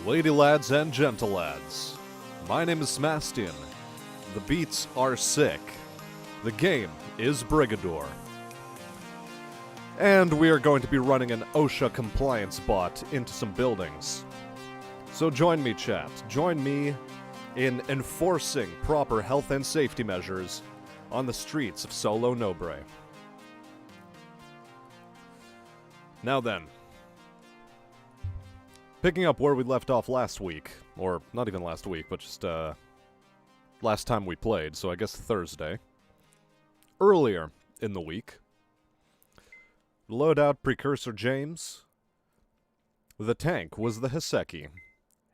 Lady lads and gentle lads, my name is Smastian. The beats are sick. The game is Brigador. And we are going to be running an OSHA compliance bot into some buildings. So join me, chat. Join me in enforcing proper health and safety measures on the streets of Solo Nobre. Now then, picking up where we left off last week, or not even last week, but just last time we played, so I guess Thursday. Earlier in the week, loadout precursor James, the tank was the Hiseki,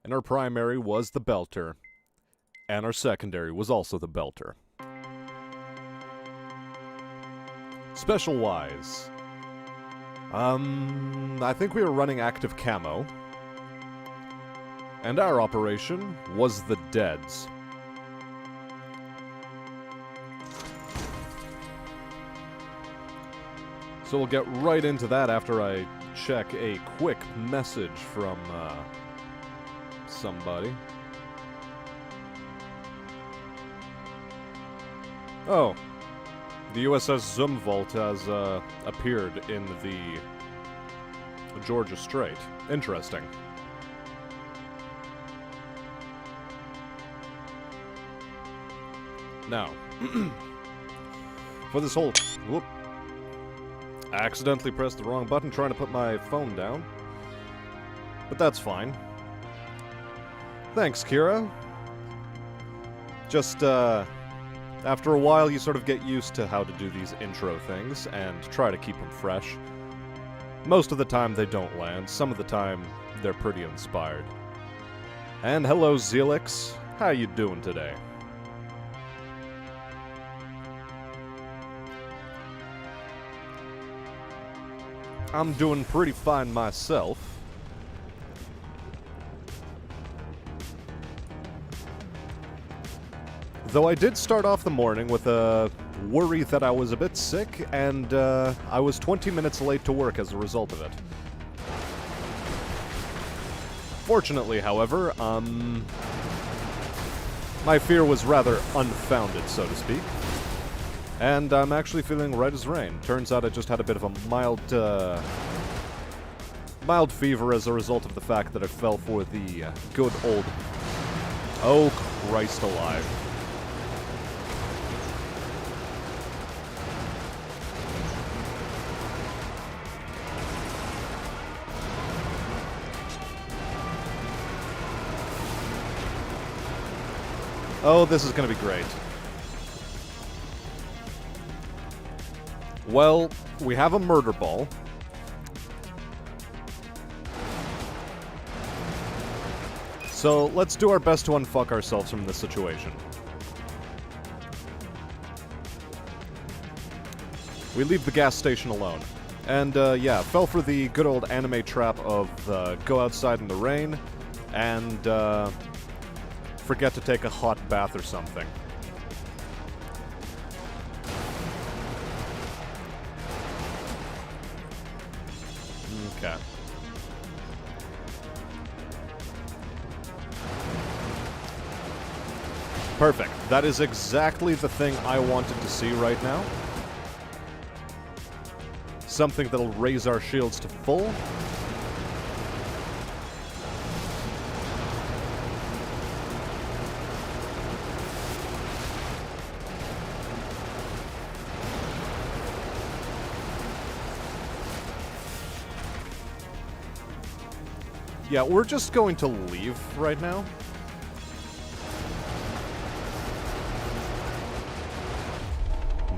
and our primary was the Belter, and our secondary was also the Belter. Special-wise, I think we were running active camo, and our operation was the Deads. So we'll get right into that after I check a quick message from somebody. Oh, the USS Zumwalt has appeared in the Georgia Strait. Interesting. Now, for this whole... Whoop. I accidentally pressed the wrong button trying to put my phone down. But that's fine. Thanks, Kira. Just, after a while you sort of get used to how to do these intro things and try to keep them fresh. Most of the time they don't land. Some of the time they're pretty inspired. And hello, Zelix. How you doing today? I'm doing pretty fine myself. Though I did start off the morning with a worry that I was a bit sick, and I was 20 minutes late to work as a result of it. Fortunately, however, my fear was rather unfounded, so to speak. And I'm actually feeling right as rain. Turns out I just had a bit of a mild fever as a result of the fact that I fell for the good old... Oh, Christ alive. Oh, this is going to be great. Well, we have a murder ball. So let's do our best to unfuck ourselves from this situation. We leave the gas station alone. And, yeah, fell for the good old anime trap of go outside in the rain and forget to take a hot bath or something. Okay. Perfect. That is exactly the thing I wanted to see right now. Something that'll raise our shields to full. Yeah, we're just going to leave right now.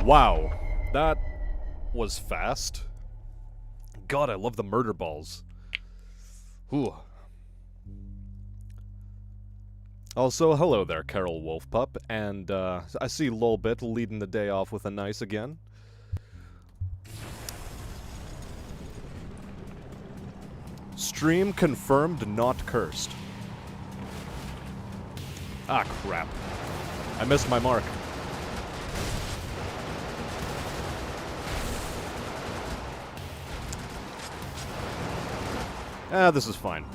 Wow, that was fast. God, I love the murder balls. Ooh. Also, hello there, Carol Wolfpup, and I see Lolbit leading the day off with a nice again. Stream confirmed, not cursed. Ah, crap. I missed my mark. Ah, this is fine.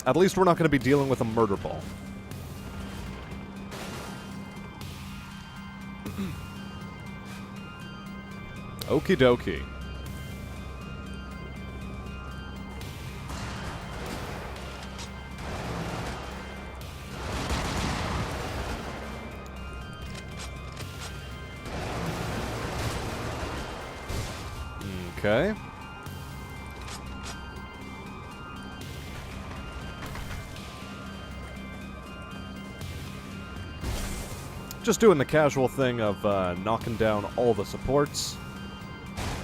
At least we're not going to be dealing with a murder ball. Okie dokie. Okay. Just doing the casual thing of knocking down all the supports.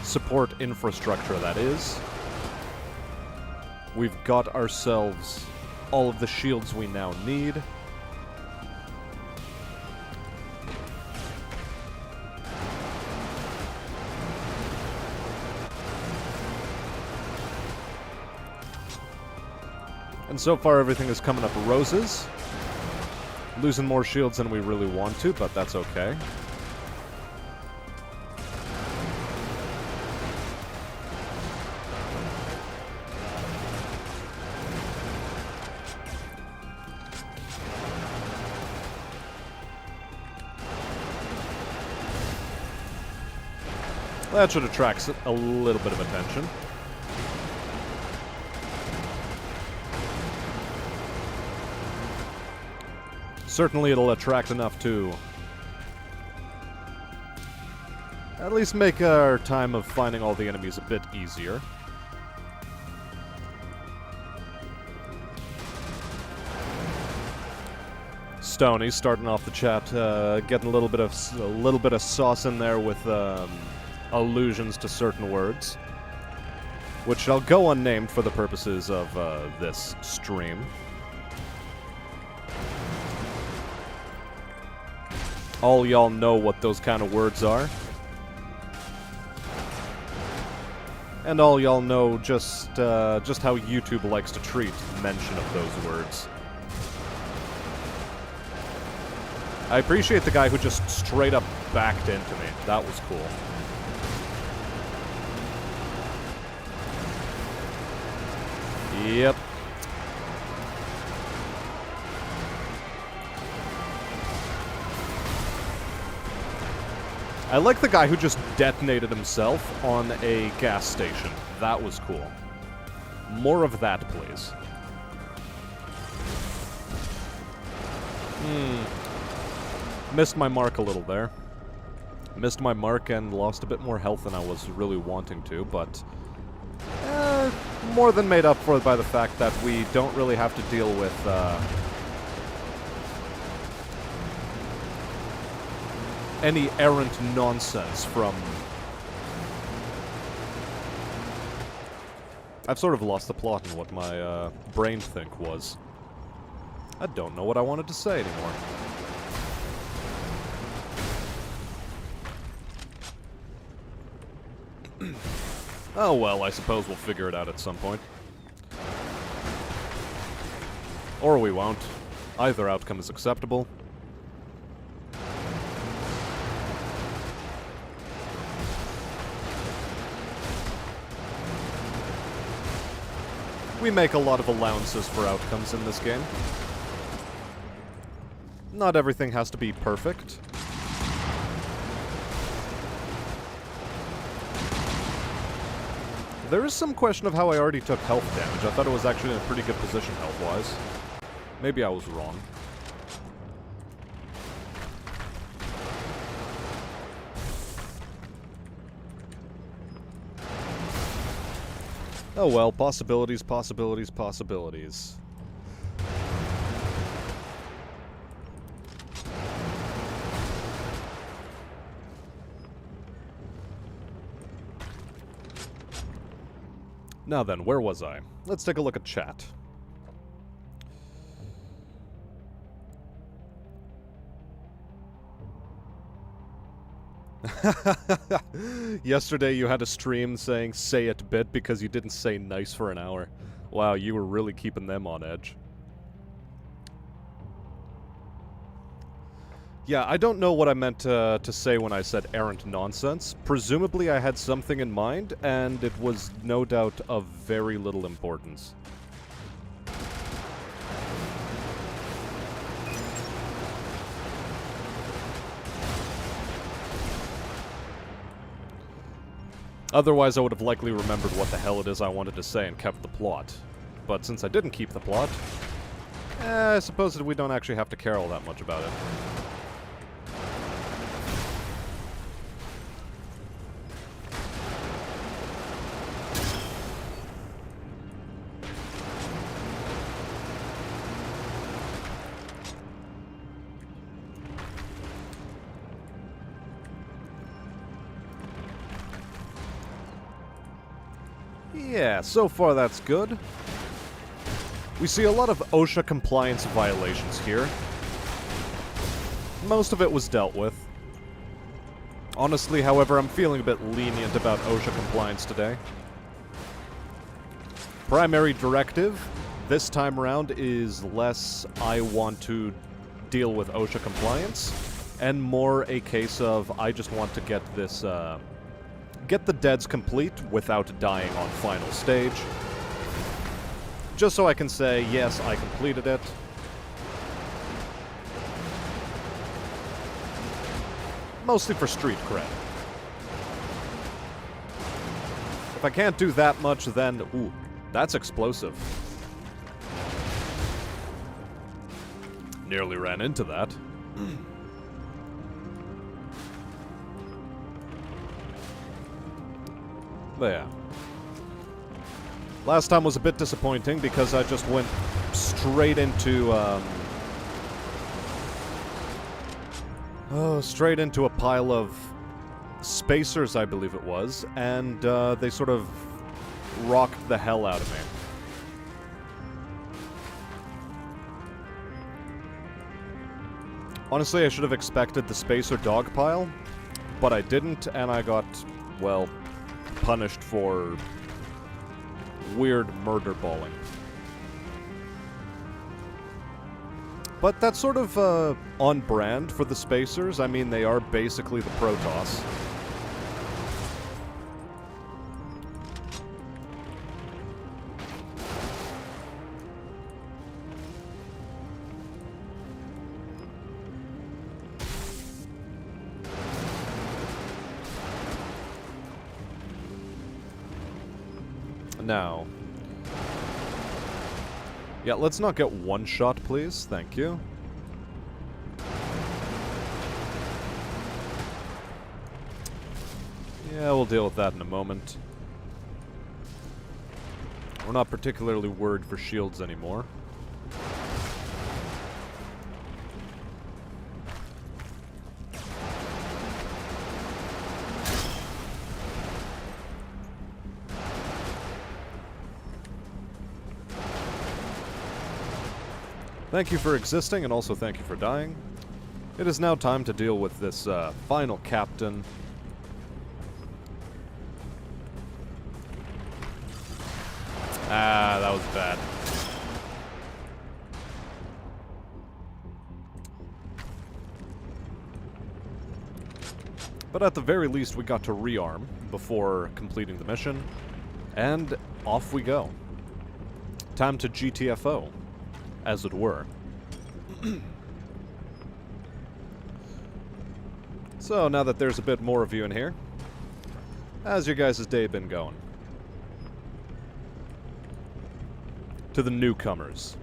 Support infrastructure, that is. We've got ourselves all of the shields we now need. And so far everything is coming up roses. Losing more shields than we really want to, but that's okay. That should attract a little bit of attention. Certainly it'll attract enough to at least make our time of finding all the enemies a bit easier. Stony starting off the chat, getting a little bit of sauce in there with allusions to certain words, which shall go unnamed for the purposes of this stream. All y'all know what those kind of words are. And all y'all know just how YouTube likes to treat mention of those words. I appreciate the guy who just straight up backed into me. That was cool. Yep. I like the guy who just detonated himself on a gas station. That was cool. More of that, please. Missed my mark a little there. Missed my mark and lost a bit more health than I was really wanting to, but more than made up for by the fact that we don't really have to deal with any errant nonsense from... I've sort of lost the plot in what my brain think was. I don't know what I wanted to say anymore. Oh well, I suppose we'll figure it out at some point. Or we won't. Either outcome is acceptable. We make a lot of allowances for outcomes in this game. Not everything has to be perfect. There is some question of how I already took health damage. I thought it was actually in a pretty good position health-wise. Maybe I was wrong. Oh well, possibilities, possibilities, possibilities. Now then, where was I? Let's take a look at chat. Yesterday you had a stream saying "say it bit" because you didn't say nice for an hour. Wow, you were really keeping them on edge. Yeah, I don't know what I meant to say when I said errant nonsense. Presumably I had something in mind, and it was no doubt of very little importance. Otherwise, I would have likely remembered what the hell it is I wanted to say and kept the plot. But since I didn't keep the plot, I suppose that we don't actually have to care all that much about it. Yeah, so far that's good. We see a lot of OSHA compliance violations here. Most of it was dealt with. Honestly, however, I'm feeling a bit lenient about OSHA compliance today. Primary directive this time around is less I want to deal with OSHA compliance, and more a case of I just want to get this, get the deads complete without dying on final stage. Just so I can say, yes, I completed it. Mostly for street cred. If I can't do that much, then... Ooh, that's explosive. Nearly ran into that. But yeah. Last time was a bit disappointing because I just went straight into, straight into a pile of spacers, I believe it was, and they sort of rocked the hell out of me. Honestly, I should have expected the spacer dog pile, but I didn't, and I got, well, punished for weird murder balling. But that's sort of on brand for the spacers. I mean, they are basically the Protoss. Now, yeah, let's not get one shot, please. Thank you. Yeah, we'll deal with that in a moment. We're not particularly worried for shields anymore. Thank you for existing, and also thank you for dying. It is now time to deal with this final captain. Ah, that was bad. But at the very least, we got to rearm before completing the mission. And off we go. Time to GTFO, as it were. So, now that there's a bit more of you in here, how's your guys' day been going? To the newcomers.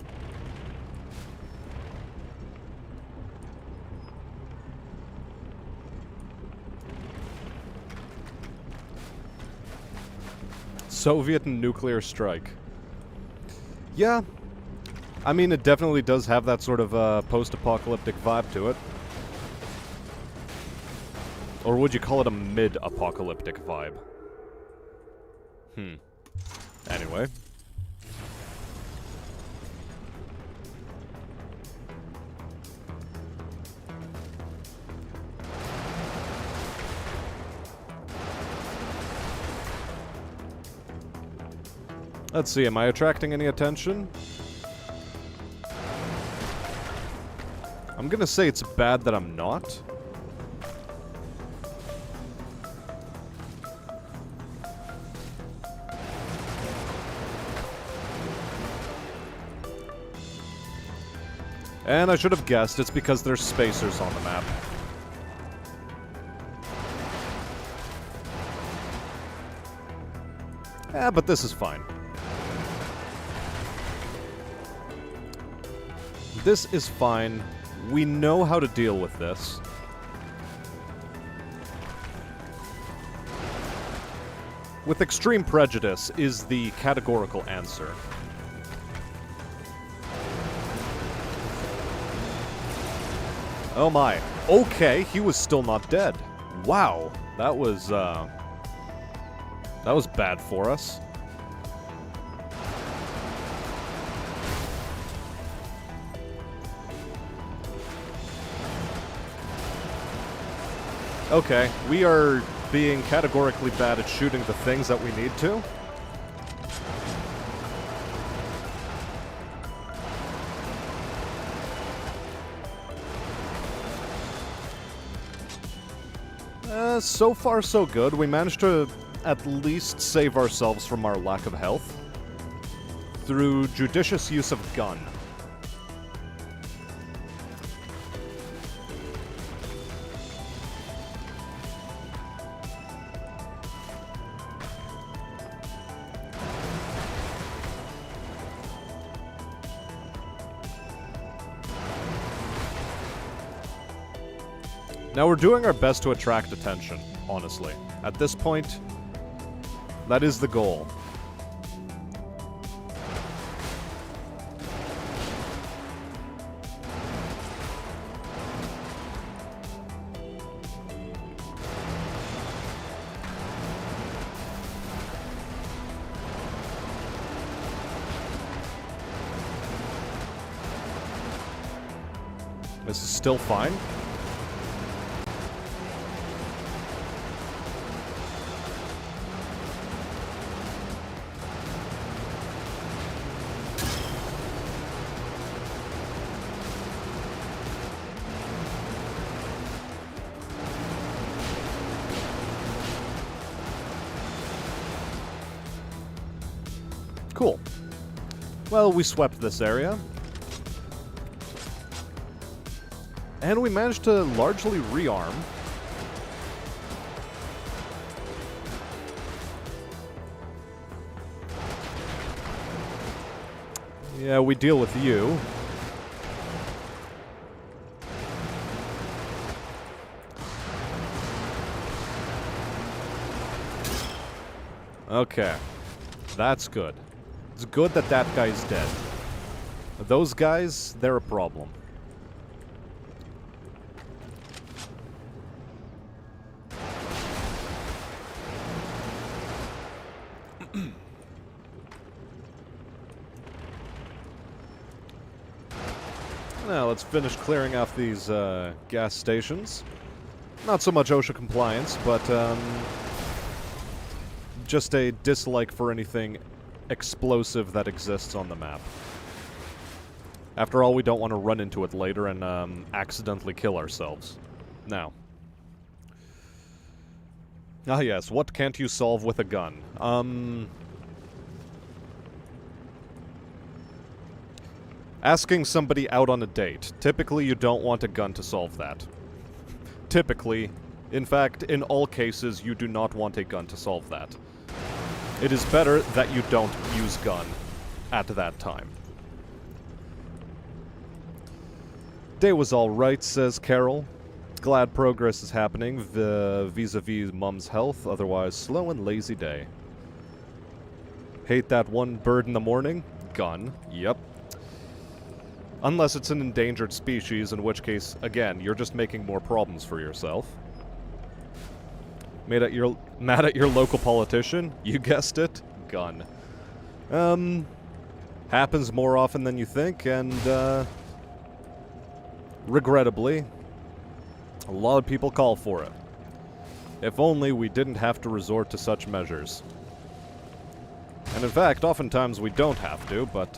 Soviet and nuclear strike. Yeah. I mean, it definitely does have that sort of post-apocalyptic vibe to it. Or would you call it a mid-apocalyptic vibe? Anyway. Let's see, am I attracting any attention? I'm gonna say it's bad that I'm not. And I should have guessed, it's because there's spacers on the map. But this is fine. This is fine. We know how to deal with this. With extreme prejudice is the categorical answer. Oh my. Okay, he was still not dead. Wow. That was bad for us. Okay, we are being categorically bad at shooting the things that we need to. So far so good. We managed to at least save ourselves from our lack of health through judicious use of gun. Now, we're doing our best to attract attention, honestly. At this point, that is the goal. This is still fine. Cool. Well, we swept this area. And we managed to largely rearm. Yeah, we deal with you. Okay. That's good. It's good that that guy's dead. Those guys, they're a problem. Now, let's finish clearing off these gas stations. Not so much OSHA compliance, but just a dislike for anything explosive that exists on the map. After all, we don't want to run into it later and accidentally kill ourselves. Now. Ah yes, what can't you solve with a gun? Asking somebody out on a date. Typically, you don't want a gun to solve that. Typically. In fact, in all cases, you do not want a gun to solve that. It is better that you don't use gun at that time. Day was alright, says Carol. Glad progress is happening vis-a-vis Mum's health, otherwise slow and lazy day. Hate that one bird in the morning? Gun. Yep. Unless it's an endangered species, in which case, again, you're just making more problems for yourself. Mad at your local politician? You guessed it. Gun. Happens more often than you think, and, regrettably, a lot of people call for it. If only we didn't have to resort to such measures. And in fact, oftentimes we don't have to, but,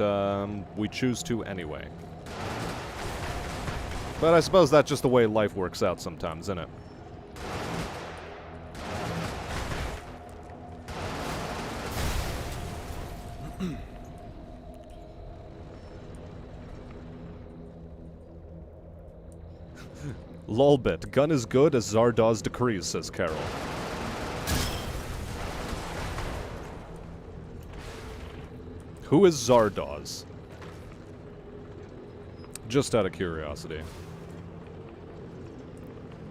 we choose to anyway. But I suppose that's just the way life works out sometimes, isn't it? Lolbit, gun is good as Zardaw's decrees, says Carol. Who is Zardoz? Just out of curiosity.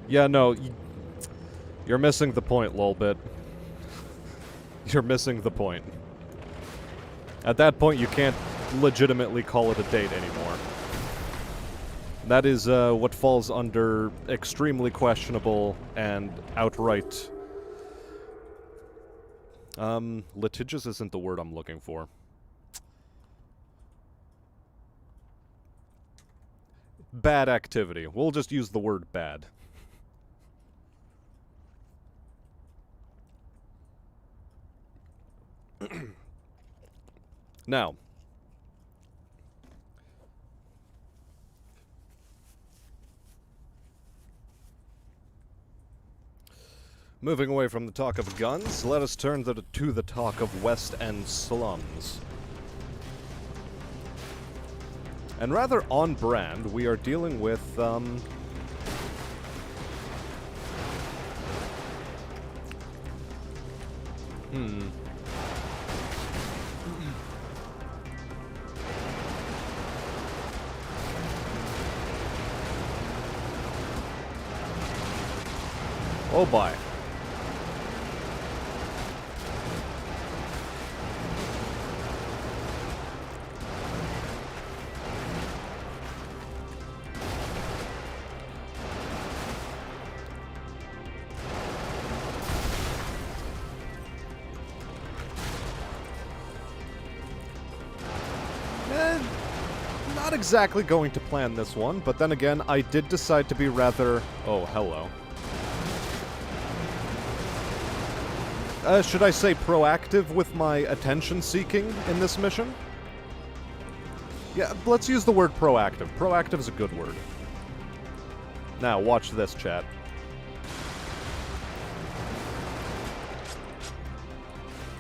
Yeah, no, you're missing the point, lolbit. You're missing the point. At that point, you can't legitimately call it a date anymore. That is what falls under extremely questionable and outright... litigious isn't the word I'm looking for. Bad activity. We'll just use the word bad. Now, moving away from the talk of guns, let us turn to the talk of West End slums. And rather on brand, we are dealing with, Oh boy. Not exactly going to plan this one, but then again, I did decide to be rather... Oh, hello. Should I say proactive with my attention-seeking in this mission? Yeah, let's use the word proactive. Proactive is a good word. Now, watch this, chat.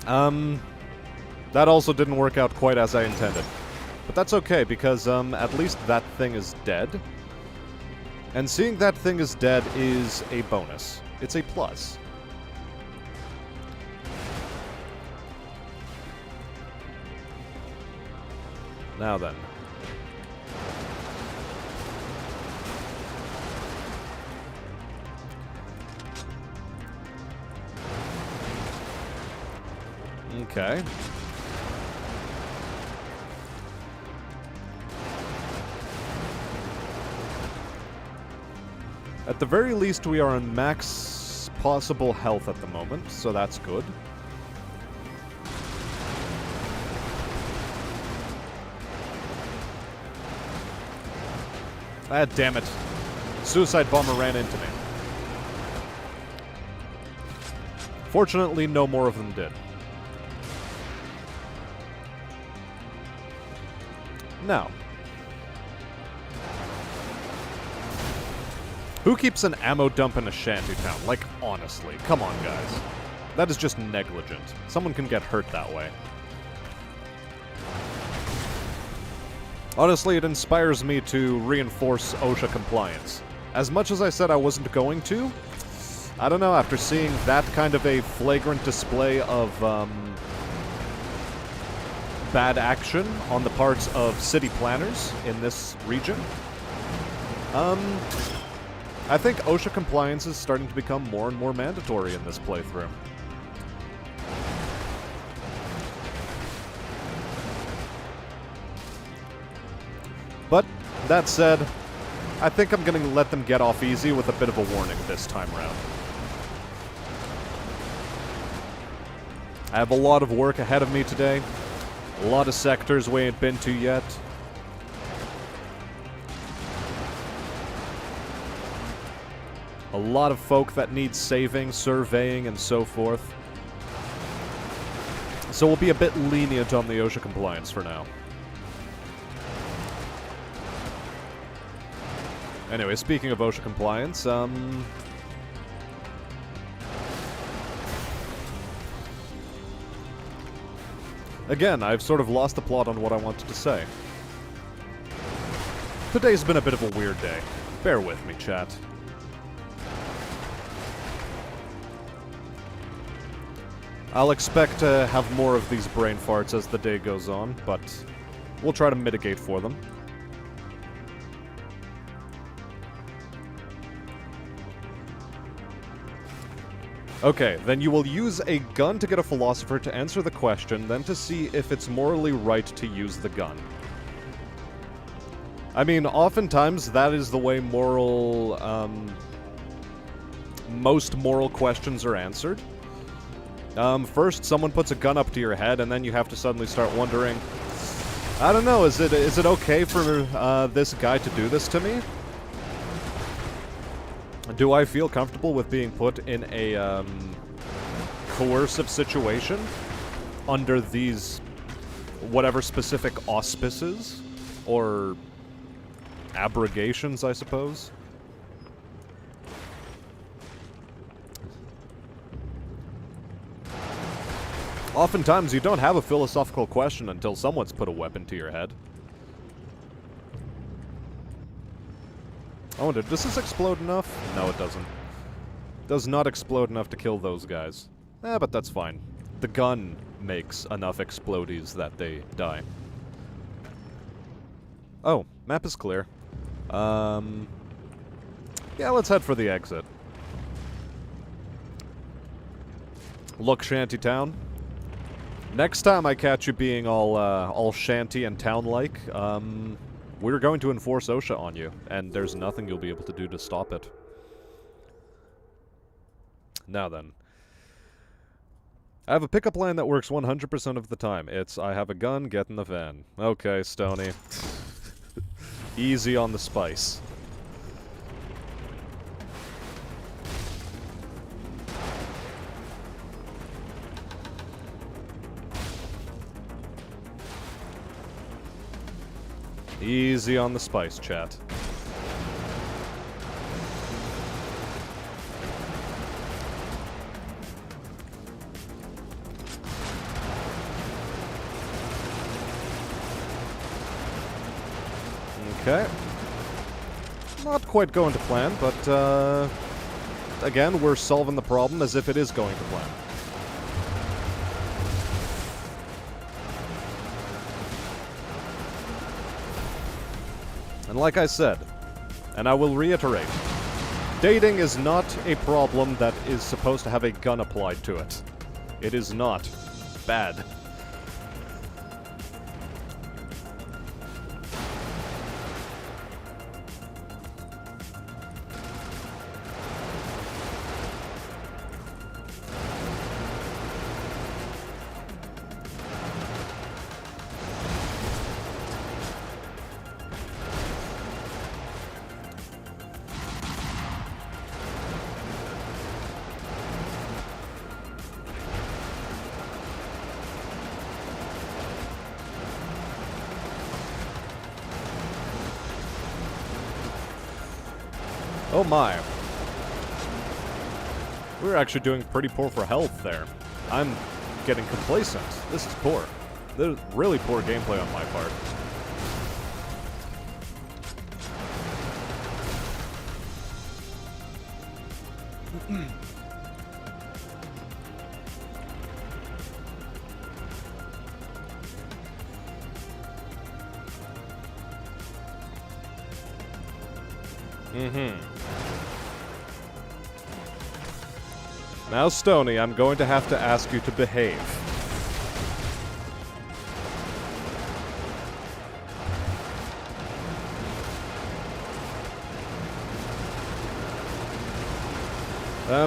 That also didn't work out quite as I intended. But that's okay, because, at least that thing is dead. And seeing that thing is dead is a bonus. It's a plus. Now then. Okay. At the very least, we are on max possible health at the moment, so that's good. Ah, damn it. Suicide bomber ran into me. Fortunately, no more of them did. Now. Who keeps an ammo dump in a shantytown? Like, honestly. Come on, guys. That is just negligent. Someone can get hurt that way. Honestly, it inspires me to reinforce OSHA compliance. As much as I said I wasn't going to, I don't know, after seeing that kind of a flagrant display of, bad action on the parts of city planners in this region, I think OSHA compliance is starting to become more and more mandatory in this playthrough. But, that said, I think I'm going to let them get off easy with a bit of a warning this time around. I have a lot of work ahead of me today. A lot of sectors we ain't been to yet. A lot of folk that need saving, surveying, and so forth. So we'll be a bit lenient on the OSHA compliance for now. Anyway, speaking of OSHA compliance, again, I've sort of lost the plot on what I wanted to say. Today's been a bit of a weird day. Bear with me, chat. I'll expect to have more of these brain farts as the day goes on, but we'll try to mitigate for them. Okay, then you will use a gun to get a philosopher to answer the question, then to see if it's morally right to use the gun. I mean, oftentimes that is the way most moral questions are answered. First, someone puts a gun up to your head, and then you have to suddenly start wondering, I don't know, is it okay for this guy to do this to me? Do I feel comfortable with being put in a coercive situation under these whatever specific auspices or abrogations, I suppose? Oftentimes, you don't have a philosophical question until someone's put a weapon to your head. I wonder, does this explode enough? No, it doesn't. Does not explode enough to kill those guys. But that's fine. The gun makes enough explodies that they die. Oh, map is clear. Yeah, let's head for the exit. Look, Shantytown. Next time I catch you being all shanty and town-like, we're going to enforce OSHA on you, and there's nothing you'll be able to do to stop it. Now then. I have a pickup line that works 100% of the time. It's, I have a gun, get in the van. Okay, Stony. Easy on the spice. Easy on the spice, chat. Okay. Not quite going to plan, but, again, we're solving the problem as if it is going to plan. And like I said, and I will reiterate, dating is not a problem that is supposed to have a gun applied to it. It is not bad. Oh my. We're actually doing pretty poor for health there. I'm getting complacent. This is poor. This is really poor gameplay on my part. Now, Stony, I'm going to have to ask you to behave.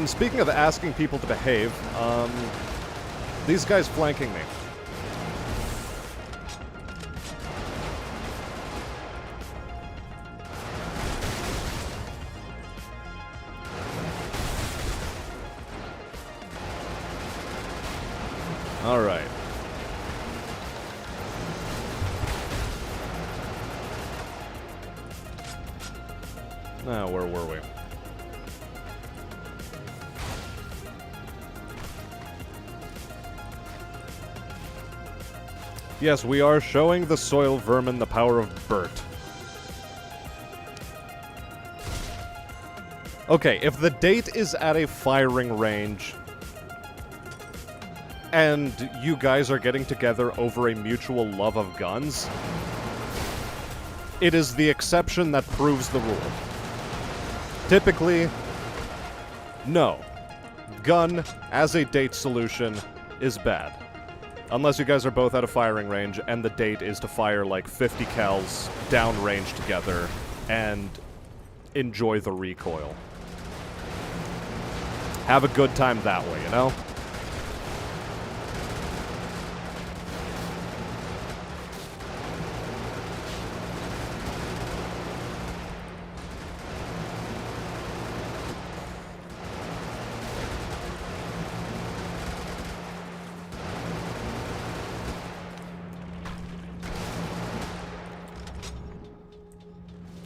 Speaking of asking people to behave, these guys flanking me. Alright. Now, where were we? Yes, we are showing the soil vermin the power of Bert. Okay, if the date is at a firing range, and you guys are getting together over a mutual love of guns, it is the exception that proves the rule. Typically, no. Gun as a date solution is bad. Unless you guys are both at a firing range and the date is to fire like 50 cals downrange together and enjoy the recoil. Have a good time that way, you know?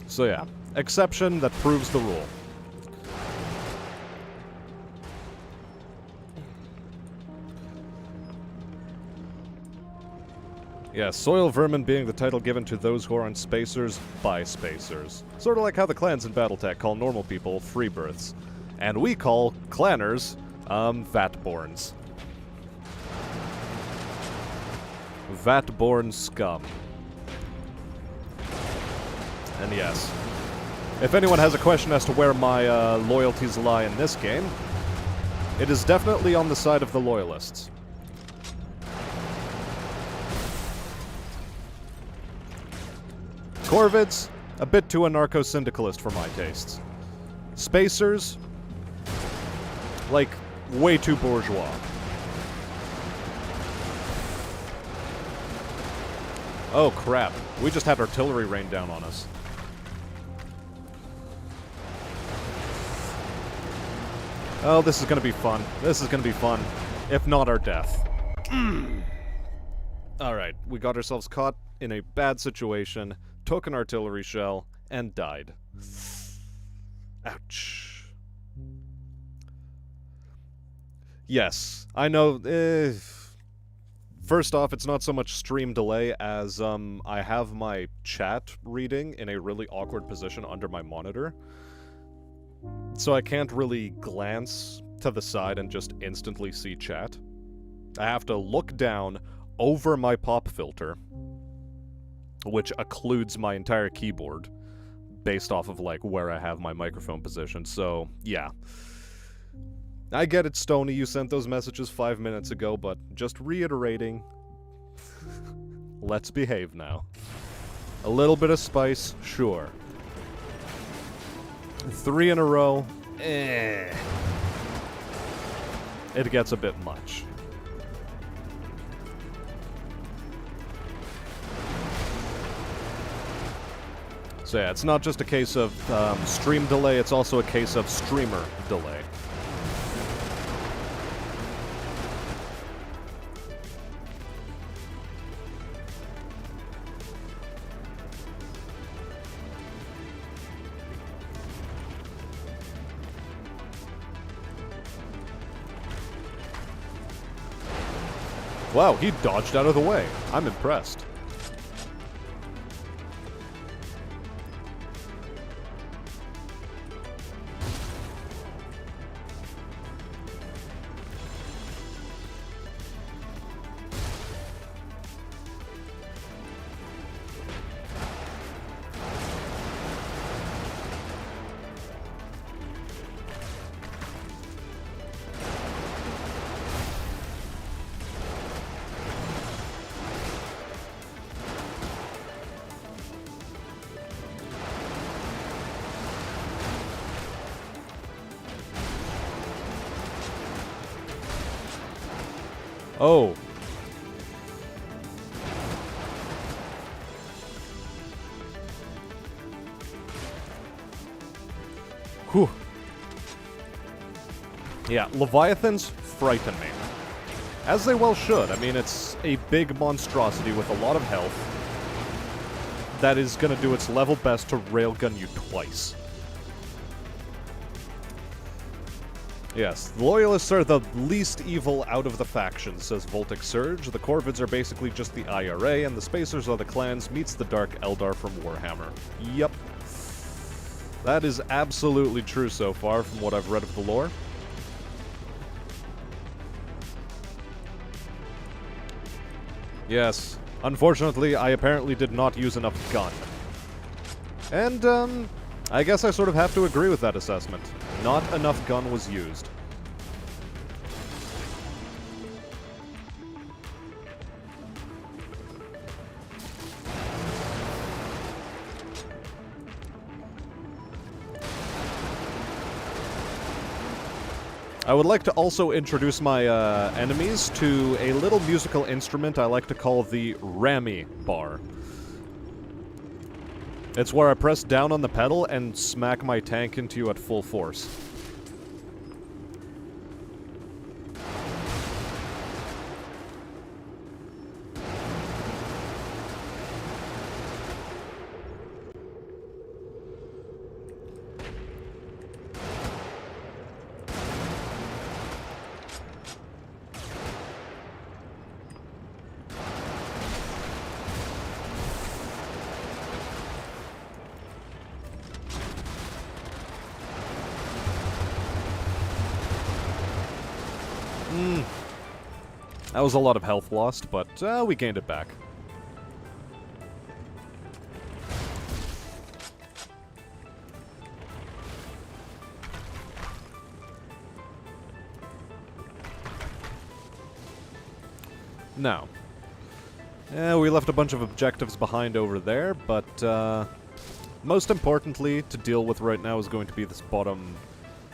So yeah, exception that proves the rule. Yeah, soil vermin being the title given to those who aren't spacers by spacers. Sort of like how the clans in Battletech call normal people freebirths. And we call clanners, vatborns. Vatborn scum. And yes, if anyone has a question as to where my loyalties lie in this game, it is definitely on the side of the loyalists. Corvids, a bit too anarcho-syndicalist for my tastes. Spacers, like, way too bourgeois. Oh crap, we just had artillery rain down on us. Oh, this is gonna be fun. This is gonna be fun. If not our death. Alright, we got ourselves caught in a bad situation, took an artillery shell, and died. Ouch. Yes, I know, first off, it's not so much stream delay as, I have my chat reading in a really awkward position under my monitor. So I can't really glance to the side and just instantly see chat. I have to look down over my pop filter, which occludes my entire keyboard, based off of, like, where I have my microphone positioned, so, yeah. I get it, Stony, you sent those messages 5 minutes ago, but just reiterating, let's behave now. A little bit of spice, sure. 3 in a row, It gets a bit much. So yeah, it's not just a case of stream delay, it's also a case of streamer delay. Wow, he dodged out of the way. I'm impressed. Oh. Whew. Yeah, Leviathans frighten me. As they well should. I mean, it's a big monstrosity with a lot of health that is gonna do its level best to railgun you twice. Yes, the Loyalists are the least evil out of the factions, says Voltic Surge. The Corvids are basically just the IRA, and the Spacers are the clans meets the Dark Eldar from Warhammer. Yep. That is absolutely true so far, from what I've read of the lore. Yes. Unfortunately, I apparently did not use enough gun. And, I guess I sort of have to agree with that assessment. Not enough gun was used. I would like to also introduce my enemies to a little musical instrument I like to call the Rammy bar. It's where I press down on the pedal and smack my tank into you at full force. That was a lot of health lost, but we gained it back. Now, we left a bunch of objectives behind over there, but most importantly to deal with right now is going to be this bottom,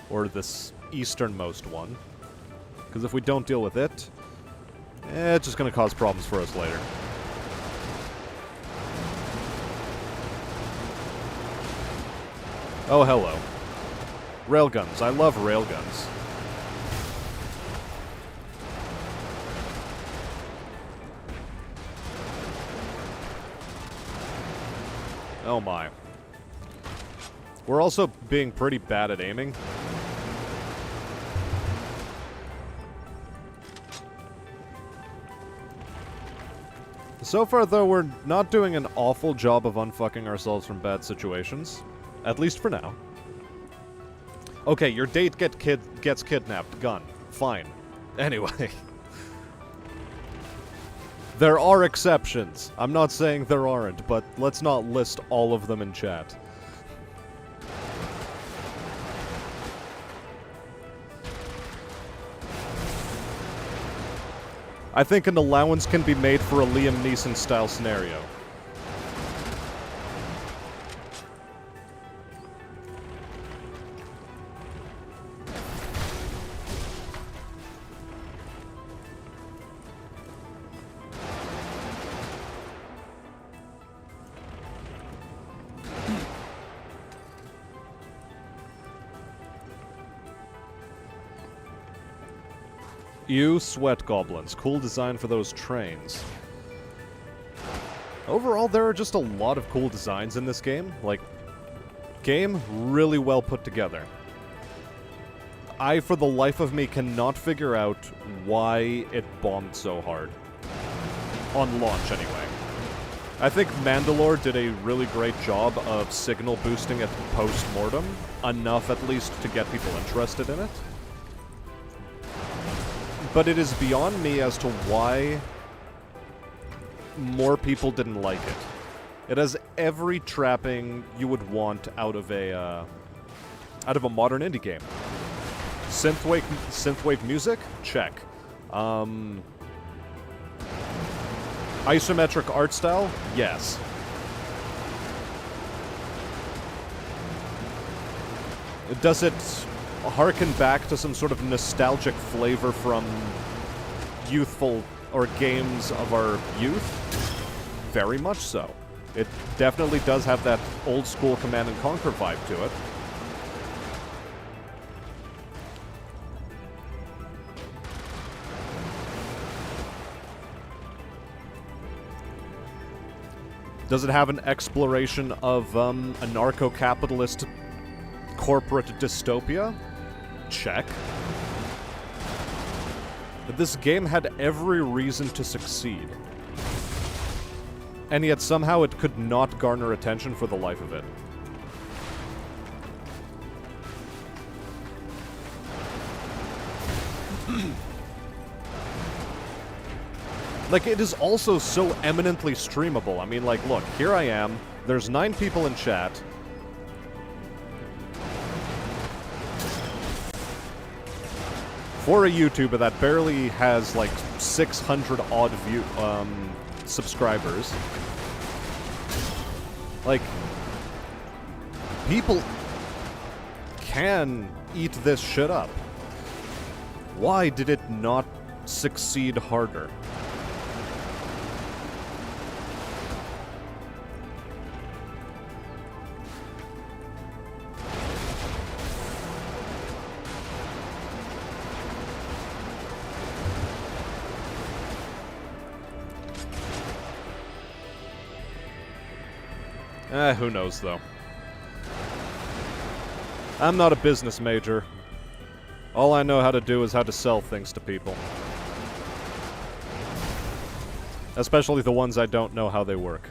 or this easternmost one. Because if we don't deal with it, it's just going to cause problems for us later. Oh, hello. Railguns. I love railguns. Oh my. We're also being pretty bad at aiming. So far, though, we're not doing an awful job of unfucking ourselves from bad situations. At least for now. Okay, your date gets kidnapped. Gun. Fine. Anyway. There are exceptions. I'm not saying there aren't, but let's not list all of them in chat. I think an allowance can be made for a Liam Neeson-style scenario. You sweat goblins. Cool design for those trains. Overall, there are just a lot of cool designs in this game. Like, game really well put together. I, for the life of me, cannot figure out why it bombed so hard. On launch, anyway. I think Mandalore did a really great job of signal boosting it post-mortem. Enough, at least, to get people interested in it. But it is beyond me as to why more people didn't like it. It has every trapping you would want out of a modern indie game. Synthwave music? Check. Isometric art style? Yes. Does it harken back to some sort of nostalgic flavor from youthful or games of our youth? Very much so. It definitely does have that old school Command and Conquer vibe to it. Does it have an exploration of a anarcho-capitalist corporate dystopia? Check. But this game had every reason to succeed. And yet somehow it could not garner attention for the life of it. Like, it is also so eminently streamable. I mean, like, look, here I am. There's 9 people in chat. For a YouTuber that barely has, like, 600-odd subscribers. Like, people can eat this shit up. Why did it not succeed harder? Who knows, though. I'm not a business major. All I know how to do is how to sell things to people. Especially the ones I don't know how they work.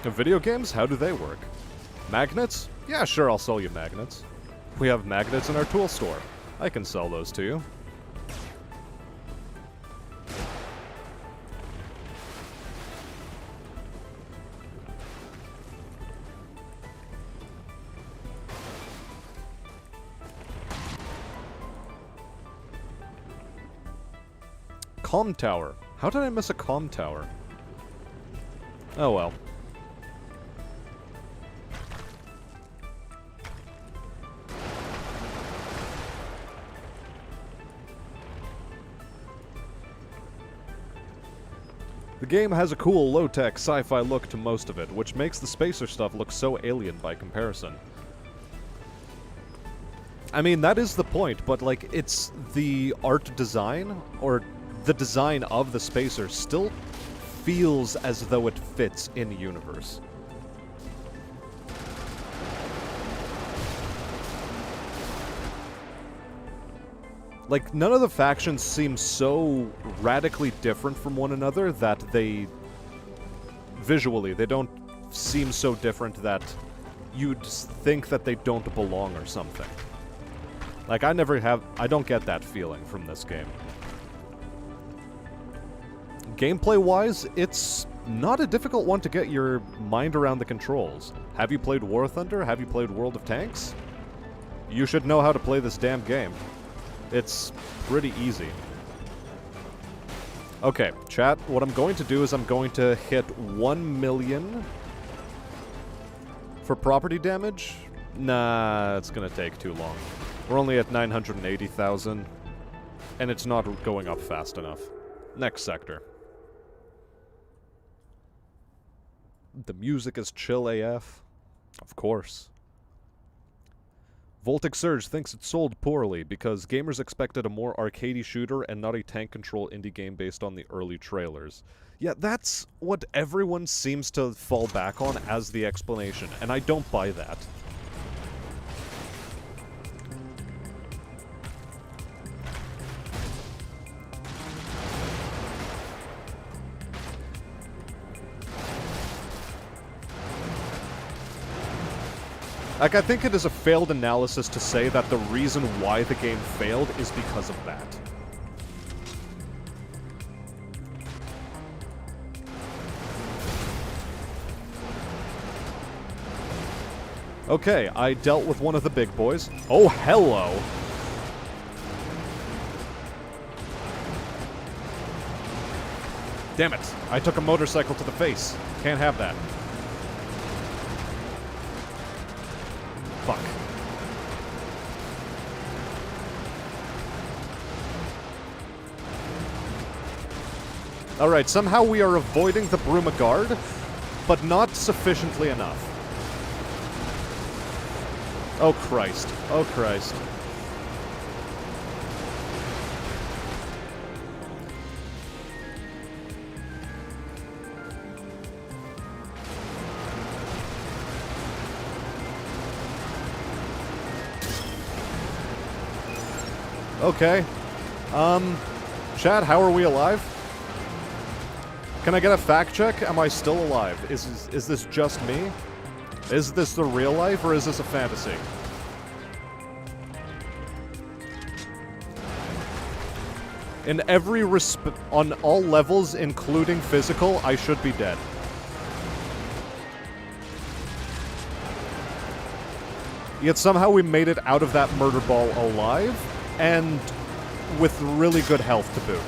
Video games? How do they work? Magnets? Yeah, sure, I'll sell you magnets. We have magnets in our tool store. I can sell those to you. Comm tower. How did I miss a comm tower? Oh well. The game has a cool, low-tech, sci-fi look to most of it, which makes the spacer stuff look so alien by comparison. I mean, that is the point, but, like, it's the art design, or the design of the spacer still feels as though it fits in the universe. Like, none of the factions seem so radically different from one another that they... visually, they don't seem so different that you'd think that they don't belong or something. Like, I don't get that feeling from this game. Gameplay-wise, it's not a difficult one to get your mind around the controls. Have you played War Thunder? Have you played World of Tanks? You should know how to play this damn game. It's pretty easy. Okay, chat, what I'm going to do is I'm going to hit 1 million for property damage. Nah, it's gonna take too long. We're only at 980,000, and it's not going up fast enough. Next sector. The music is chill AF. Of course. Voltic Surge thinks it sold poorly because gamers expected a more arcadey shooter and not a tank control indie game based on the early trailers. Yeah, that's what everyone seems to fall back on as the explanation, and I don't buy that. Like, I think it is a failed analysis to say that the reason why the game failed is because of that. Okay, I dealt with one of the big boys. Oh, hello! Damn it! I took a motorcycle to the face. Can't have that. Fuck. Alright, somehow we are avoiding the Brumagard, but not sufficiently enough. Oh Christ. Oh Christ. Okay. Chad, how are we alive? Can I get a fact check? Am I still alive? Is this just me? Is this the real life, or is this a fantasy? In every on all levels, including physical, I should be dead. Yet somehow we made it out of that murder ball alive, and with really good health to boot.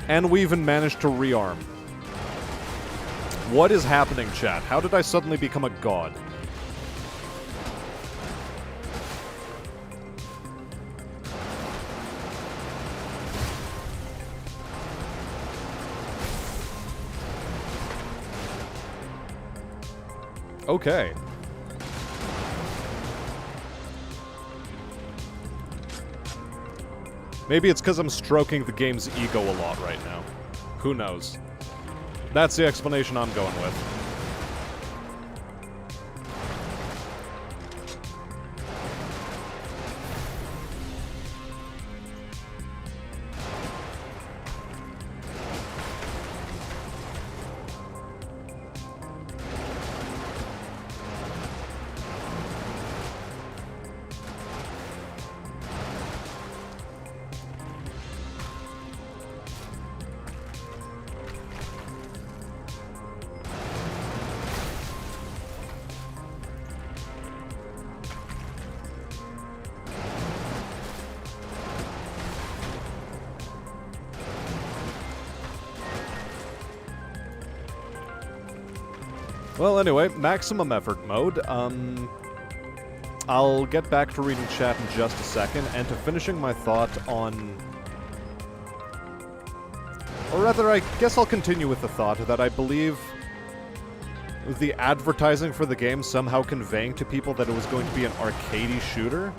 And we even managed to rearm. What is happening, chat? How did I suddenly become a god? Okay. Maybe it's because I'm stroking the game's ego a lot right now. Who knows? That's the explanation I'm going with. Well, anyway, maximum effort mode. I'll get back to reading chat in just a second, and to finishing my thought on... Or rather, I guess I'll continue with the thought that I believe the advertising for the game somehow conveying to people that it was going to be an arcadey shooter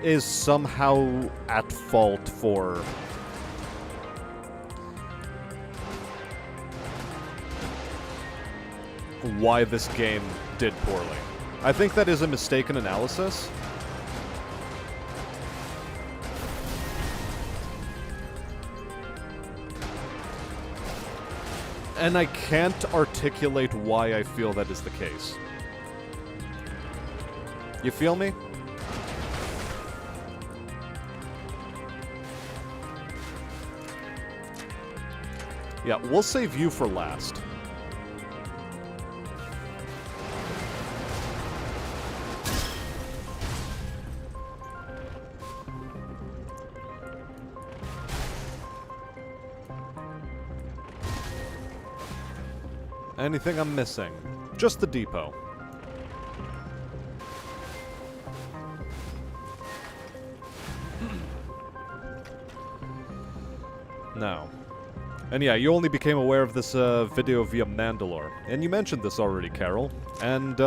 is somehow at fault for... why this game did poorly. I think that is a mistaken analysis. And I can't articulate why I feel that is the case. You feel me? Yeah, we'll save you for last. Anything I'm missing? Just the depot. Now. And yeah, you only became aware of this video via Mandalore. And you mentioned this already, Carol. And,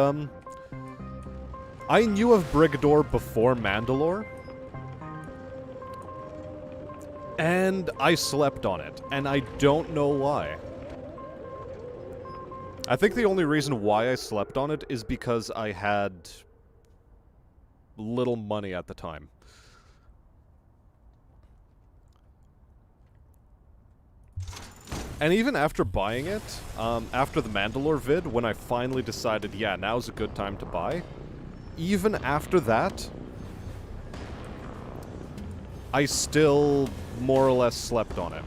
I knew of Brigador before Mandalore. And I slept on it. And I don't know why. I think the only reason why I slept on it is because I had little money at the time. And even after buying it, after the Mandalore vid, when I finally decided, yeah, now's a good time to buy, even after that, I still more or less slept on it.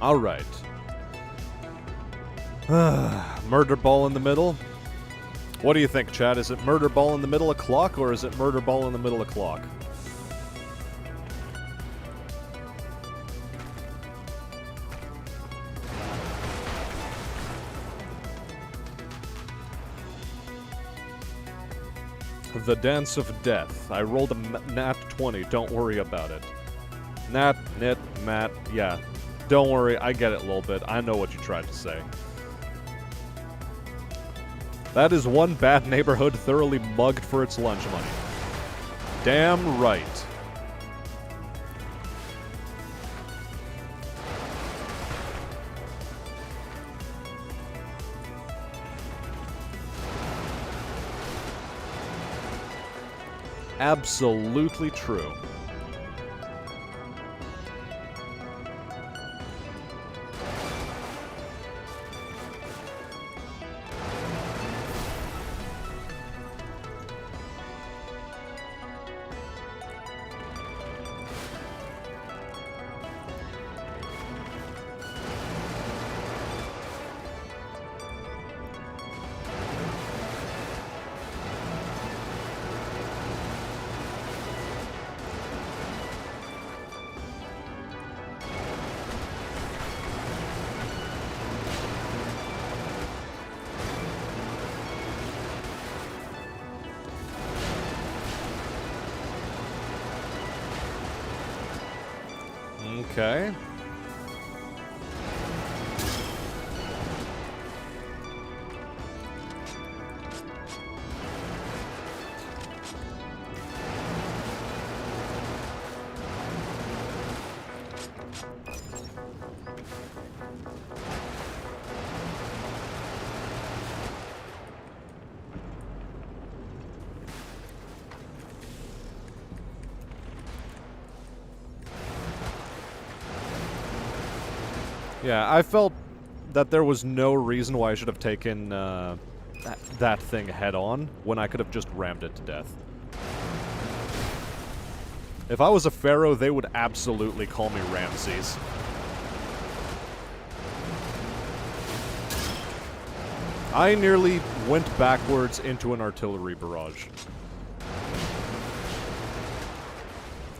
Alright. Murder ball in the middle. What do you think, Chad? Is it murder ball in the middle of clock, or is it murder ball in the middle of clock? The Dance of Death. I rolled a nat 20. Don't worry about it. Nat, nit, mat. Yeah. Don't worry. I get it a little bit. I know what you tried to say. That is one bad neighborhood thoroughly mugged for its lunch money. Damn right. Absolutely true. Okay. Yeah, I felt that there was no reason why I should have taken that thing head on when I could have just rammed it to death. If I was a pharaoh, they would absolutely call me Ramses. I nearly went backwards into an artillery barrage.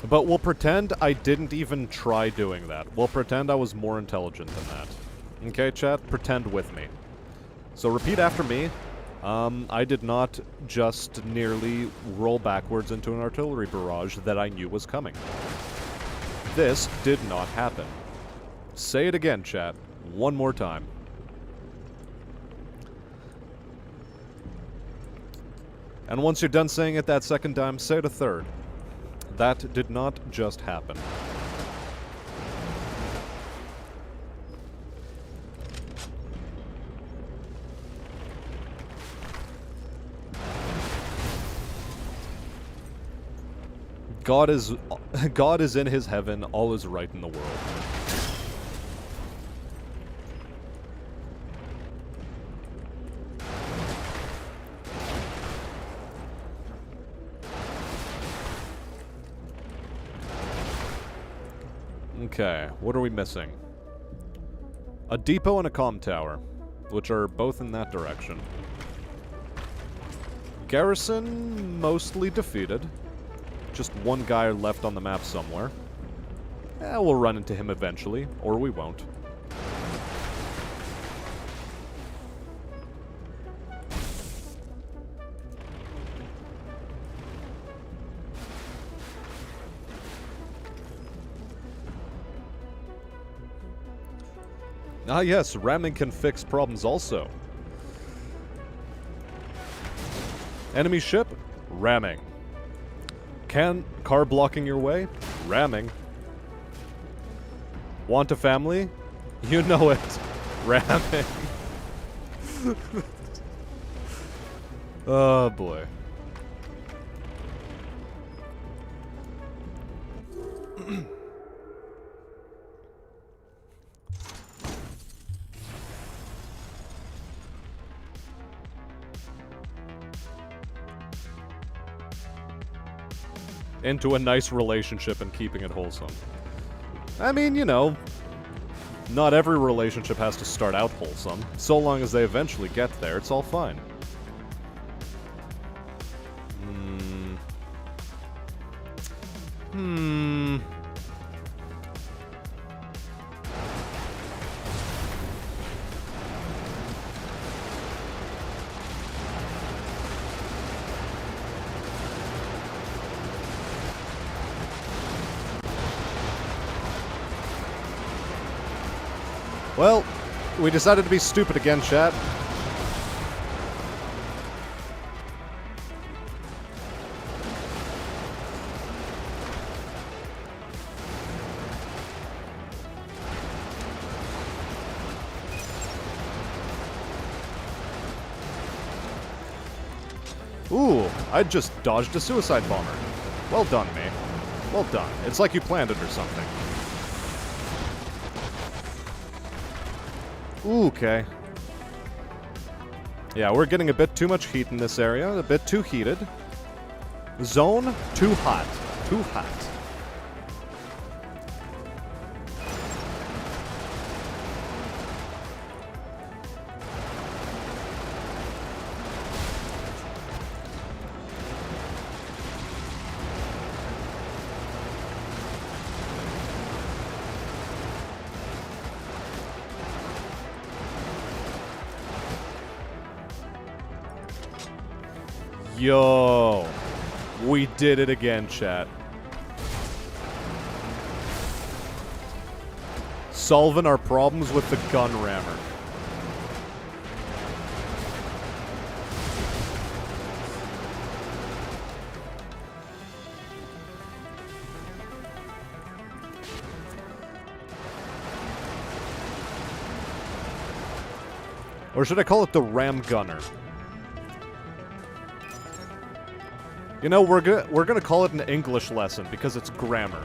But we'll pretend I didn't even try doing that. We'll pretend I was more intelligent than that. Okay, chat? Pretend with me. So repeat after me. I did not just nearly roll backwards into an artillery barrage that I knew was coming. This did not happen. Say it again, chat. One more time. And once you're done saying it that second time, say it a third. That did not just happen. God is in his heaven, all is right in the world. Okay, what are we missing? A depot and a comm tower, which are both in that direction. Garrison mostly defeated. Just one guy left on the map somewhere. We'll run into him eventually, or we won't. Ah yes, ramming can fix problems also. Enemy ship? Ramming. Car blocking your way? Ramming. Want a family? You know it. Ramming. Oh boy. Into a nice relationship and keeping it wholesome. I mean, you know, Not every relationship has to start out wholesome. So long as they eventually get there, it's all fine. Well, we decided to be stupid again, chat. Ooh, I just dodged a suicide bomber. Well done, me. Well done. It's like you planned it or something. Ooh, okay. Yeah, we're getting a bit too much heat in this area. A bit too heated. Zone, too hot. Too hot. Yo, we did it again, chat. Solving our problems with the gun rammer. Or should I call it the ram gunner? You know, we're gonna call it an English lesson because it's grammar.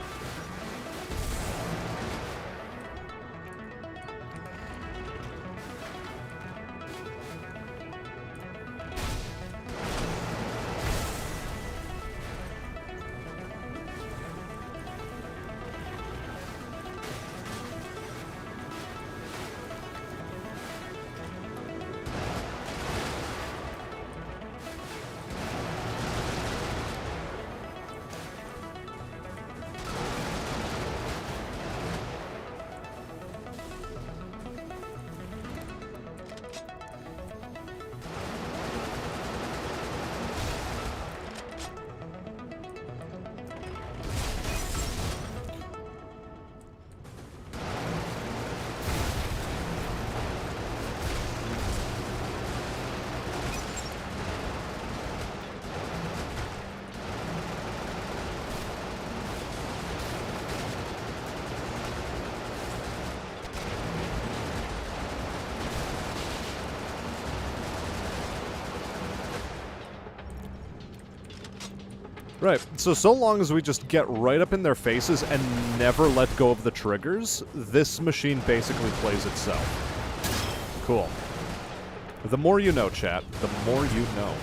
Right, so long as we just get right up in their faces and never let go of the triggers, this machine basically plays itself. Cool. The more you know, chat, the more you know.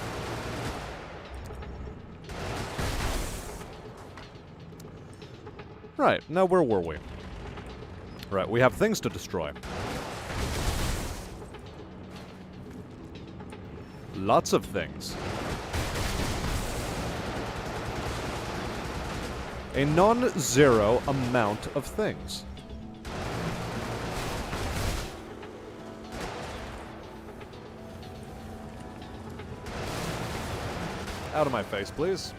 Right, now where were we? Right, we have things to destroy. Lots of things. A non-zero amount of things. Out of my face, please.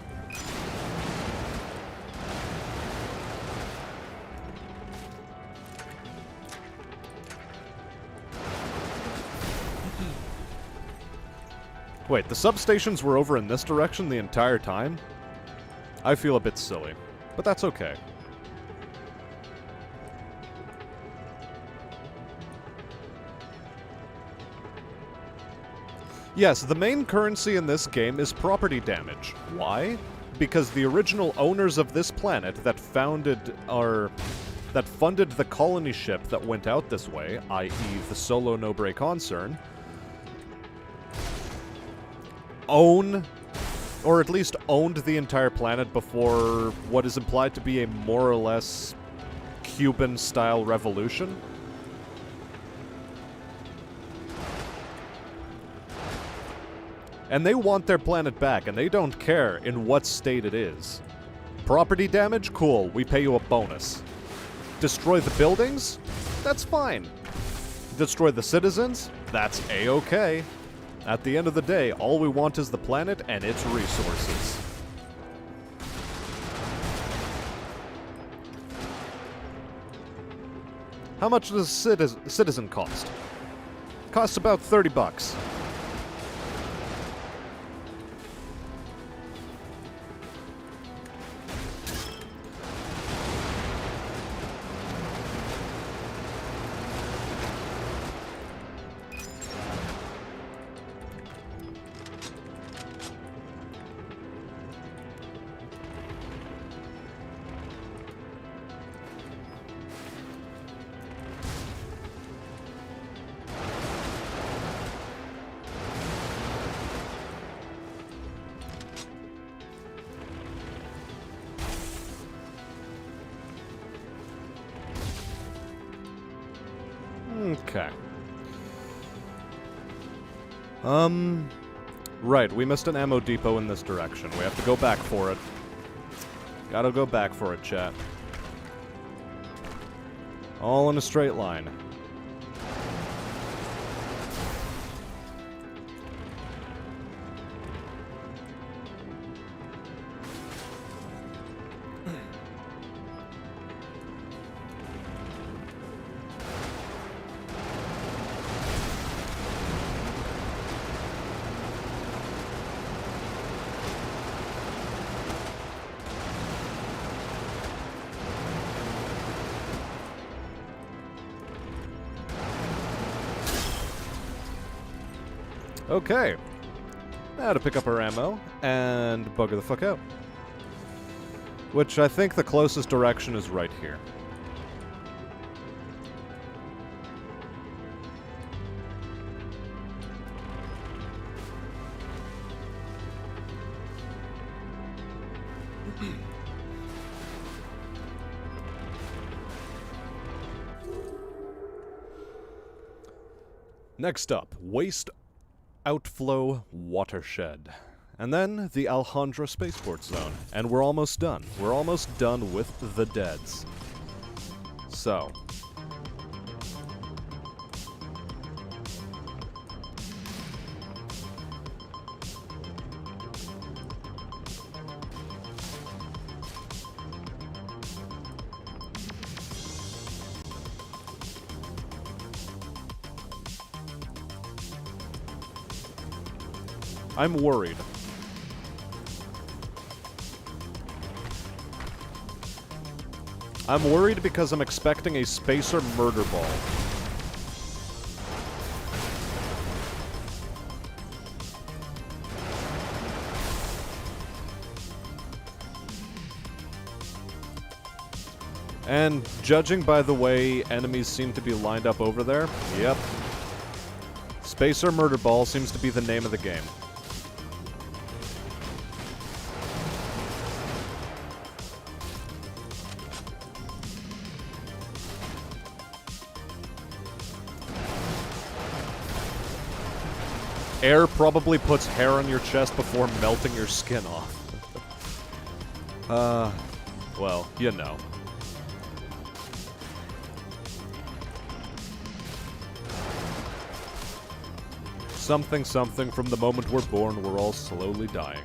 Wait, the substations were over in this direction the entire time? I feel a bit silly. But that's okay. Yes, the main currency in this game is property damage. Why? Because the original owners of this planet that funded the colony ship that went out this way, i.e. the Solo Nobre concern, or at least owned the entire planet before what is implied to be a more or less Cuban-style revolution. And they want their planet back, and they don't care in what state it is. Property damage? Cool, we pay you a bonus. Destroy the buildings? That's fine. Destroy the citizens? That's A-okay. At the end of the day, all we want is the planet and its resources. How much does citizen cost? Costs about 30 bucks. Okay. Right, we missed an ammo depot in this direction. We have to go back for it. Gotta go back for it, chat. All in a straight line. Okay. Now to pick up our ammo and bugger the fuck out. Which I think the closest direction is right here. Next up, Waste Outflow Watershed. And then the Alhandra Spaceport Zone. And we're almost done. We're almost done with the Deads. So. I'm worried. I'm worried because I'm expecting a spacer murder ball. And judging by the way enemies seem to be lined up over there, yep. Spacer murder ball seems to be the name of the game. Air probably puts hair on your chest before melting your skin off. Well, you know. Something, something, from the moment we're born, we're all slowly dying.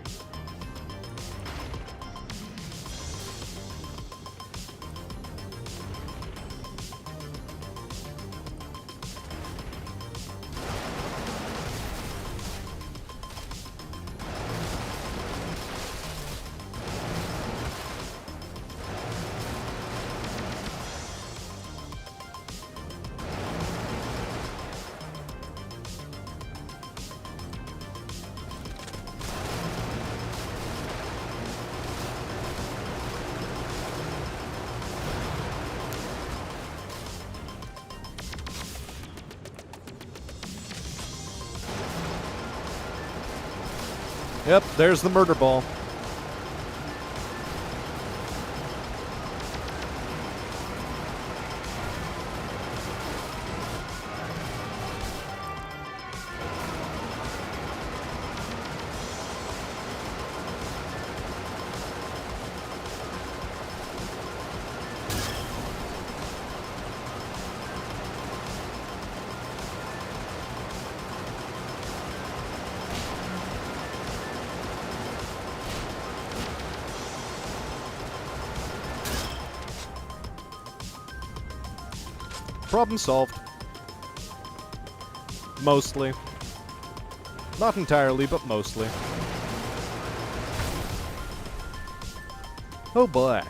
Yep, there's the murder ball. Problem solved. Mostly. Not entirely, but mostly. Oh boy.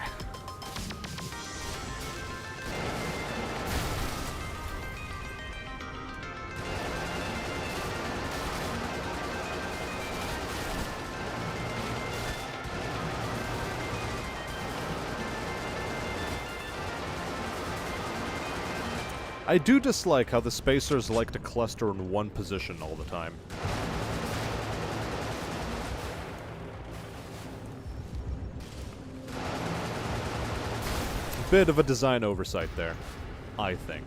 I do dislike how the spacers like to cluster in one position all the time. Bit of a design oversight there, I think.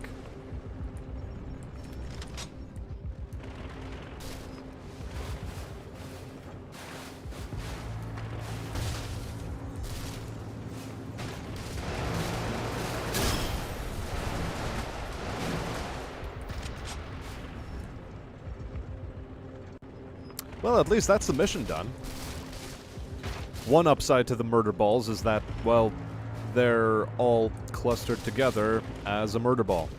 Well, at least that's the mission done. One upside to the murder balls is that, well, they're all clustered together as a murder ball.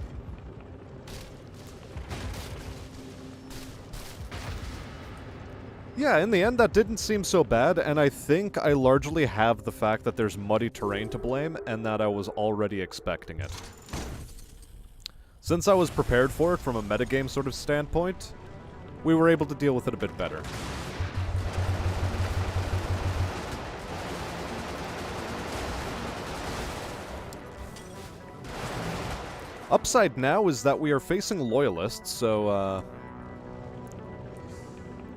Yeah, in the end, that didn't seem so bad, and I think I largely have the fact that there's muddy terrain to blame, and that I was already expecting it. Since I was prepared for it from a metagame sort of standpoint, we were able to deal with it a bit better. Upside now is that we are facing loyalists, so,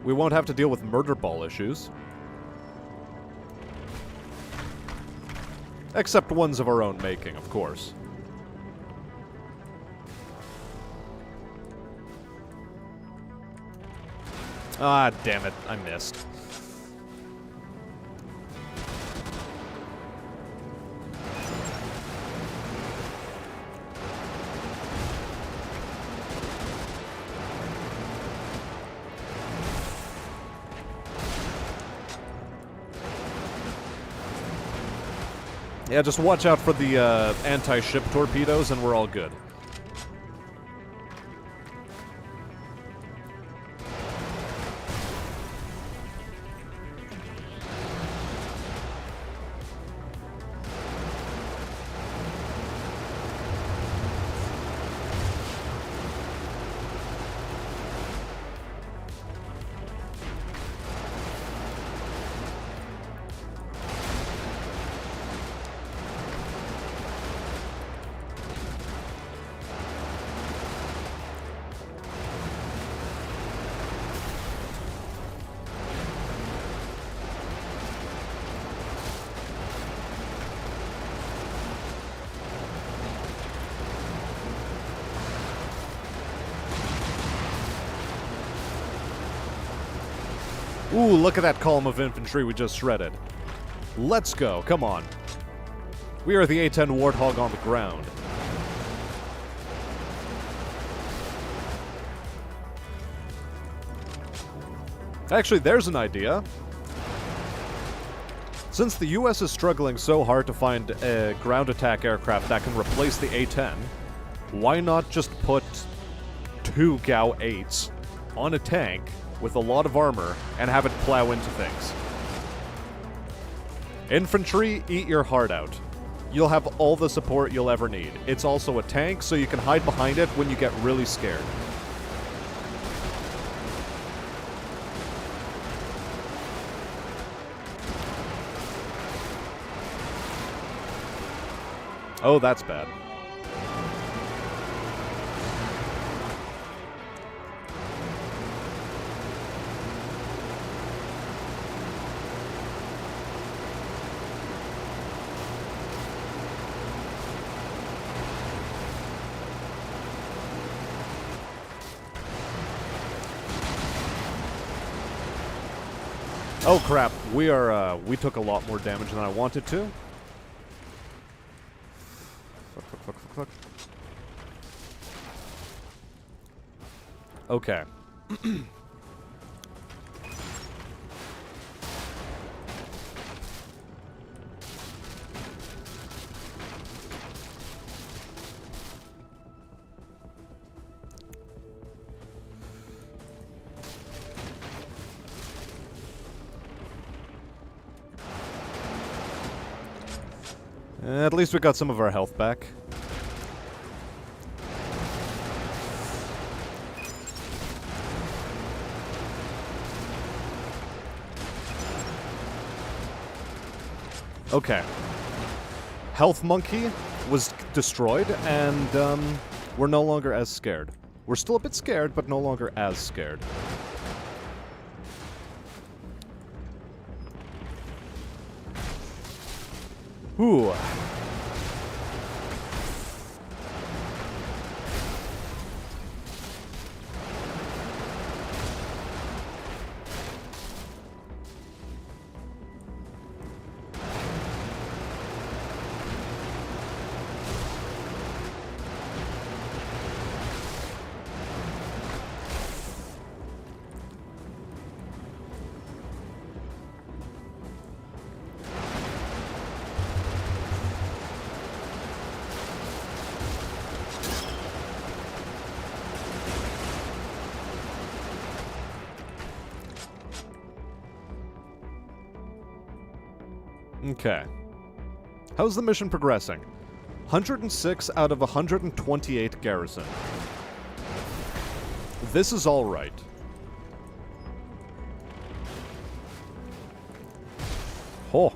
we won't have to deal with murder ball issues. Except ones of our own making, of course. Ah, damn it. I missed. Yeah, just watch out for the anti-ship torpedoes and we're all good. Ooh, look at that column of infantry we just shredded. Let's go, come on. We are the A-10 Warthog on the ground. Actually, there's an idea. Since the US is struggling so hard to find a ground attack aircraft that can replace the A-10, why not just put 2 GAU-8s on a tank with a lot of armor and have it plow into things? Infantry, eat your heart out. You'll have all the support you'll ever need. It's also a tank, so you can hide behind it when you get really scared. Oh, that's bad. Oh crap, we took a lot more damage than I wanted to. Fuck. Okay. At least we got some of our health back. Okay. Health Monkey was destroyed, and we're no longer as scared. We're still a bit scared, but no longer as scared. Ooh. Okay. How's the mission progressing? 106 out of 128 garrison. This is alright. Oh.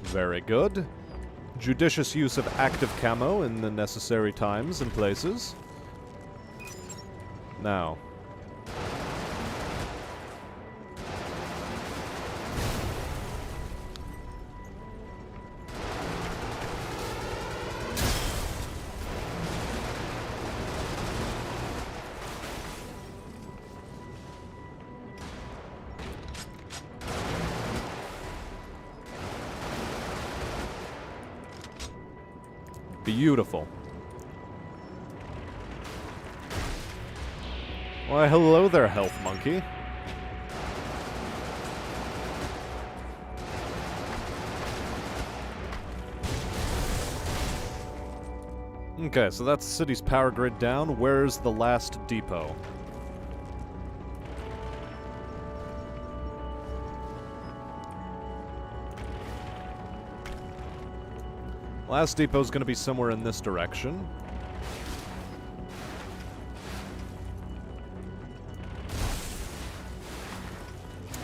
Very good. Judicious use of active camo in the necessary times and places. Now. Beautiful. Why, hello there, Health Monkey. Okay, so that's the city's power grid down. Where's the last depot? Last depot's gonna be somewhere in this direction.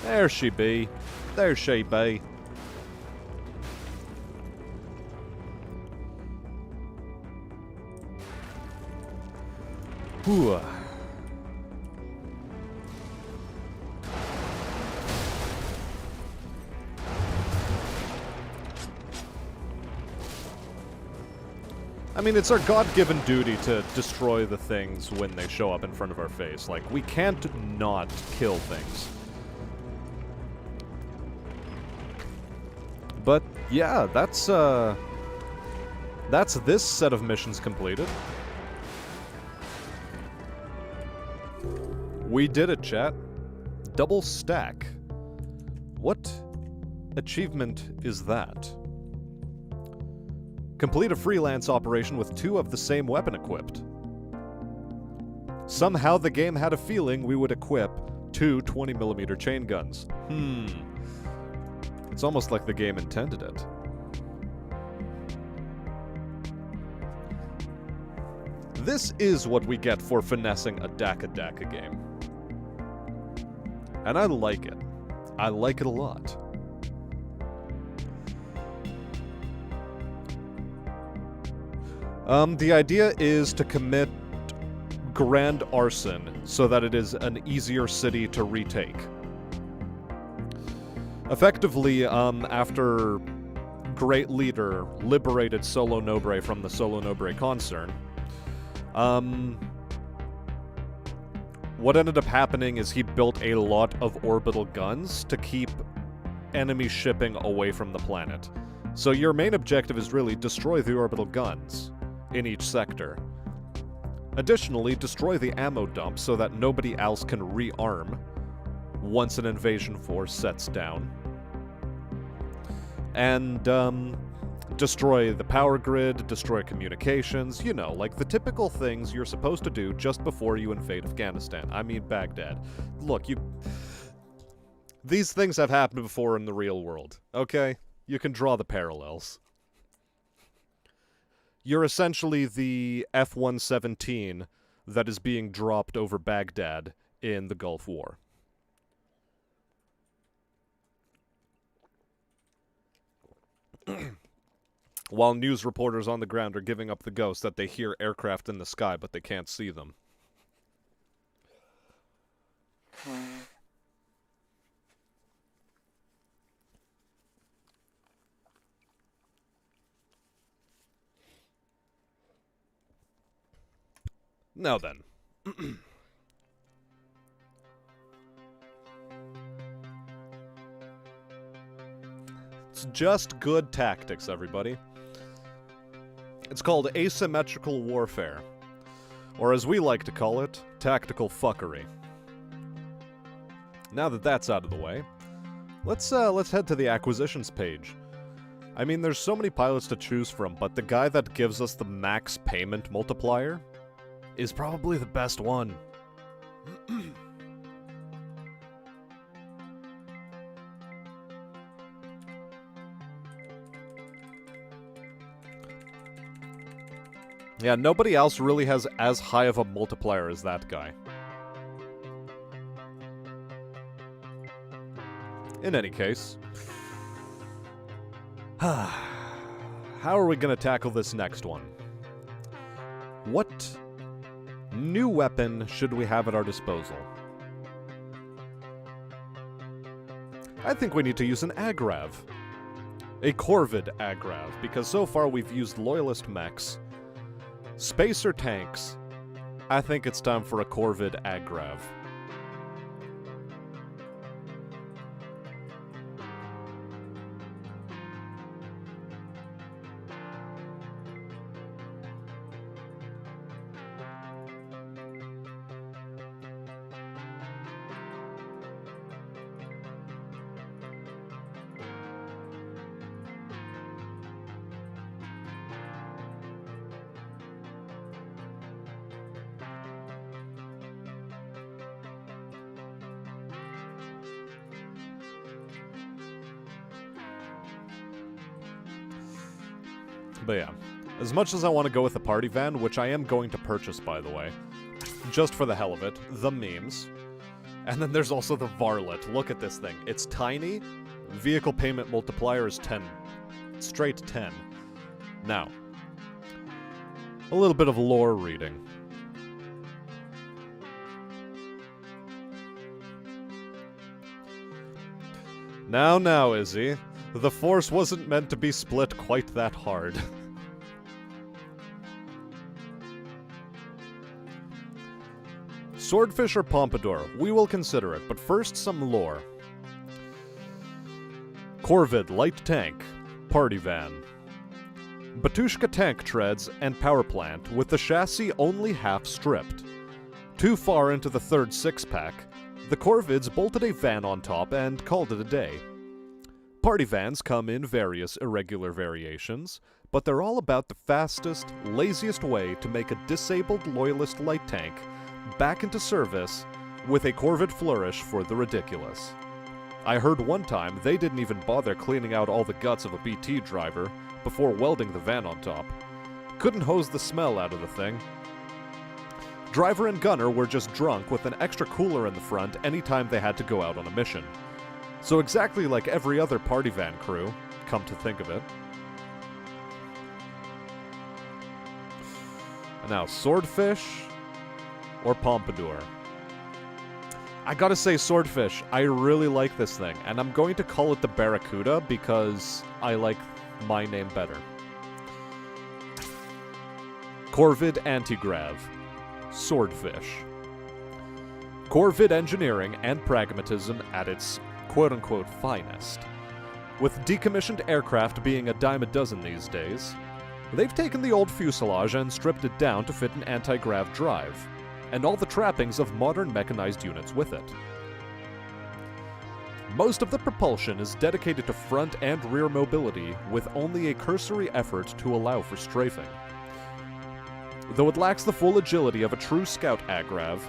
There she be. There she be. Whew. I mean, it's our God-given duty to destroy the things when they show up in front of our face. Like, we can't not kill things. But, yeah, that's this set of missions completed. We did it, chat. Double stack. What achievement is that? Complete a freelance operation with 2 of the same weapon equipped. Somehow the game had a feeling we would equip 2 20mm chain guns. It's almost like the game intended it. This is what we get for finessing a Daka game. And I like it. I like it a lot. The idea is to commit grand arson so that it is an easier city to retake. Effectively, after Great Leader liberated Solo Nobre from the Solo Nobre concern, what ended up happening is he built a lot of orbital guns to keep enemy shipping away from the planet. So your main objective is really destroy the orbital guns in each sector. Additionally, destroy the ammo dump so that nobody else can rearm once an invasion force sets down. And, Destroy the power grid, destroy communications, you know, like the typical things you're supposed to do just before you invade Afghanistan. I mean, Baghdad. Look, these things have happened before in the real world, okay? You can draw the parallels. You're essentially the F-117 that is being dropped over Baghdad in the Gulf War. While news reporters on the ground are giving up the ghost that they hear aircraft in the sky, but they can't see them. Now then. It's just good tactics, everybody. It's called asymmetrical warfare. Or as we like to call it, tactical fuckery. Now that that's out of the way, let's head to the acquisitions page. I mean, there's so many pilots to choose from, but the guy that gives us the max payment multiplier is probably the best one. Yeah, nobody else really has as high of a multiplier as that guy. In any case, how are we gonna tackle this next one? What new weapon should we have at our disposal? I think we need to use an Agrav. A Corvid Agrav, because so far we've used Loyalist mechs. Spacer tanks. I think it's time for a Corvid Agrav. But yeah, as much as I want to go with the party van, which I am going to purchase, by the way, just for the hell of it, the memes. And then there's also the varlet. Look at this thing. It's tiny. Vehicle payment multiplier is 10. Straight 10. Now, a little bit of lore reading. Now, Izzy. The Force wasn't meant to be split quite that hard. Swordfish or Pompadour? We will consider it, but first some lore. Corvid light tank, party van. Batushka tank treads and power plant with the chassis only half stripped. Too far into the third six-pack, the Corvids bolted a van on top and called it a day. Party vans come in various irregular variations, but they're all about the fastest, laziest way to make a disabled Loyalist light tank back into service with a Corvid flourish for the ridiculous. I heard one time they didn't even bother cleaning out all the guts of a BT driver before welding the van on top. Couldn't hose the smell out of the thing. Driver and gunner were just drunk with an extra cooler in the front anytime they had to go out on a mission. So exactly like every other party van crew, come to think of it. And now, Swordfish or Pompadour? I gotta say Swordfish. I really like this thing, and I'm going to call it the Barracuda because I like my name better. Corvid Antigrav. Swordfish. Corvid engineering and pragmatism at its quote-unquote finest. With decommissioned aircraft being a dime a dozen these days, they've taken the old fuselage and stripped it down to fit an anti-grav drive, and all the trappings of modern mechanized units with it. Most of the propulsion is dedicated to front and rear mobility, with only a cursory effort to allow for strafing. Though it lacks the full agility of a true scout agrav,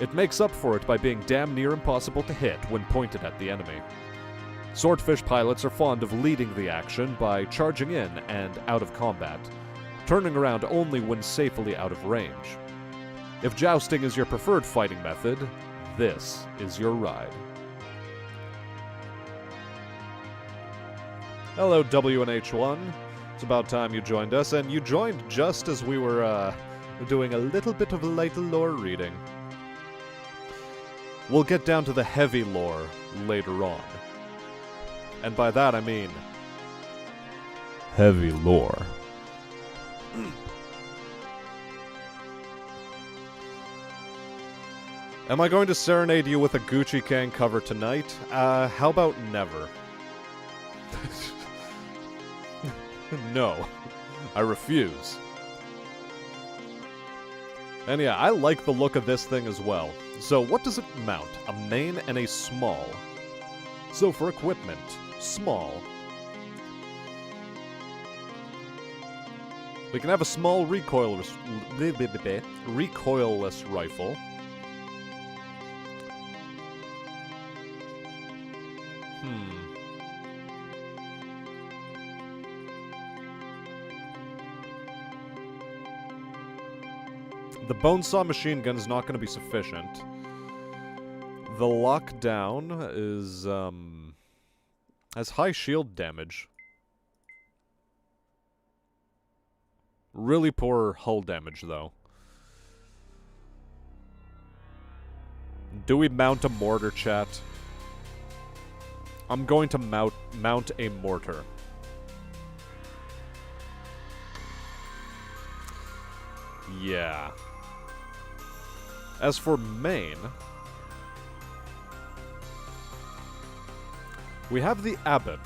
it makes up for it by being damn near impossible to hit when pointed at the enemy. Swordfish pilots are fond of leading the action by charging in and out of combat, turning around only when safely out of range. If jousting is your preferred fighting method, this is your ride. Hello, WNH1. It's about time you joined us, and you joined just as we were doing a little bit of light lore reading. We'll get down to the heavy lore later on. And by that I mean heavy lore. Am I going to serenade you with a Gucci Gang cover tonight? How about never? No, I refuse. And yeah, I like the look of this thing as well. So what does it mount? A main and a small. So for equipment, small. We can have a small recoilless rifle. The Bonesaw machine gun is not going to be sufficient. The lockdown is, has high shield damage. Really poor hull damage, though. Do we mount a mortar, chat? I'm going to mount a mortar. Yeah. As for main, we have the Abbot.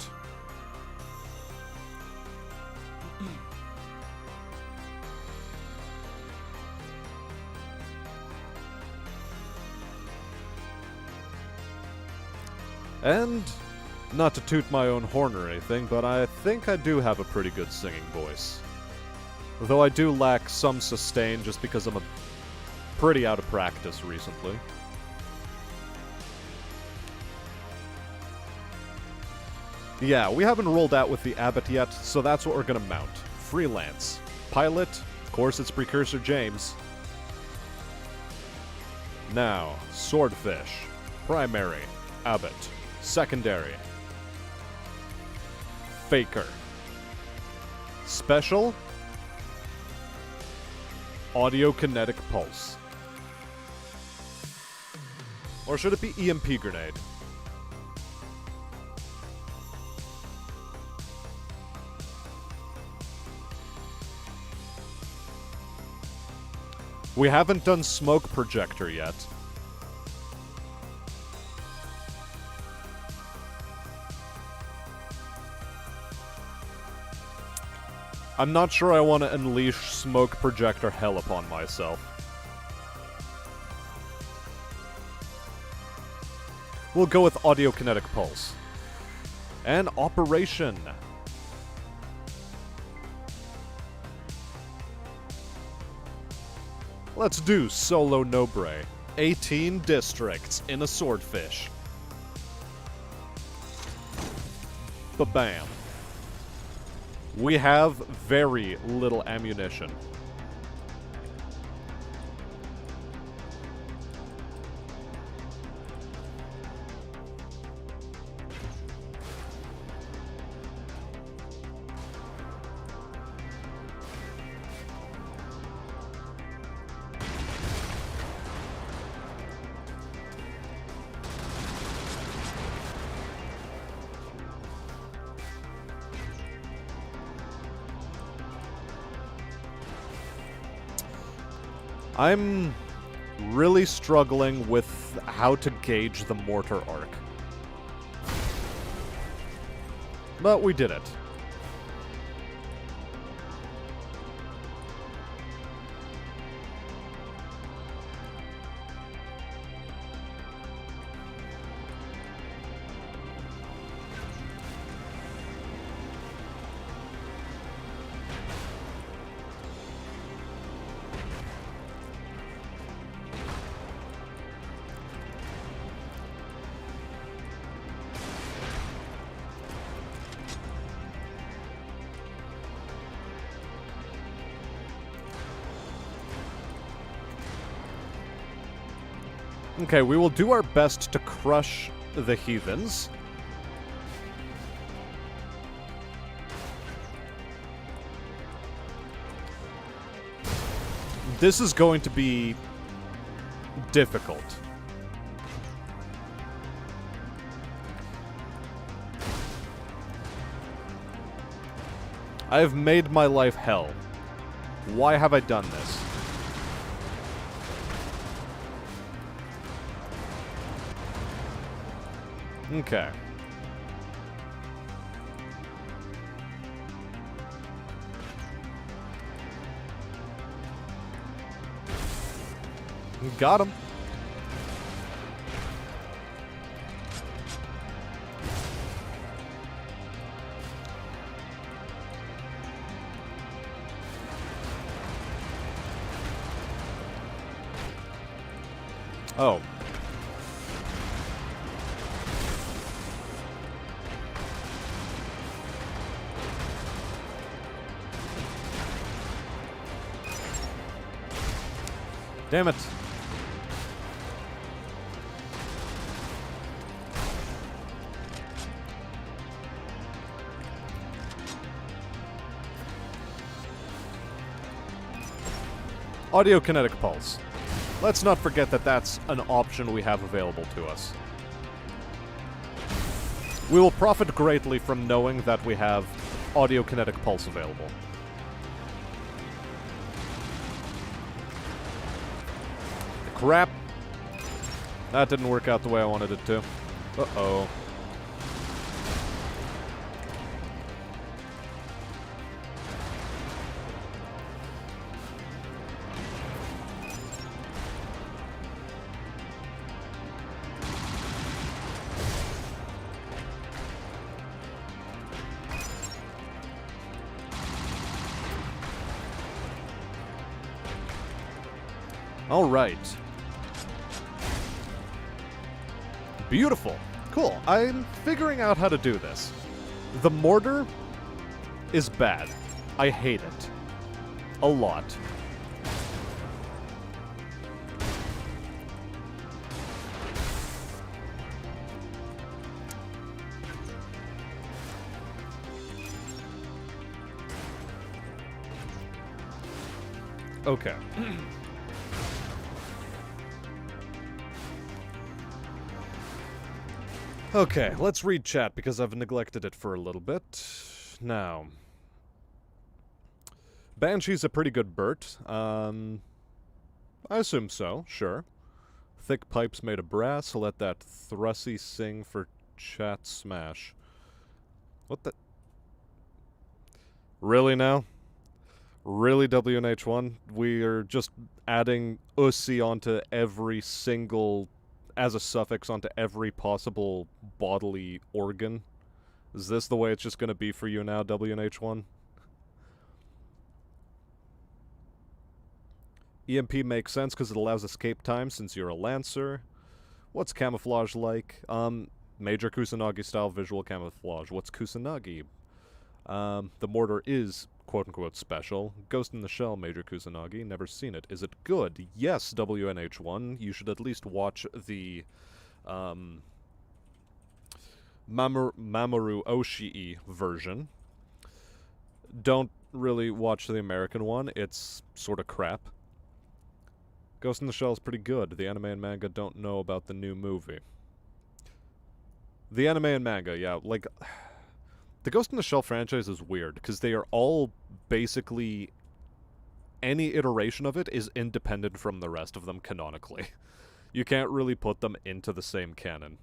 And, not to toot my own horn or anything, but I think I do have a pretty good singing voice. Though I do lack some sustain just because I'm pretty out of practice recently. Yeah, we haven't rolled out with the Abbot yet, so that's what we're gonna mount. Freelance. Pilot, of course it's Precursor James. Now, Swordfish. Primary. Abbot. Secondary. Faker. Special. Audio Kinetic Pulse. Or should it be EMP Grenade? We haven't done Smoke Projector yet. I'm not sure I want to unleash Smoke Projector hell upon myself. We'll go with Audio Kinetic Pulse. And Operation. Let's do Solo Nobre. 18 districts in a swordfish. Ba-bam. We have very little ammunition. I'm really struggling with how to gauge the mortar arc. But we did it. Okay, we will do our best to crush the heathens. This is going to be difficult. I have made my life hell. Why have I done this? Okay. Got him. Oh. Damn it. Audio kinetic pulse. Let's not forget that that's an option we have available to us. We will profit greatly from knowing that we have audio kinetic pulse available. Crap. That didn't work out the way I wanted it to. Uh-oh. All right. Beautiful. Cool. I'm figuring out how to do this. The mortar is bad. I hate it. A lot. Okay. Okay, let's read chat because I've neglected it for a little bit. Now, Banshee's a pretty good Bert. I assume so, sure. Thick pipes made of brass, let that thrussy sing for chat smash. What the? Really now? Really, WNH1? We are just adding ussy onto every single, as a suffix onto every possible bodily organ? Is this the way it's just going to be for you now, WNH1? EMP makes sense because it allows escape time since you're a Lancer. What's camouflage like? Major Kusanagi-style visual camouflage. What's Kusanagi? The mortar is quote-unquote special. Ghost in the Shell, Major Kusanagi. Never seen it. Is it good? Yes, WNH1. You should at least watch the Mamoru Oshii version. Don't really watch the American one. It's sort of crap. Ghost in the Shell is pretty good. The anime and manga don't know about the new movie. The anime and manga, yeah, like... The Ghost in the Shell franchise is weird, because they are all basically... Any iteration of it is independent from the rest of them canonically. You can't really put them into the same canon.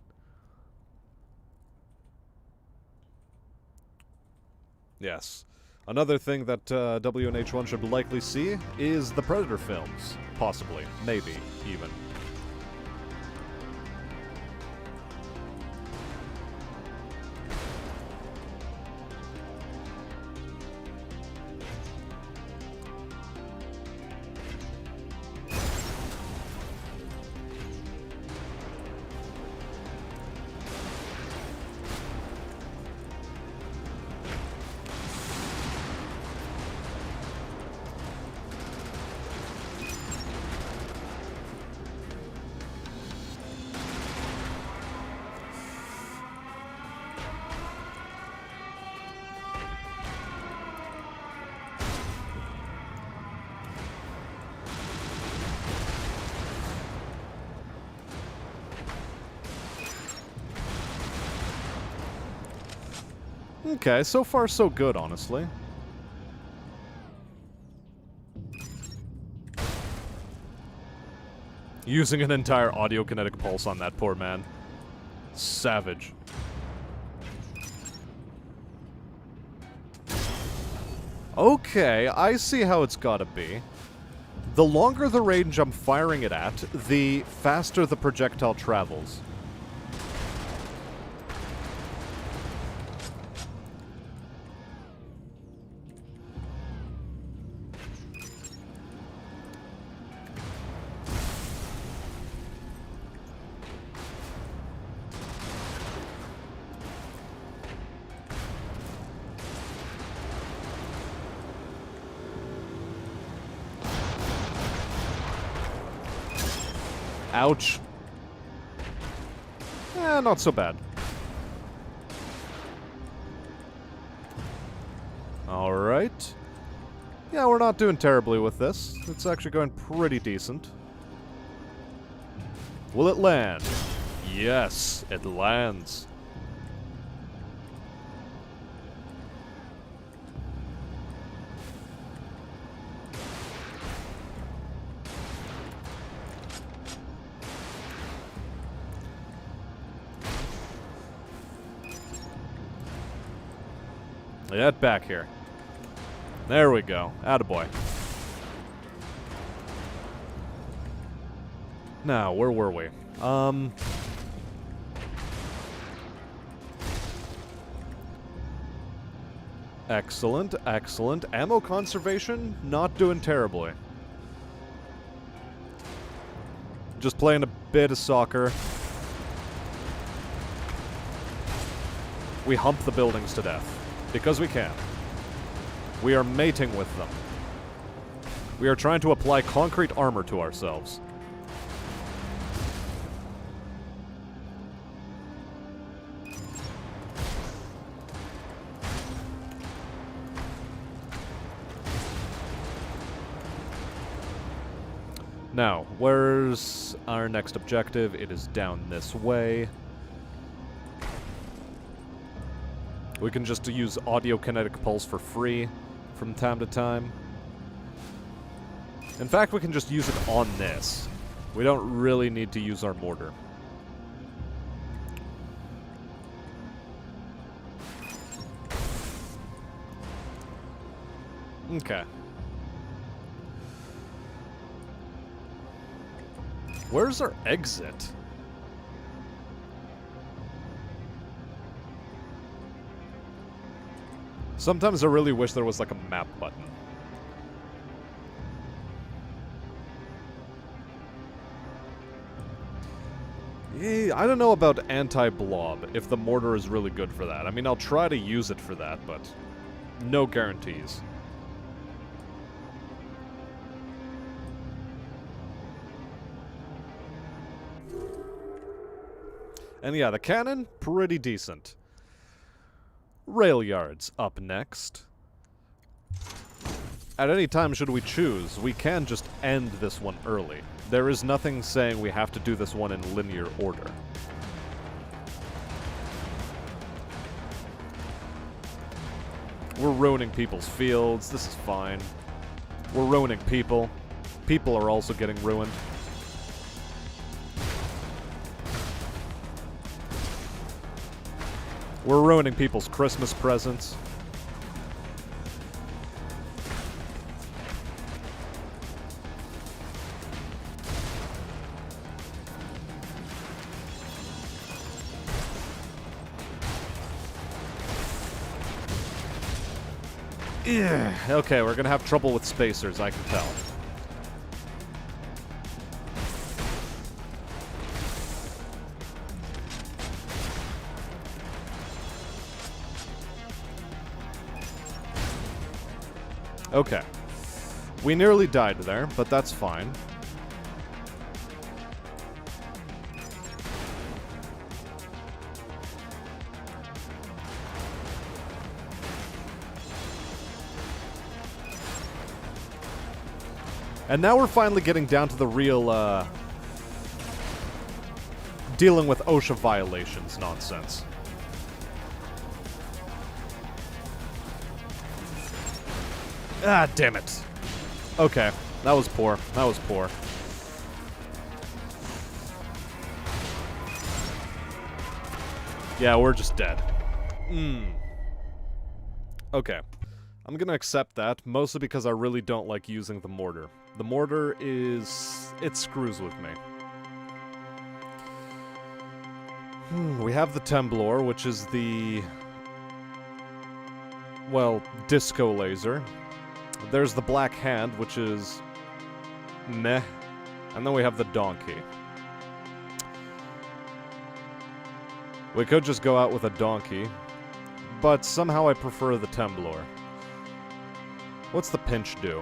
Yes. Another thing that WNH1 should likely see is the Predator films. Possibly. Maybe, even. Okay, so far so good, honestly. Using an entire audiokinetic pulse on that poor man. Savage. Okay, I see how it's gotta be. The longer the range I'm firing it at, the faster the projectile travels. Ouch. Not so bad. Alright. Yeah, we're not doing terribly with this. It's actually going pretty decent. Will it land? Yes, it lands. Get back here. There we go. Attaboy. Now, where were we? Excellent, excellent. Ammo conservation, not doing terribly. Just playing a bit of soccer. We hump the buildings to death. Because we can. We are mating with them. We are trying to apply concrete armor to ourselves. Now, where's our next objective? It is down this way. We can just use audiokinetic pulse for free from time to time. In fact, we can just use it on this. We don't really need to use our mortar. Okay. Where's our exit? Sometimes I really wish there was like a map button. Yeah, I don't know about anti-blob, if the mortar is really good for that. I mean, I'll try to use it for that, but no guarantees. And yeah, the cannon, pretty decent. Rail yards up next. At any time should we choose, we can just end this one early. There is nothing saying we have to do this one in linear order. We're ruining people's fields, this is fine. We're ruining people. People are also getting ruined. We're ruining people's Christmas presents. Yeah. Okay, we're gonna have trouble with spacers, I can tell. Okay. We nearly died there, but that's fine. And now we're finally getting down to the real, dealing with OSHA violations nonsense. Ah, damn it. Okay, that was poor. That was poor. Yeah, we're just dead. Okay. I'm gonna accept that, mostly because I really don't like using the mortar. The mortar is... it screws with me. We have the Temblor, which is the... well, disco laser. There's the Black Hand, which is... meh. And then we have the Donkey. We could just go out with a Donkey, but somehow I prefer the Temblor. What's the Pinch do?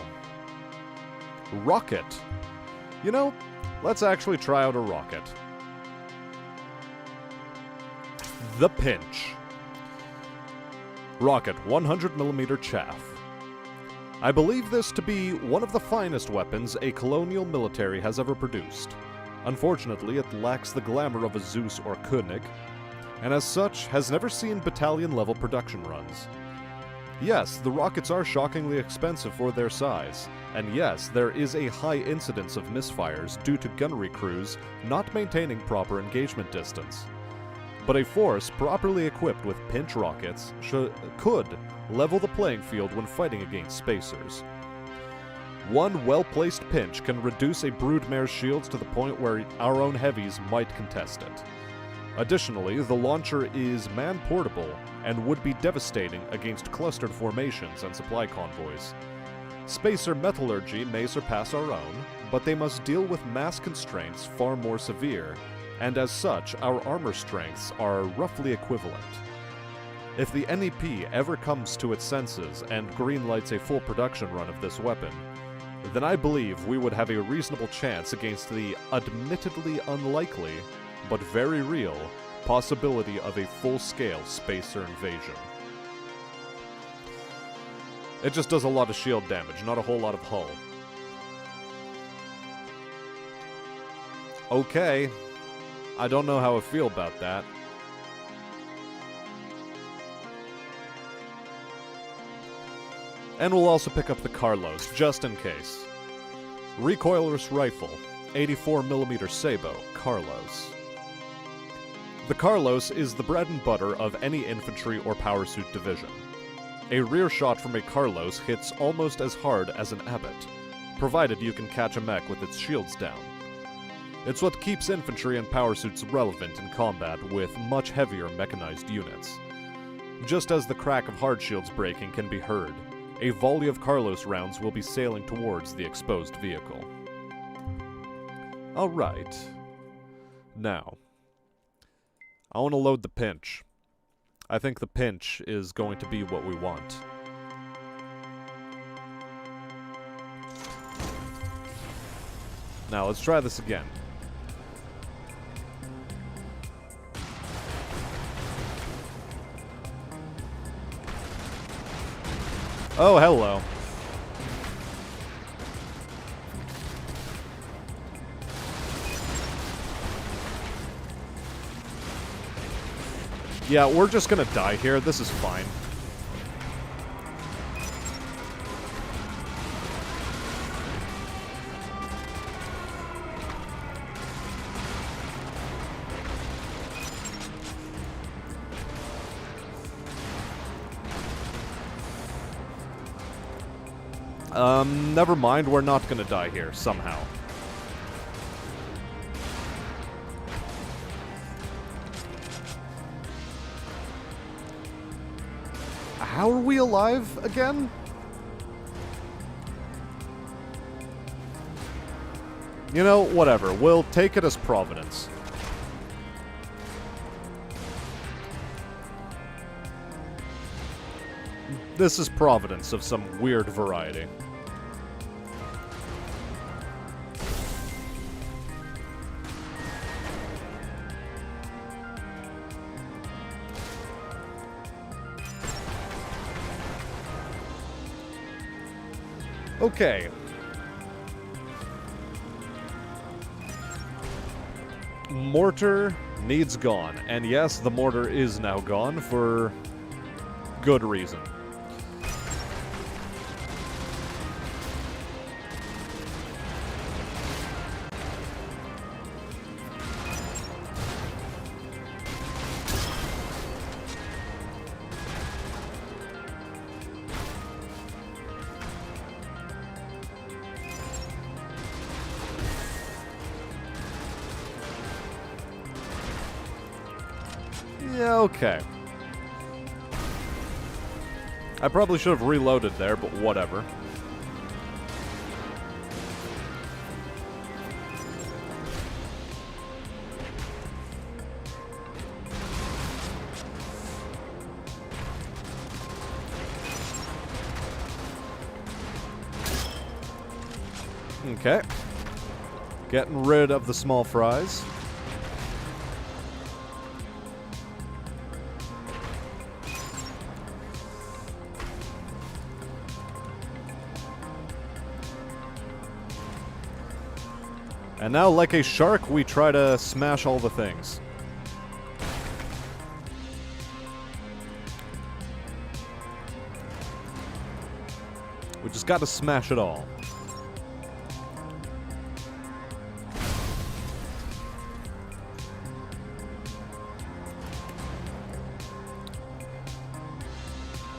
Rocket! You know, let's actually try out a rocket. The Pinch. Rocket, 100mm chaff. I believe this to be one of the finest weapons a colonial military has ever produced. Unfortunately, it lacks the glamour of a Zeus or König, and as such, has never seen battalion-level production runs. Yes, the rockets are shockingly expensive for their size, and yes, there is a high incidence of misfires due to gunnery crews not maintaining proper engagement distance. But a force properly equipped with pinch rockets could level the playing field when fighting against spacers. One well-placed pinch can reduce a broodmare's shields to the point where our own heavies might contest it. Additionally, the launcher is man-portable and would be devastating against clustered formations and supply convoys. Spacer metallurgy may surpass our own, but they must deal with mass constraints far more severe, and as such, our armor strengths are roughly equivalent. If the NEP ever comes to its senses and greenlights a full production run of this weapon, then I believe we would have a reasonable chance against the admittedly unlikely, but very real, possibility of a full-scale spacer invasion. It just does a lot of shield damage, not a whole lot of hull. Okay. I don't know how I feel about that. And we'll also pick up the Carlos, just in case. Recoilless rifle, 84mm Sabo, Carlos. The Carlos is the bread and butter of any infantry or power suit division. A rear shot from a Carlos hits almost as hard as an Abbott, provided you can catch a mech with its shields down. It's what keeps infantry and power suits relevant in combat with much heavier mechanized units. Just as the crack of hard shields breaking can be heard, a volley of Carlos rounds will be sailing towards the exposed vehicle. Alright. Now, I want to load the pinch. I think the pinch is going to be what we want. Now, let's try this again. Oh, hello. Yeah, we're just gonna die here. This is fine. Never mind, we're not gonna die here, somehow. How are we alive again? You know, whatever. We'll take it as Providence. This is Providence of some weird variety. Okay. Mortar needs gone. And yes, the mortar is now gone for good reason. Yeah, okay. I probably should have reloaded there, but whatever. Okay. Getting rid of the small fries. And now, like a shark, we try to smash all the things. We just gotta smash it all.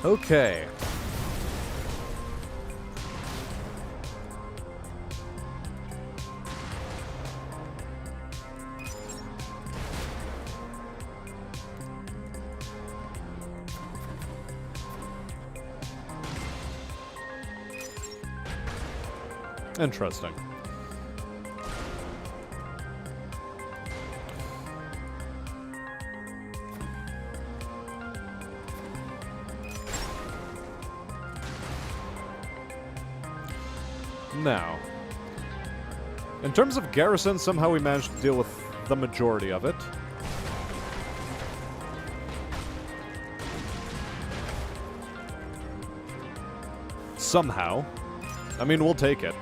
Okay. Interesting. Now, in terms of garrison, somehow we managed to deal with the majority of it. Somehow. I mean, we'll take it.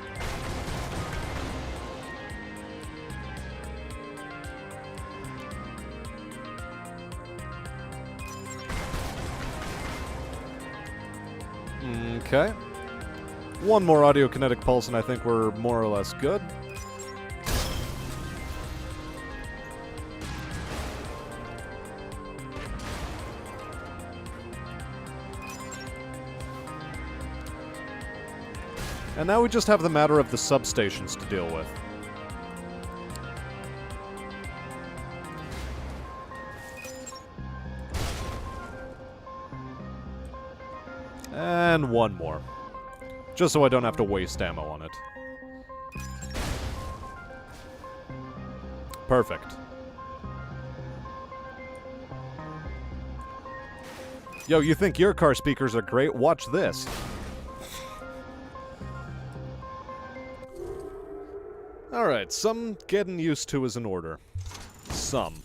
Okay. One more audiokinetic pulse and I think we're more or less good. And now we just have the matter of the substations to deal with. And one more. Just so I don't have to waste ammo on it. Perfect. Yo, you think your car speakers are great? Watch this. Alright, some getting used to is in order. Some.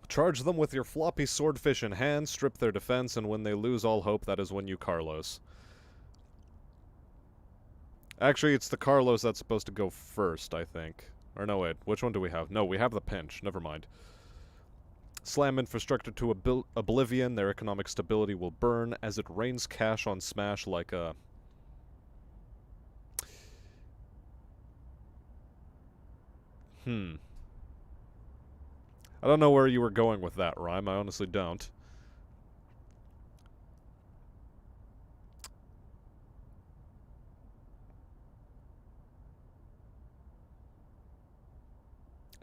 Charge them with your floppy swordfish in hand, strip their defense, and when they lose all hope, that is when you Carlos. Actually, it's the Carlos that's supposed to go first, I think. Or no, wait, which one do we have? No, we have the pinch, never mind. Slam infrastructure to Oblivion, their economic stability will burn as it rains cash on Smash like a... I don't know where you were going with that rhyme, I honestly don't.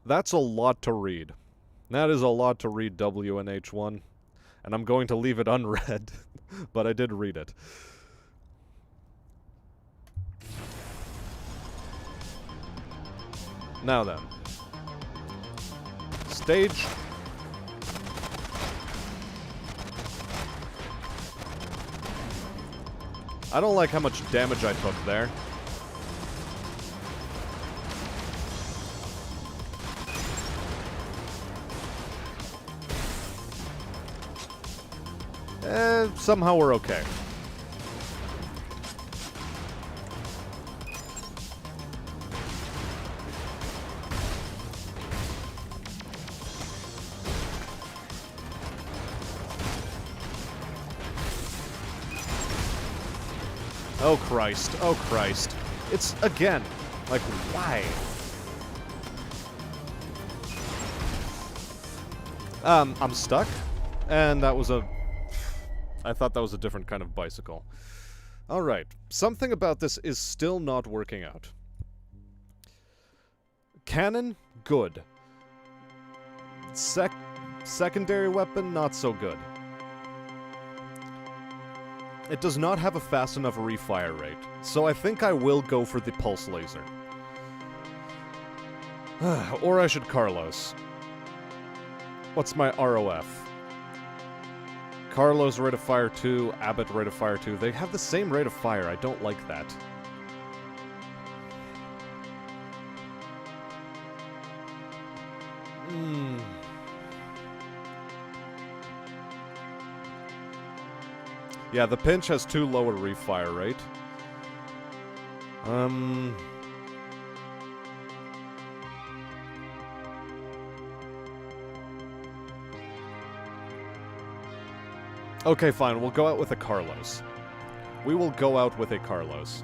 That's a lot to read. That is a lot to read, WNH1. And I'm going to leave it unread, but I did read it. Now then. Stage. I don't like how much damage I took there. Somehow we're okay. Oh Christ, oh Christ. It's again, like, why? I'm stuck, and that was I thought that was a different kind of bicycle. Alright, something about this is still not working out. Cannon, good. Secondary weapon, not so good. It does not have a fast enough refire rate, so I think I will go for the pulse laser. Or I should Carlos. What's my ROF? Carlos rate of fire 2, Abbott rate of fire 2. They have the same rate of fire. I don't like that. Yeah, the pinch has 2 lower refire rate. Okay, fine. We'll go out with a Carlos. We will go out with a Carlos.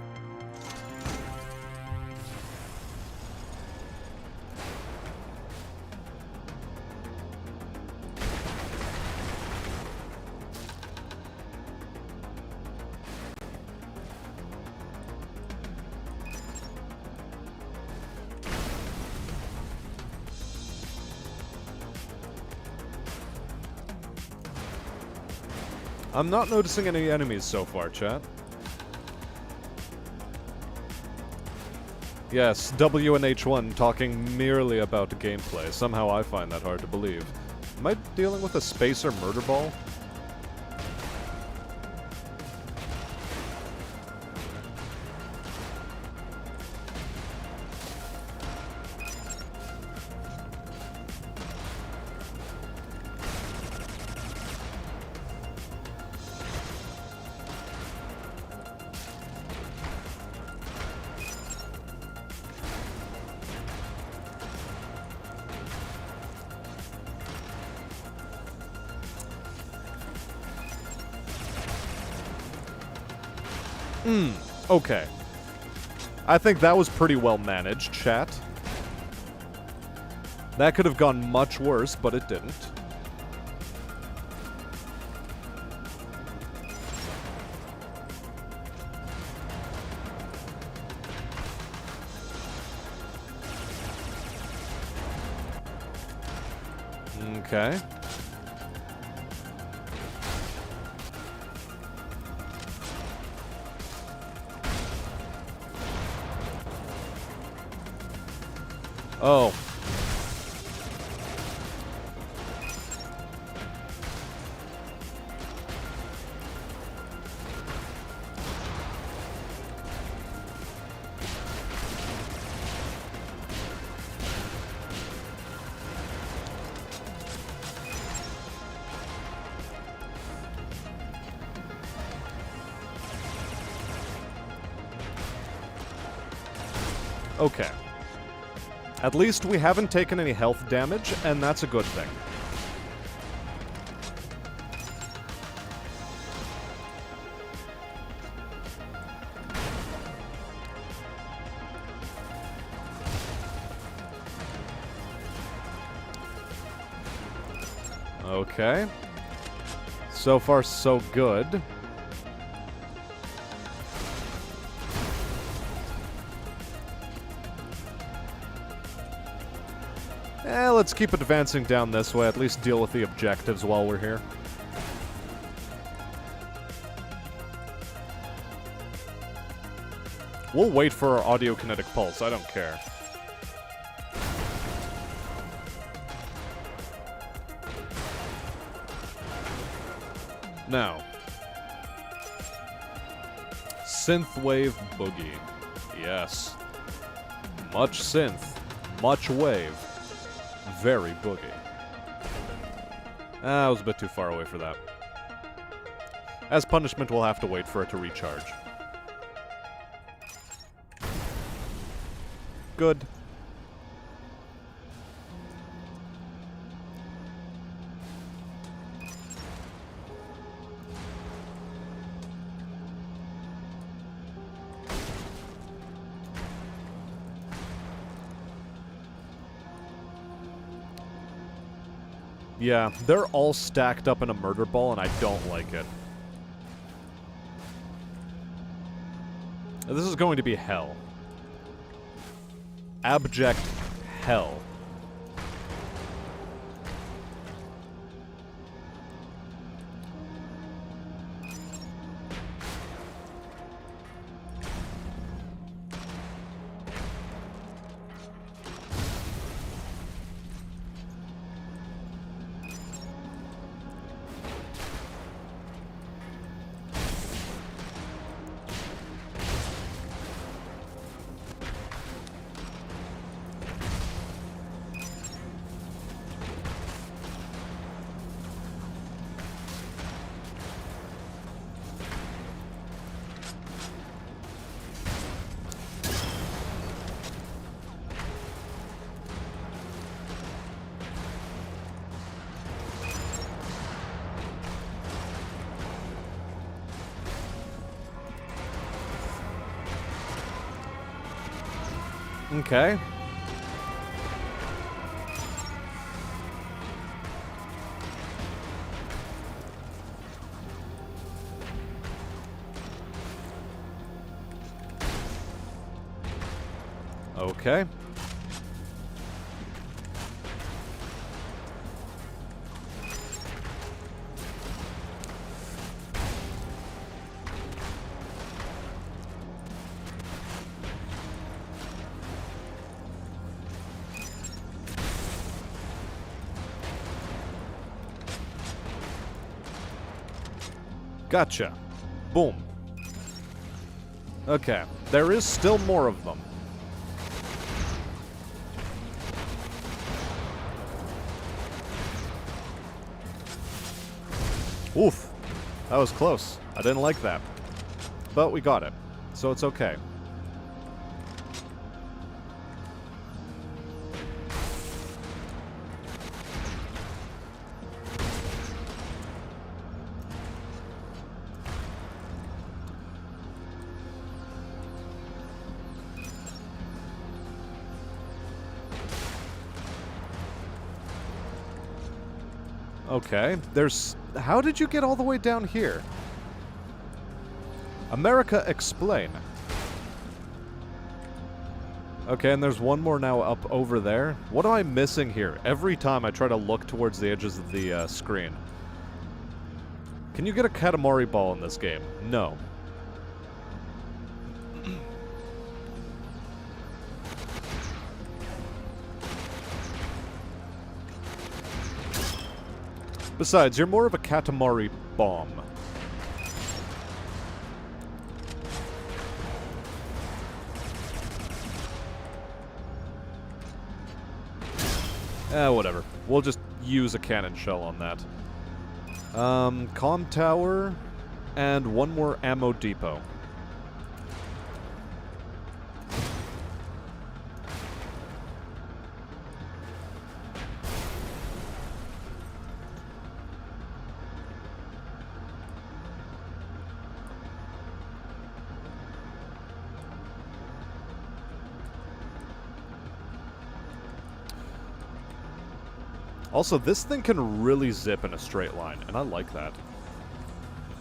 I'm not noticing any enemies so far, chat. Yes, W and H1 talking merely about gameplay. Somehow I find that hard to believe. Am I dealing with a spacer murder ball? Okay. I think that was pretty well managed, chat. That could have gone much worse, but it didn't. Okay. Oh. Okay. At least we haven't taken any health damage, and that's a good thing. Okay. So far, so good. Let's keep advancing down this way, at least deal with the objectives while we're here. We'll wait for our audio kinetic pulse, I don't care. Now. Synthwave Boogie. Yes. Much synth. Much wave. Very boogie. I was a bit too far away for that. As punishment, we'll have to wait for it to recharge. Good. Yeah, they're all stacked up in a murder ball, and I don't like it. This is going to be hell. Abject hell? Okay. Okay. Gotcha. Boom. Okay. There is still more of them. Oof. That was close. I didn't like that. But we got it. So it's okay. Okay, there's... How did you get all the way down here? America, explain. Okay, and there's one more now up over there. What am I missing here? Every time I try to look towards the edges of the screen. Can you get a Katamari ball in this game? No. Besides, you're more of a Katamari bomb. Whatever. We'll just use a cannon shell on that. Comm tower, and one more ammo depot. Also, this thing can really zip in a straight line, and I like that.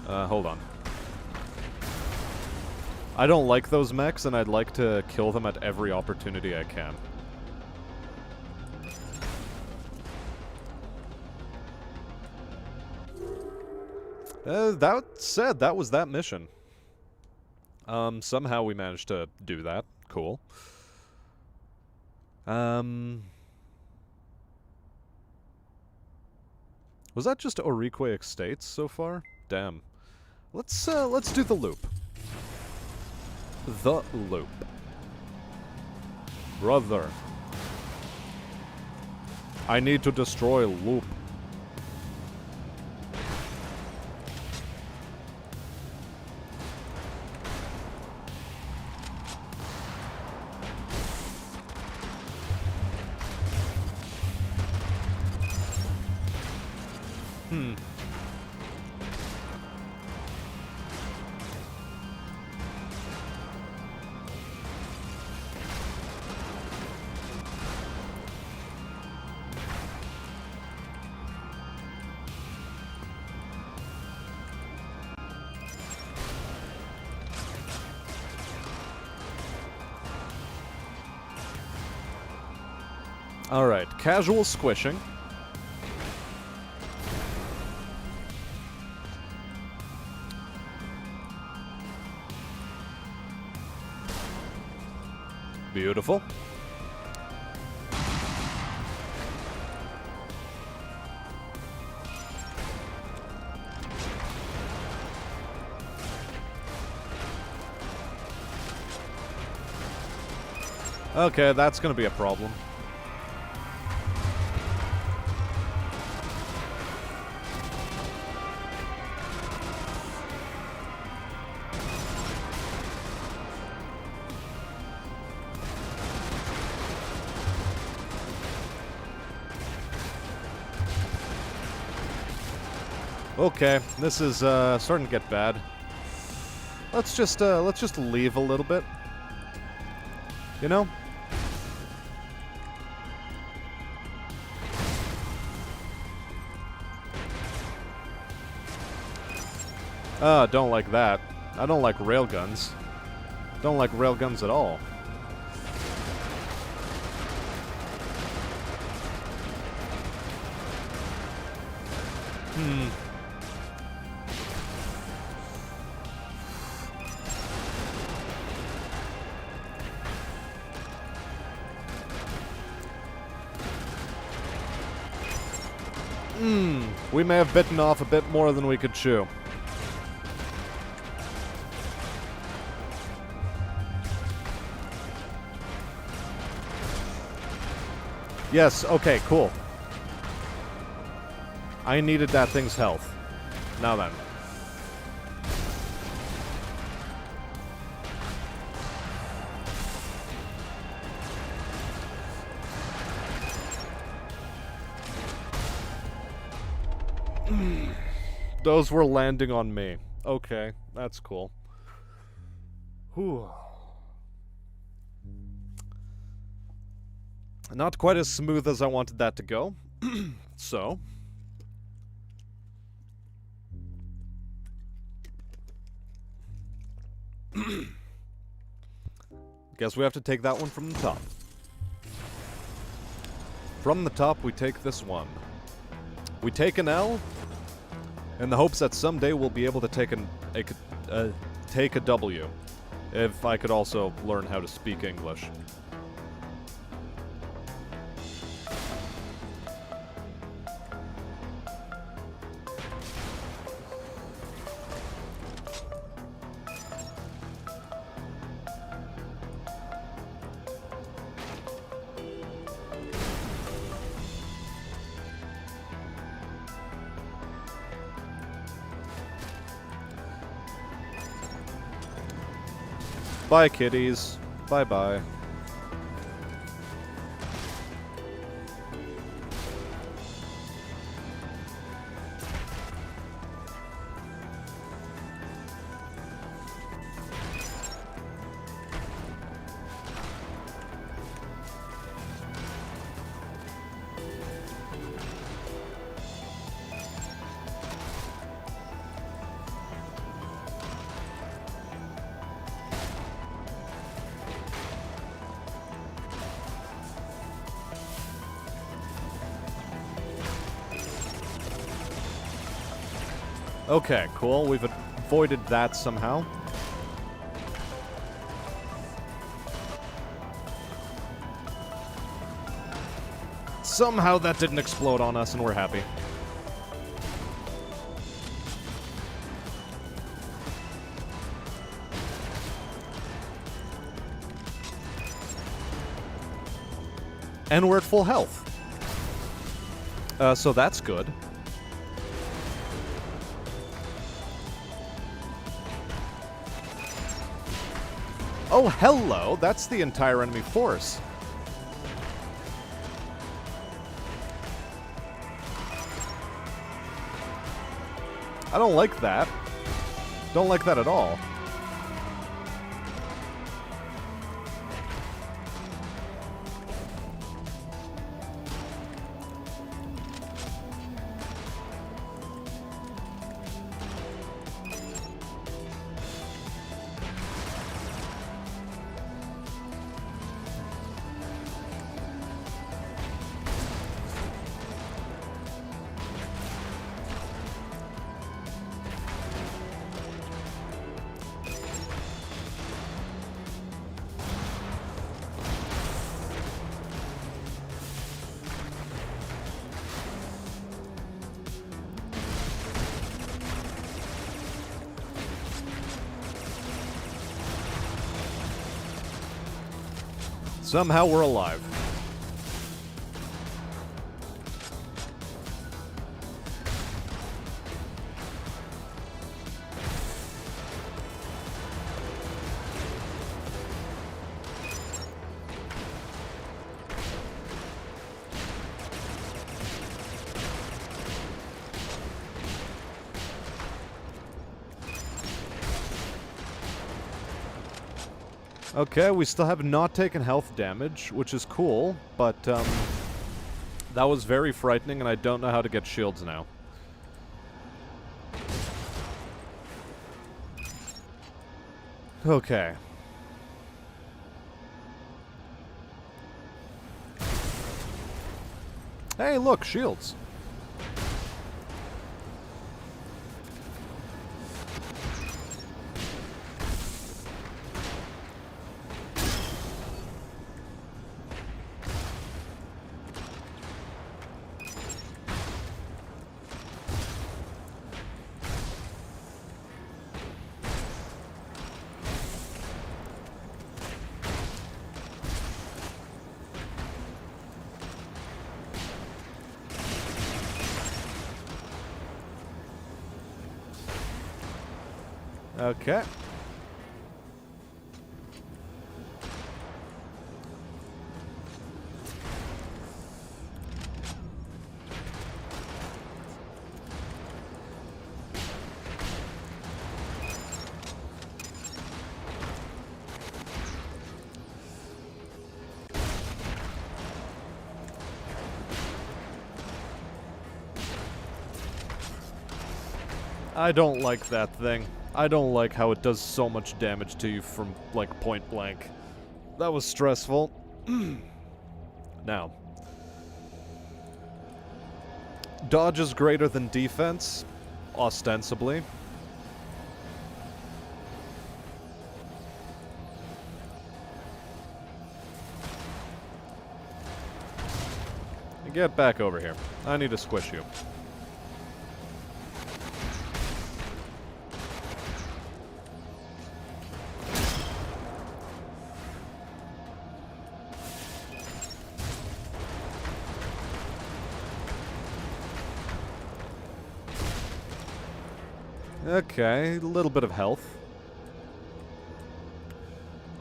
Hold on. I don't like those mechs, and I'd like to kill them at every opportunity I can. That said, that was that mission. Somehow we managed to do that. Cool. Was that just Orique Estates so far? Damn. Let's do the loop. The loop. Brother. I need to destroy loop. Alright, casual squishing. Beautiful. Okay, that's gonna be a problem. Okay, this is starting to get bad. Let's just leave a little bit. You know? Don't like that. I don't like railguns. Don't like railguns at all. We may have bitten off a bit more than we could chew. Yes, okay, cool. I needed that thing's health. Now then. Those were landing on me. Okay, that's cool. Whew. Not quite as smooth as I wanted that to go. So. Guess we have to take that one from the top. From the top, we take this one. We take an L, in the hopes that someday we'll be able to take a W. If I could also learn how to speak English. Bye, kitties. Bye-bye. Okay, cool. We've avoided that somehow. Somehow that didn't explode on us, and we're happy. And we're at full health. So that's good. Oh, hello! That's the entire enemy force. I don't like that. Don't like that at all. Somehow we're alive. Okay, we still have not taken health damage, which is cool, but that was very frightening, and I don't know how to get shields now. Okay. Hey, look, shields. Okay. I don't like that thing. I don't like how it does so much damage to you from, like, point blank. That was stressful. Now. Dodge is greater than defense, ostensibly. Get back over here. I need to squish you. Okay, a little bit of health.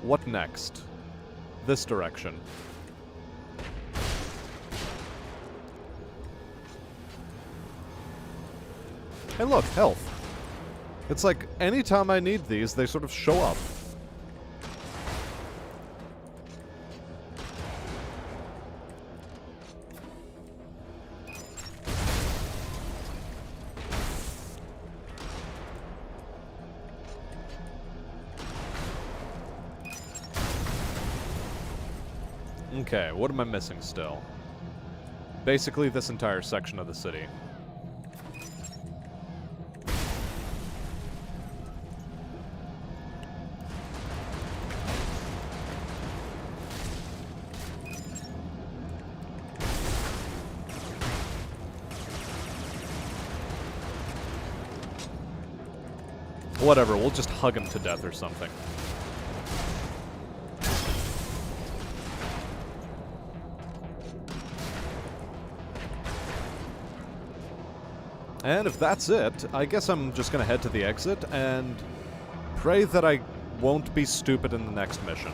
What next? This direction. Hey look, health. It's like, anytime I need these, they sort of show up. Okay, what am I missing still? Basically this entire section of the city. Whatever, we'll just hug him to death or something. And if that's it, I guess I'm just gonna head to the exit and pray that I won't be stupid in the next mission.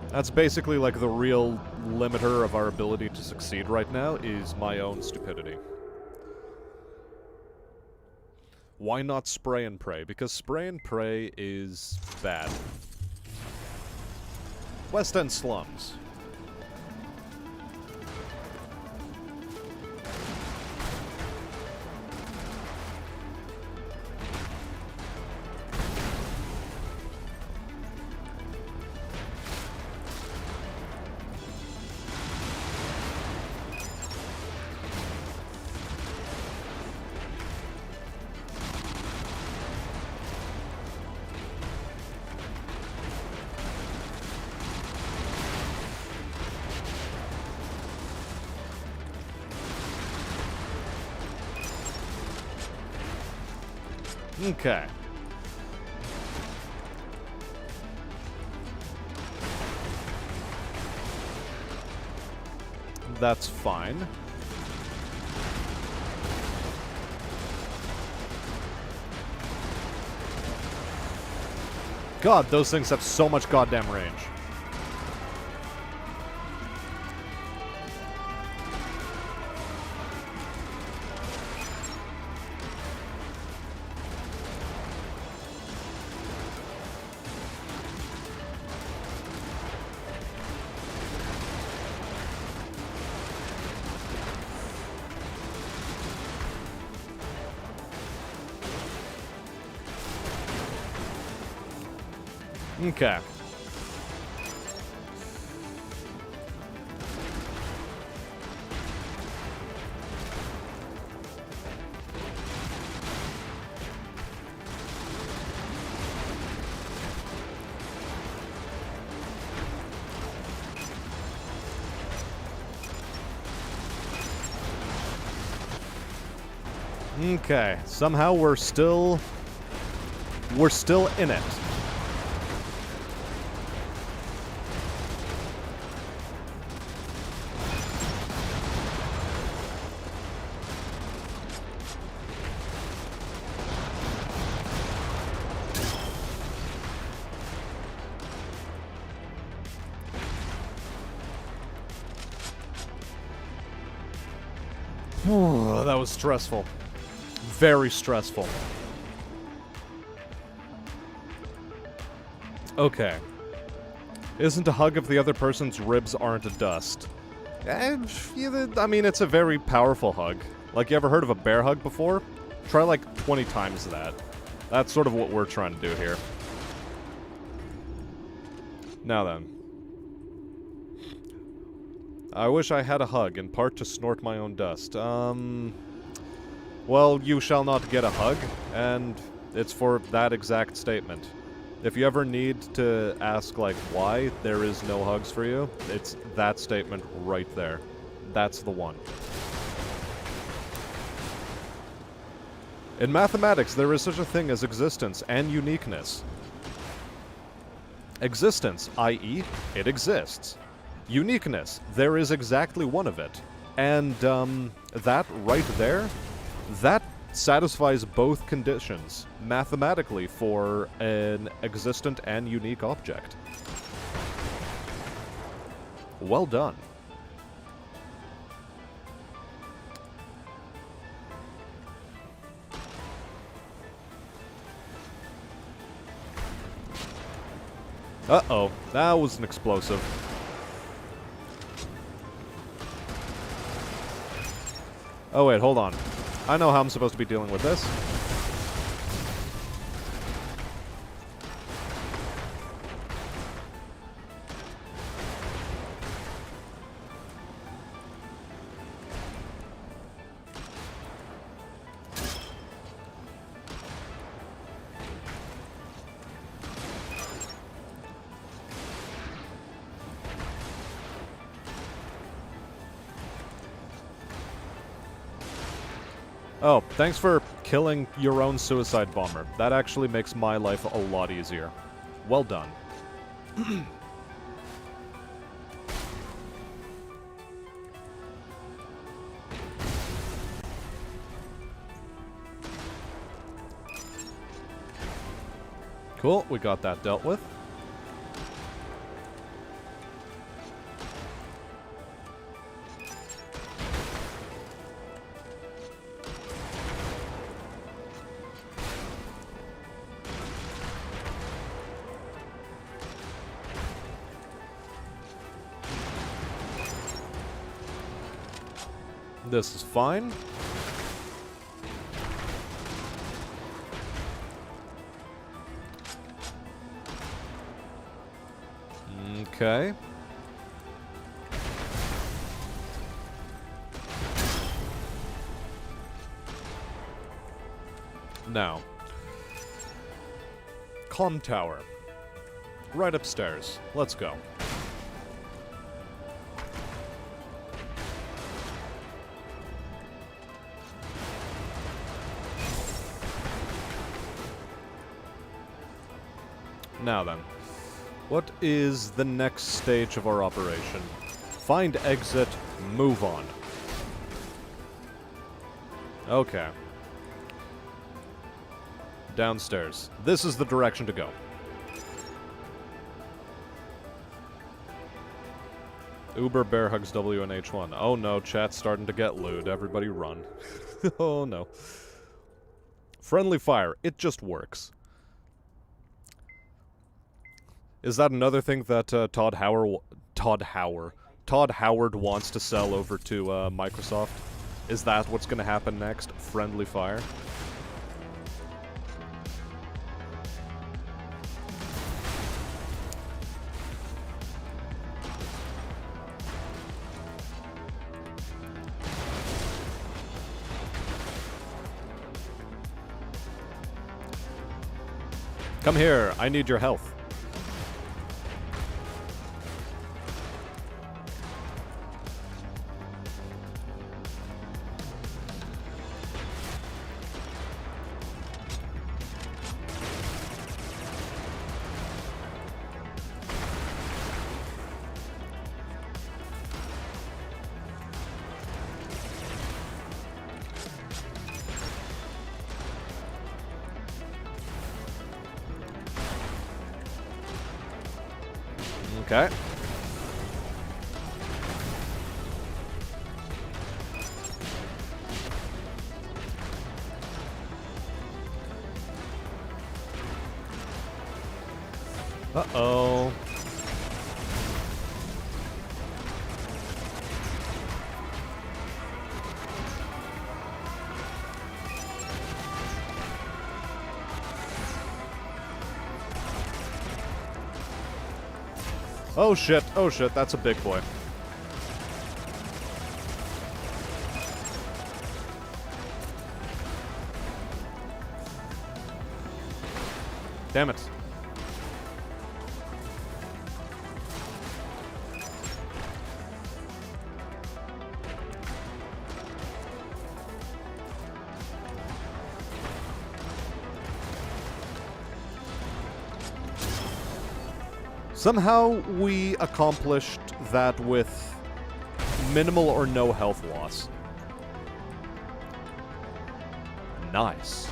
That's basically like the real limiter of our ability to succeed right now, is my own stupidity. Why not spray and pray? Because spray and pray is bad. West End slums. Okay. that's fine. God, those things have so much goddamn range. Okay. Okay. Somehow we're still in it. That was stressful. Very stressful. Okay. Isn't a hug if the other person's ribs aren't a dust? I mean, it's a very powerful hug. Like, you ever heard of a bear hug before? Try like 20 times that. That's sort of what we're trying to do here. Now then. I wish I had a hug, in part to snort my own dust. Well, you shall not get a hug, and it's for that exact statement. If you ever need to ask, like, why there is no hugs for you, it's that statement right there. That's the one. In mathematics, there is such a thing as existence and uniqueness. Existence, i.e., it exists. Uniqueness, there is exactly one of it. And, that right there, that satisfies both conditions, mathematically, for an existent and unique object. Well done. Uh-oh, that was an explosive. Oh wait, hold on. I know how I'm supposed to be dealing with this. Oh, thanks for killing your own suicide bomber. That actually makes my life a lot easier. Well done. Cool, we got that dealt with. This is fine. Okay. Now. Comm tower. Right upstairs. Let's go. Now then, what is the next stage of our operation? Find exit, move on. Okay. Downstairs. This is the direction to go. Uber bear hugs W and H1. Oh no, chat's starting to get lewd. Everybody run. Oh no. Friendly fire. It just works. Is that another thing that Todd Howard wants to sell over to Microsoft? Is that what's going to happen next? Friendly fire? Come here, I need your health. Okay. Uh-oh. Oh shit, that's a big boy. Damn it. Somehow we accomplished that with minimal or no health loss. Nice.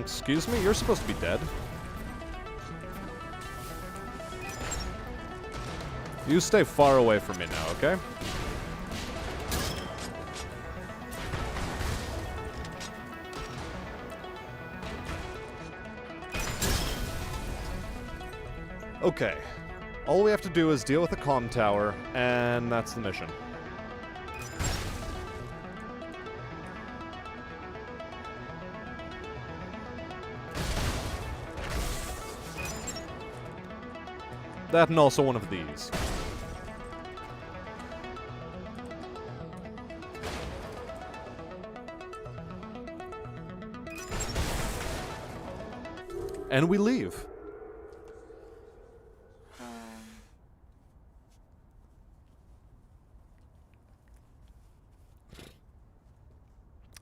Excuse me? You're supposed to be dead. You stay far away from me now, okay? Okay. All we have to do is deal with the comm tower, and that's the mission. That and also one of these. And we leave.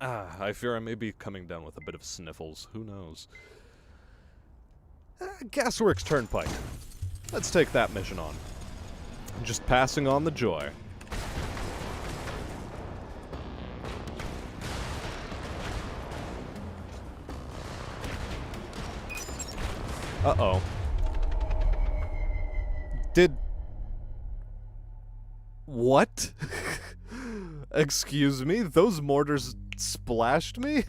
I fear I may be coming down with a bit of sniffles. Who knows? Gasworks Turnpike. Let's take that mission on. Just passing on the joy. Uh-oh. What? Excuse me? Those mortars splashed me?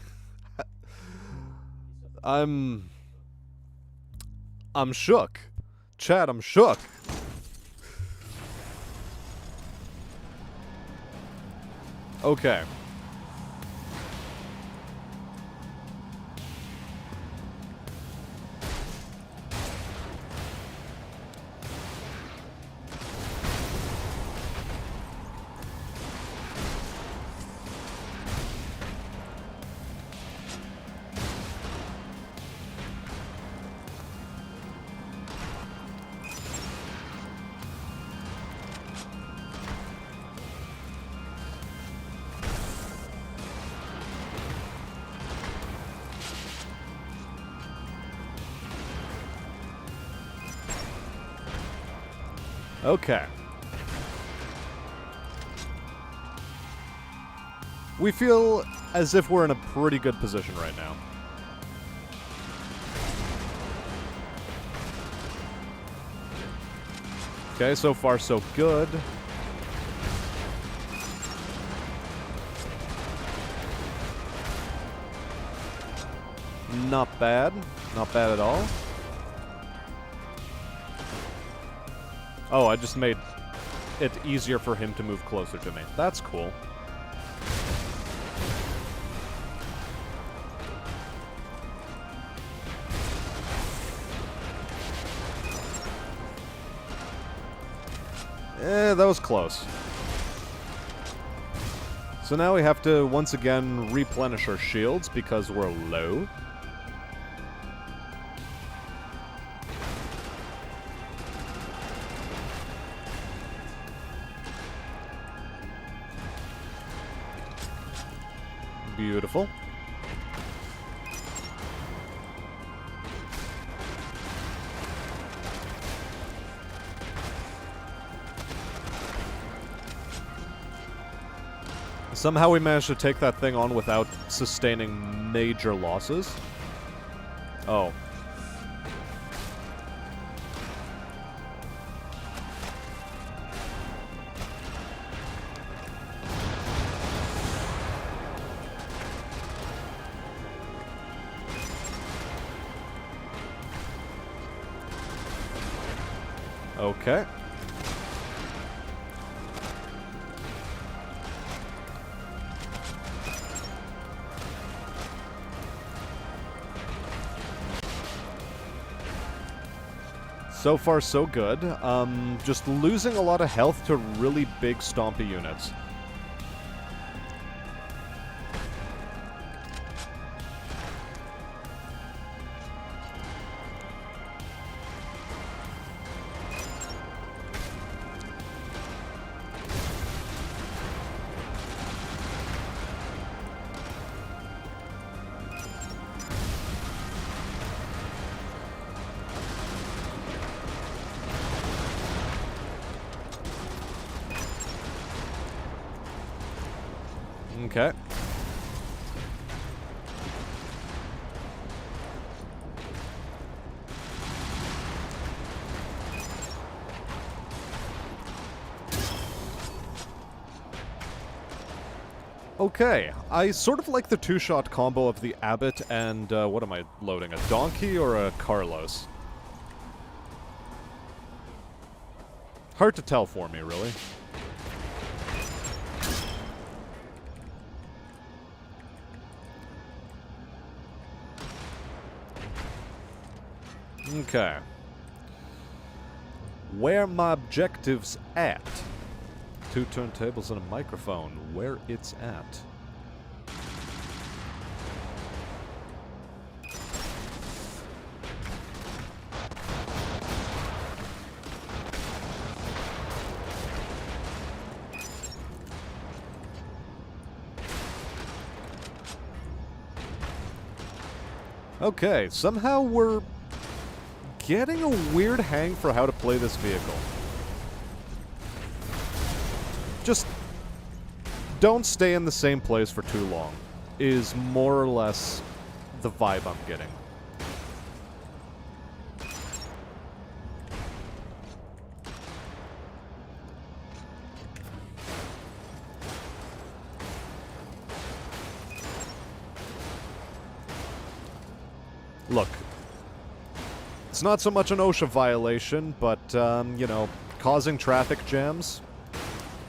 I'm shook. Chad, I'm shook. Okay. Okay. We feel as if we're in a pretty good position right now. Okay, so far so good. Not bad. Not bad at all. Oh, I just made it easier for him to move closer to me. That's cool. That was close. So now we have to once again replenish our shields because we're low. Beautiful. Somehow we managed to take that thing on without sustaining major losses. Oh. Okay. So far, so good. Just losing a lot of health to really big, stompy units. Okay. Okay, I sort of like the two-shot combo of the Abbot and, what am I loading, a Donkey or a Carlos? Hard to tell for me, really. Okay. Where my objectives at? 2 turntables and a microphone. Where it's at. Okay, somehow we're getting a weird hang for how to play this vehicle. Just don't stay in the same place for too long, is more or less the vibe I'm getting. Look, it's not so much an OSHA violation, but, you know, causing traffic jams,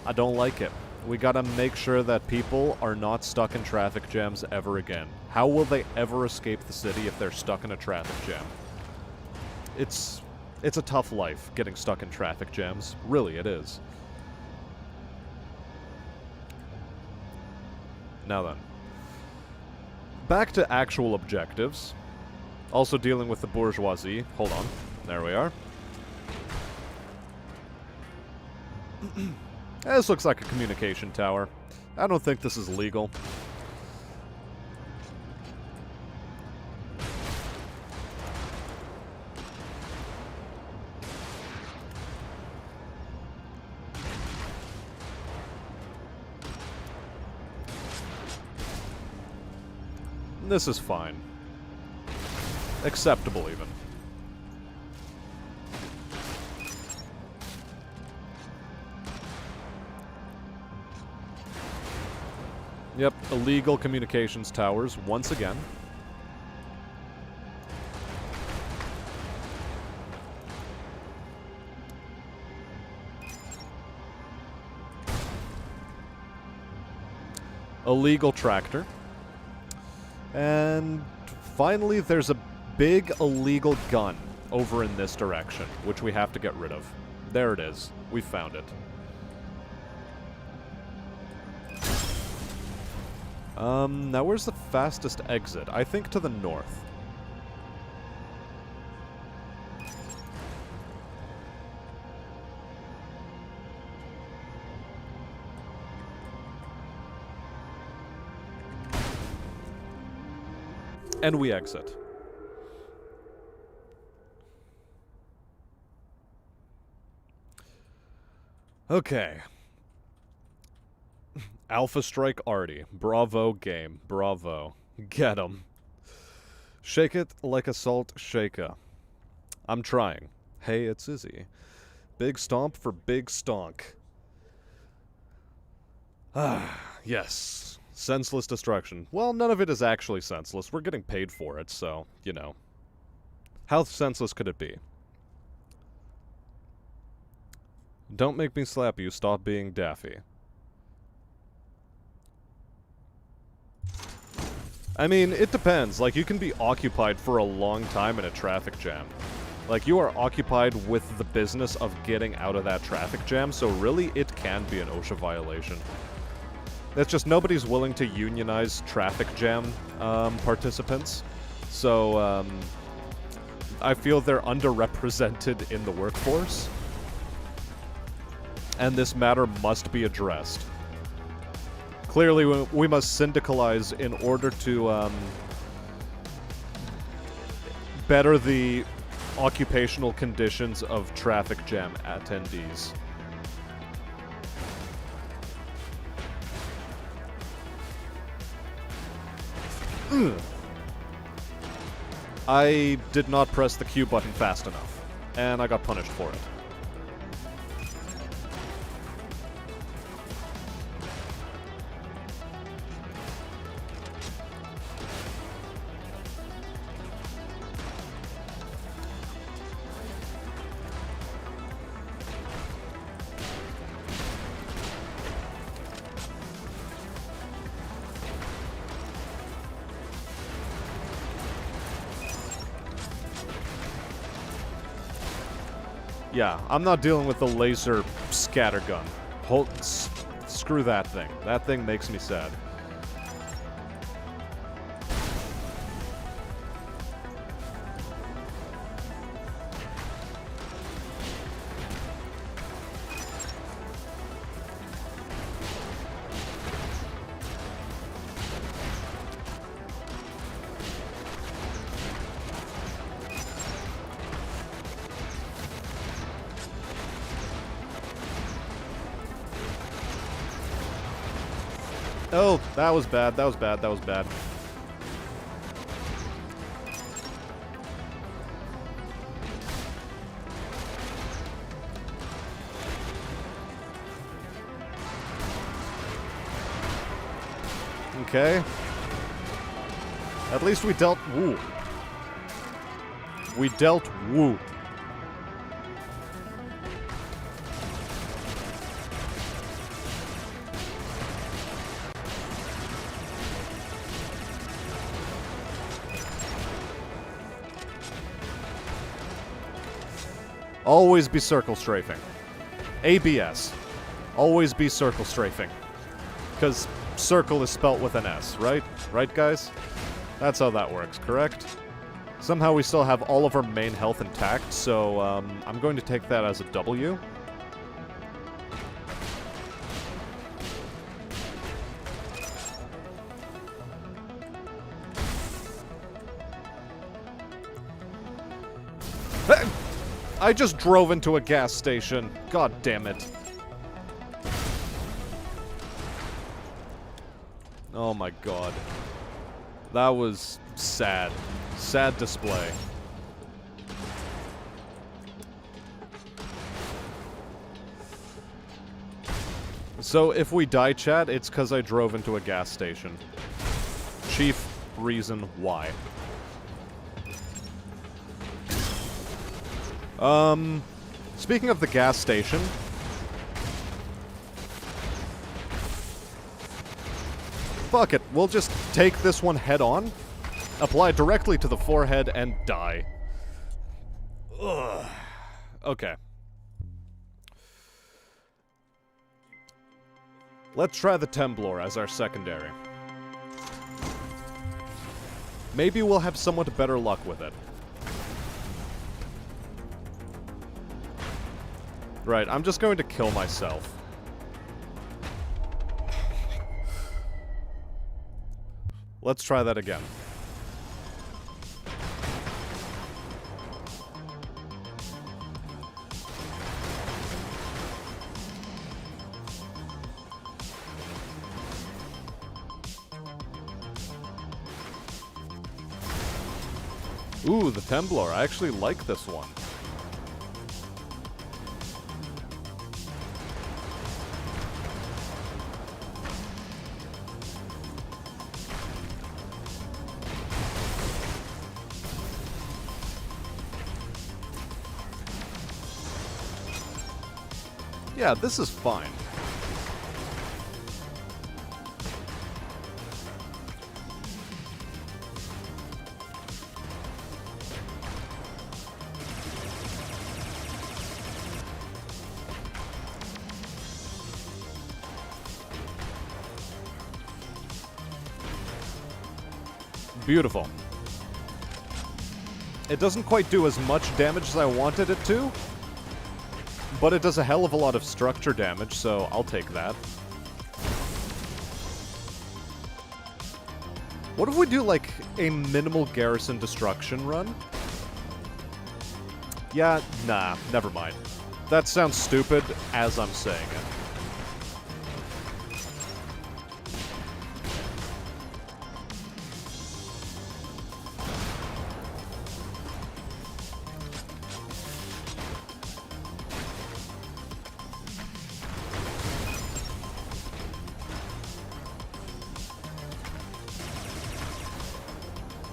I don't like it. We gotta make sure that people are not stuck in traffic jams ever again. How will they ever escape the city if they're stuck in a traffic jam? It's a tough life, getting stuck in traffic jams. Really, it is. Now then. Back to actual objectives. Also dealing with the bourgeoisie. Hold on. There we are. This looks like a communication tower. I don't think this is legal. This is fine. Acceptable, even. Yep, illegal communications towers once again. Illegal tractor. And finally, there's a big illegal gun over in this direction, which we have to get rid of. There it is. We found it. Now where's the fastest exit? I think to the north. And we exit. Okay. Alpha Strike Artie. Bravo game. Bravo. Get 'em. Shake it like a salt shaker. I'm trying. Hey, it's Izzy. Big stomp for big stonk. Ah, yes. Senseless destruction. Well, none of it is actually senseless. We're getting paid for it, so, you know. How senseless could it be? Don't make me slap you. Stop being daffy. I mean, it depends. Like, you can be occupied for a long time in a traffic jam. Like, you are occupied with the business of getting out of that traffic jam, so really, it can be an OSHA violation. It's just nobody's willing to unionize traffic jam participants, so I feel they're underrepresented in the workforce, and this matter must be addressed. Clearly, we must syndicalize in order to better the occupational conditions of traffic jam attendees. I did not press the Q button fast enough, and I got punished for it. Yeah, I'm not dealing with the laser scattergun. Screw that thing. That thing makes me sad. Oh, that was bad, that was bad, that was bad. Okay. At least we dealt woo. We dealt woo. Always be circle strafing. ABS. Always be circle strafing. Because circle is spelt with an S, right? Right, guys? That's how that works, correct? Somehow we still have all of our main health intact, so I'm going to take that as a W. I just drove into a gas station. God damn it. Oh my god. That was sad. Sad display. So if we die, chat, it's because I drove into a gas station. Chief reason why. Speaking of the gas station... Fuck it, we'll just take this one head on, apply directly to the forehead, and die. Ugh. Okay. Let's try the Temblor as our secondary. Maybe we'll have somewhat better luck with it. Right, I'm just going to kill myself. Let's try that again. Ooh, the Temblor. I actually like this one. Yeah, this is fine. Beautiful. It doesn't quite do as much damage as I wanted it to, but it does a hell of a lot of structure damage, so I'll take that. What if we do, like, a minimal garrison destruction run? Yeah, nah, never mind. That sounds stupid as I'm saying it.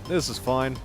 This is fine.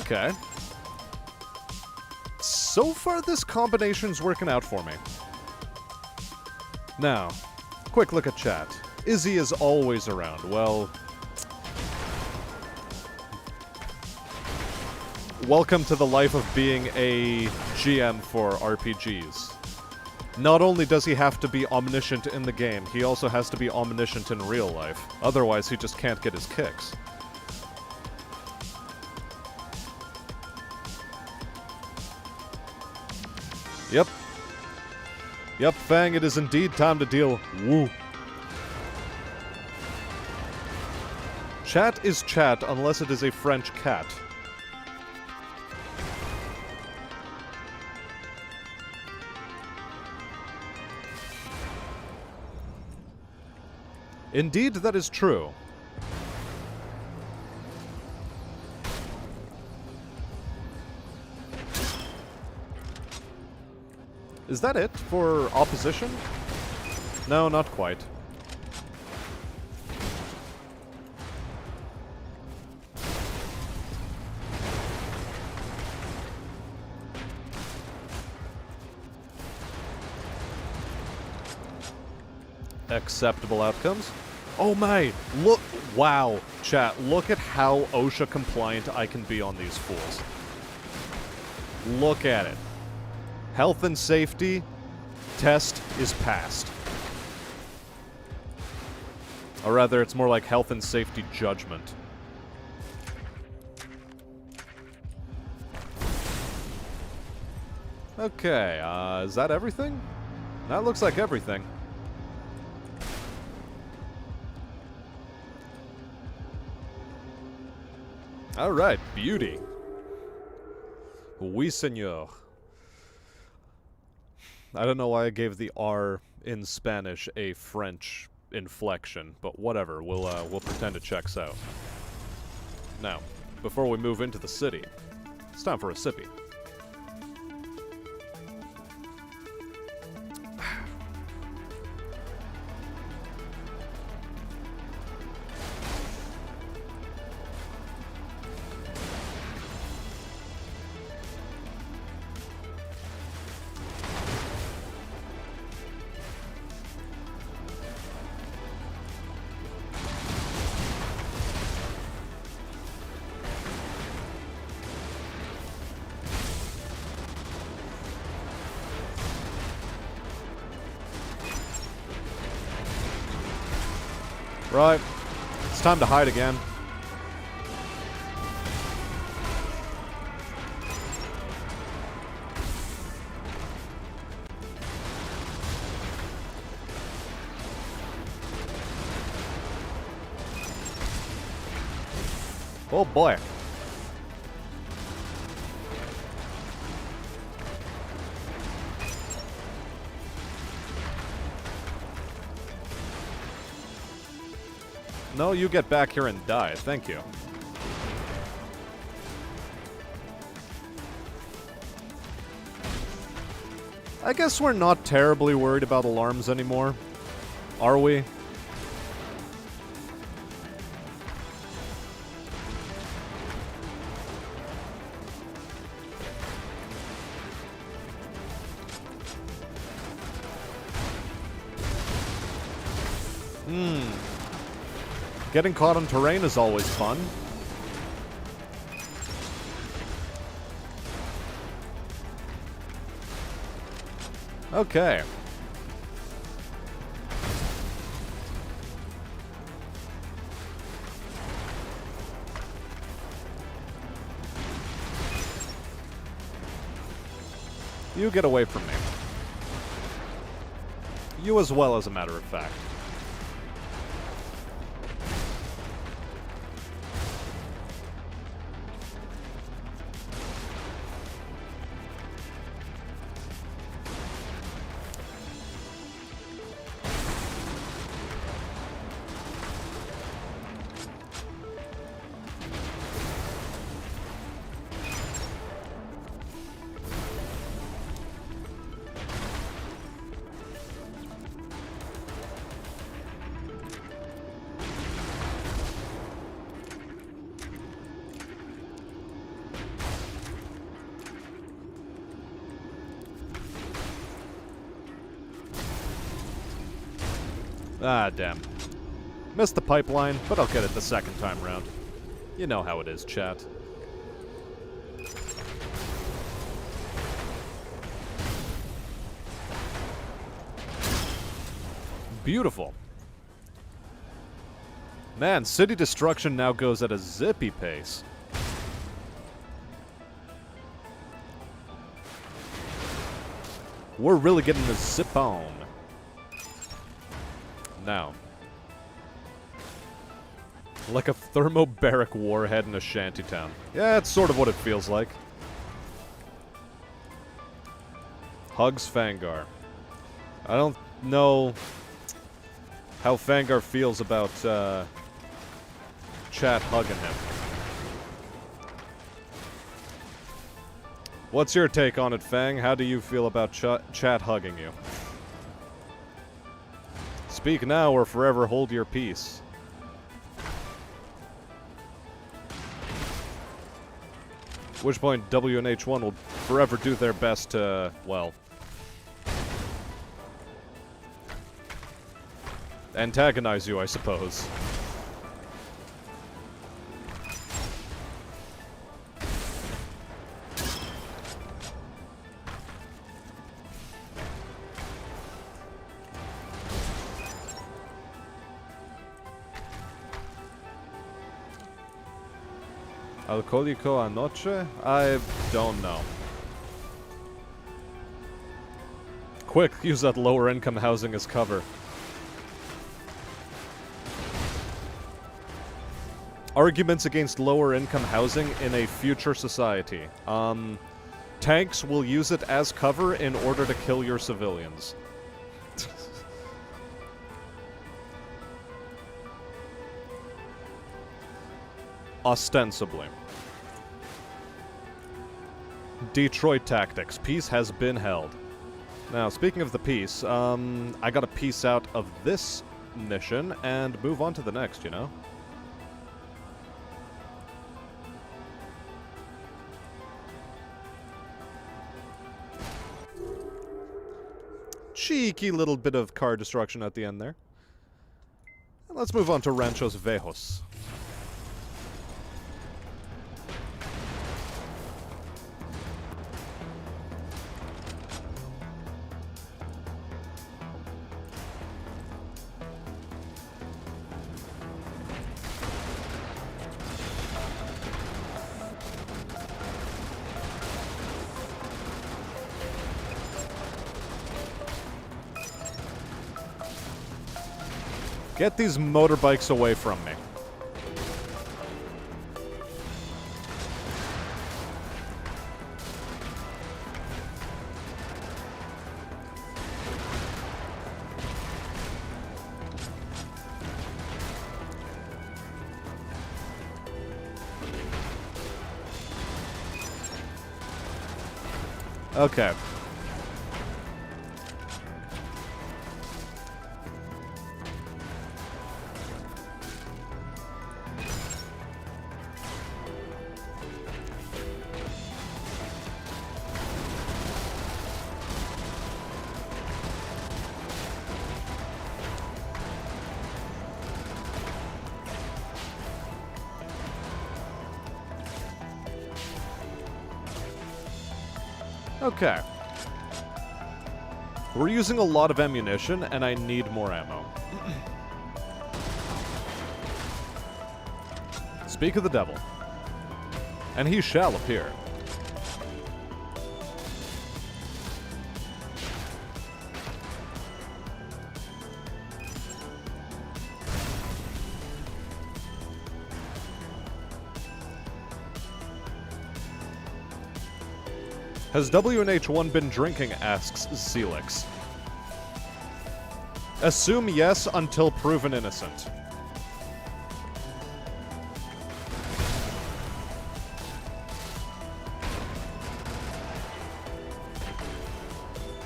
Okay. So far, this combination's working out for me. Now, quick look at chat. Izzy is always around. Well... welcome to the life of being a GM for RPGs. Not only does he have to be omniscient in the game, he also has to be omniscient in real life. Otherwise, he just can't get his kicks. Yep. Yep, Fang, it is indeed time to deal. Woo. Chat is chat unless it is a French cat. Indeed, that is true. Is that it for opposition? No, not quite. Acceptable outcomes. Oh my! Look! Wow, chat, look at how OSHA compliant I can be on these fools. Look at it. Health and safety test is passed. Or rather, it's more like health and safety judgment. Okay, is that everything? That looks like everything. Alright, beauty. Oui, senor. I don't know why I gave the R in Spanish a French inflection, but whatever, we'll pretend it checks out. Now, before we move into the city, it's time for a sippy. Right. It's time to hide again. Oh boy. No, you get back here and die. Thank you. I guess we're not terribly worried about alarms anymore. Are we? Getting caught on terrain is always fun. Okay. You get away from me. You as well, as a matter of fact. Ah, damn. Missed the pipeline, but I'll get it the second time round. You know how it is, chat. Beautiful. Man, city destruction now goes at a zippy pace. We're really getting the zip on. Now. Like a thermobaric warhead in a shantytown. Yeah, that's sort of what it feels like. Hugs Fangar. I don't know how Fangar feels about chat hugging him. What's your take on it, Fang? How do you feel about chat hugging you? Speak now or forever hold your peace. At which point WNH1 will forever do their best to, well, antagonize you, I suppose. Alcohólico anoche? I don't know. Quick, use that lower income housing as cover. Arguments against lower income housing in a future society. Tanks will use it as cover in order to kill your civilians. Ostensibly. Detroit tactics. Peace has been held. Now, speaking of the peace, I gotta peace out of this mission and move on to the next, you know? Cheeky little bit of car destruction at the end there. Let's move on to Ranchos Vejos. Get these motorbikes away from me. Okay. Okay. We're using a lot of ammunition, and I need more ammo. Speak of the devil. And he shall appear. Has WNH1 been drinking, asks Celix. Assume yes until proven innocent.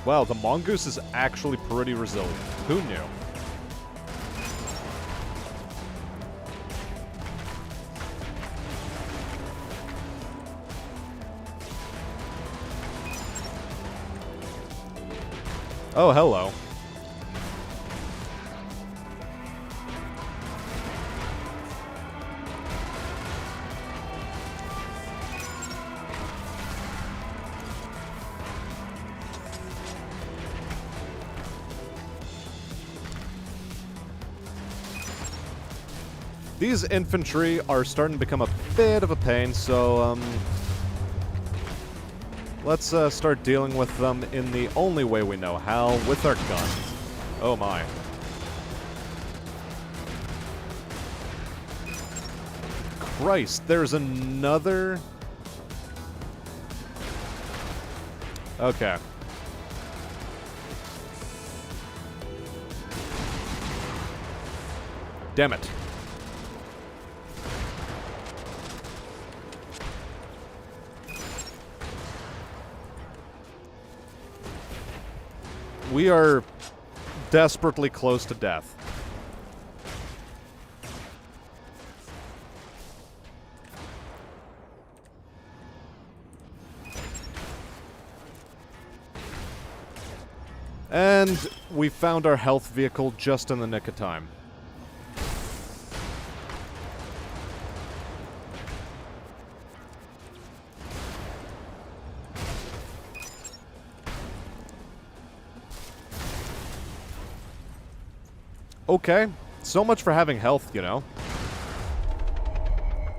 Wow, the mongoose is actually pretty resilient. Who knew? Oh, hello. These infantry are starting to become a bit of a pain, so, let's start dealing with them in the only way we know how, with our guns. Oh my. Christ, there's another... Okay. Damn it. We are desperately close to death. And we found our health vehicle just in the nick of time. Okay, so much for having health, you know.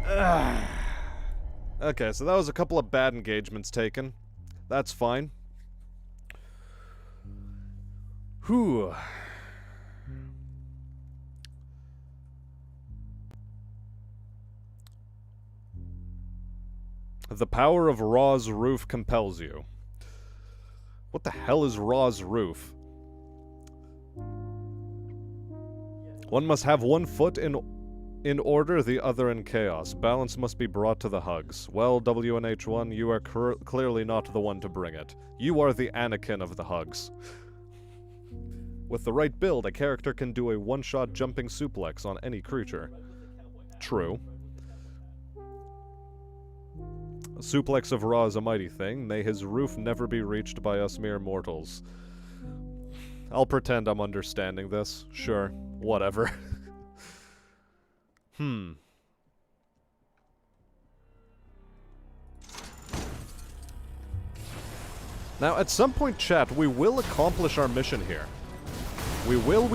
Ugh. Okay, so that was a couple of bad engagements taken. That's fine. Whew. The power of Ra's roof compels you. What the hell is Ra's roof? One must have one foot in order, the other in chaos. Balance must be brought to the hugs. Well, WNH1, you are clearly not the one to bring it. You are the Anakin of the hugs. With the right build, a character can do a one-shot jumping suplex on any creature. True. A suplex of Ra is a mighty thing. May his roof never be reached by us mere mortals. I'll pretend I'm understanding this. Sure. Whatever. Now, at some point, chat, we will accomplish our mission here. We will.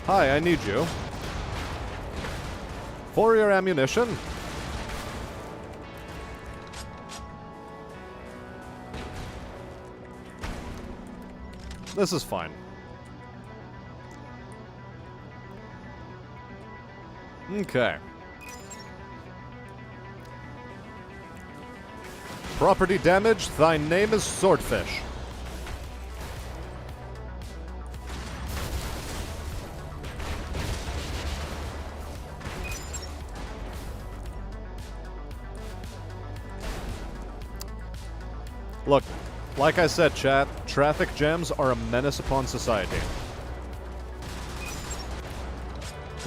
Hi, I need you. For your ammunition. This is fine. Okay. Property damage, thy name is Swordfish. Look, like I said, chat, traffic jams are a menace upon society.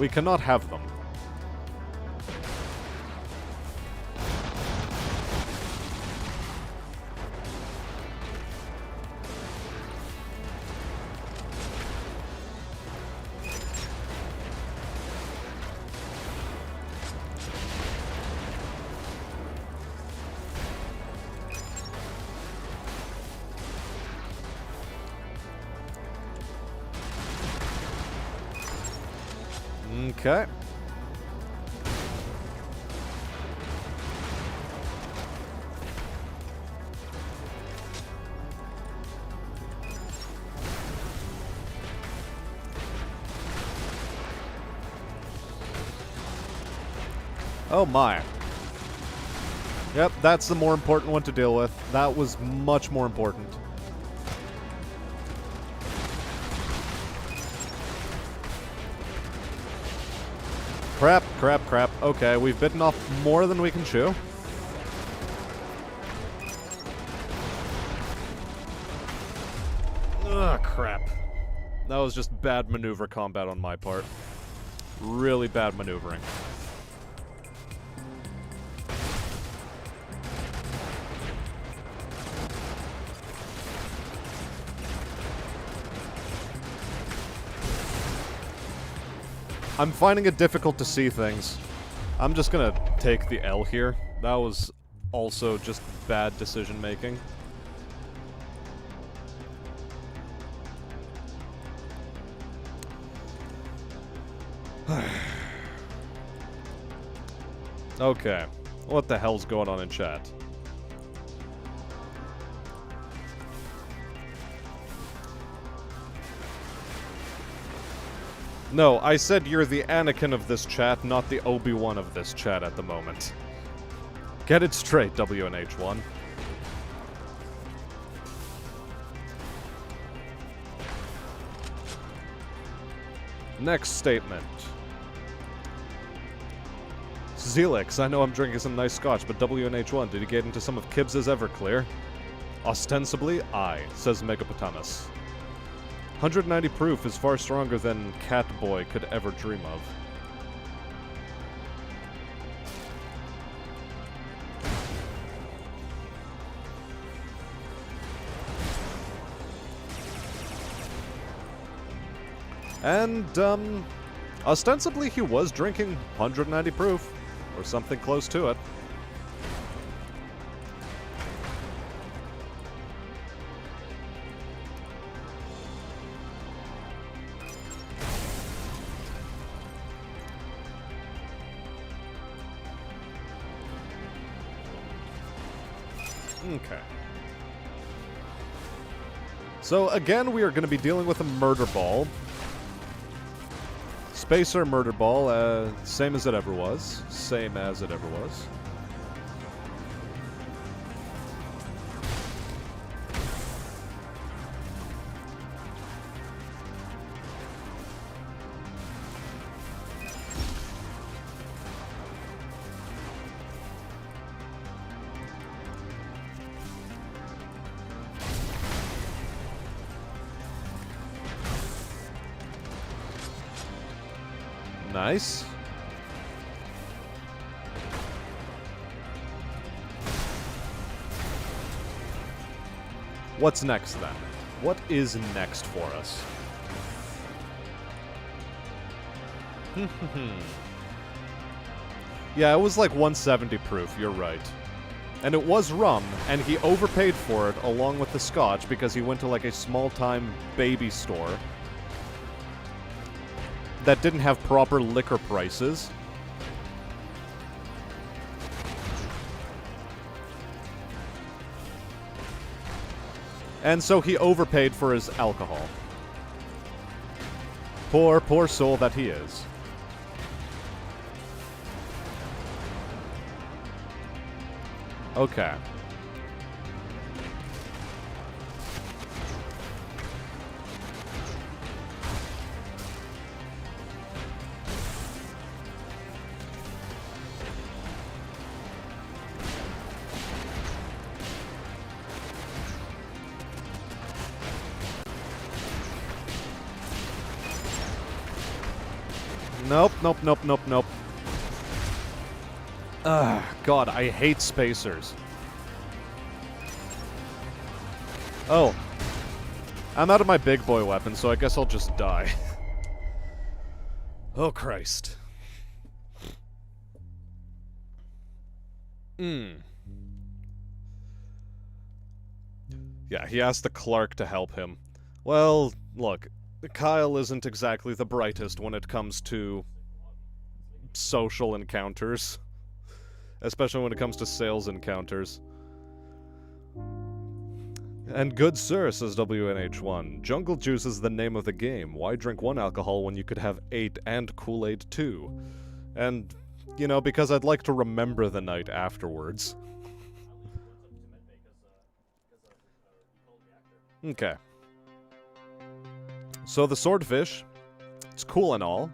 We cannot have them. Okay. Oh my. Yep, that's the more important one to deal with. That was much more important. Crap, crap, crap. Okay, we've bitten off more than we can chew. Ugh, crap. That was just bad maneuver combat on my part. Really bad maneuvering. I'm finding it difficult to see things. I'm just gonna take the L here. That was also just bad decision making. Okay. What the hell's going on in chat? No, I said you're the Anakin of this chat, not the Obi-Wan of this chat at the moment. Get it straight, WNH1. Next statement. Zelix, I know I'm drinking some nice scotch, but WNH1, did you get into some of Kibbs's Everclear? Ostensibly, aye, says Megapotamus. 190 proof is far stronger than Catboy could ever dream of. And, ostensibly he was drinking 190 proof, or something close to it. Okay. So again, we are going to be dealing with a murder ball. Spacer murder ball, same as it ever was. Same as it ever was. Nice. What's next, then? What is next for us? Yeah, it was like 170 proof, you're right. And it was rum, and he overpaid for it along with the scotch because he went to like a small-time baby store that didn't have proper liquor prices. And so he overpaid for his alcohol. Poor, poor soul that he is. Okay. Nope, nope, nope, nope, nope. Ugh, God, I hate spacers. Oh. I'm out of my big boy weapon, so I guess I'll just die. Oh, Christ. Yeah, he asked the clerk to help him. Well, look, Kyle isn't exactly the brightest when it comes to social encounters. Especially when it comes to sales encounters. And good sir, says WNH1, Jungle Juice is the name of the game. Why drink one alcohol when you could have 8 and Kool-Aid too? And, you know, because I'd like to remember the night afterwards. Okay. So the swordfish, it's cool and all,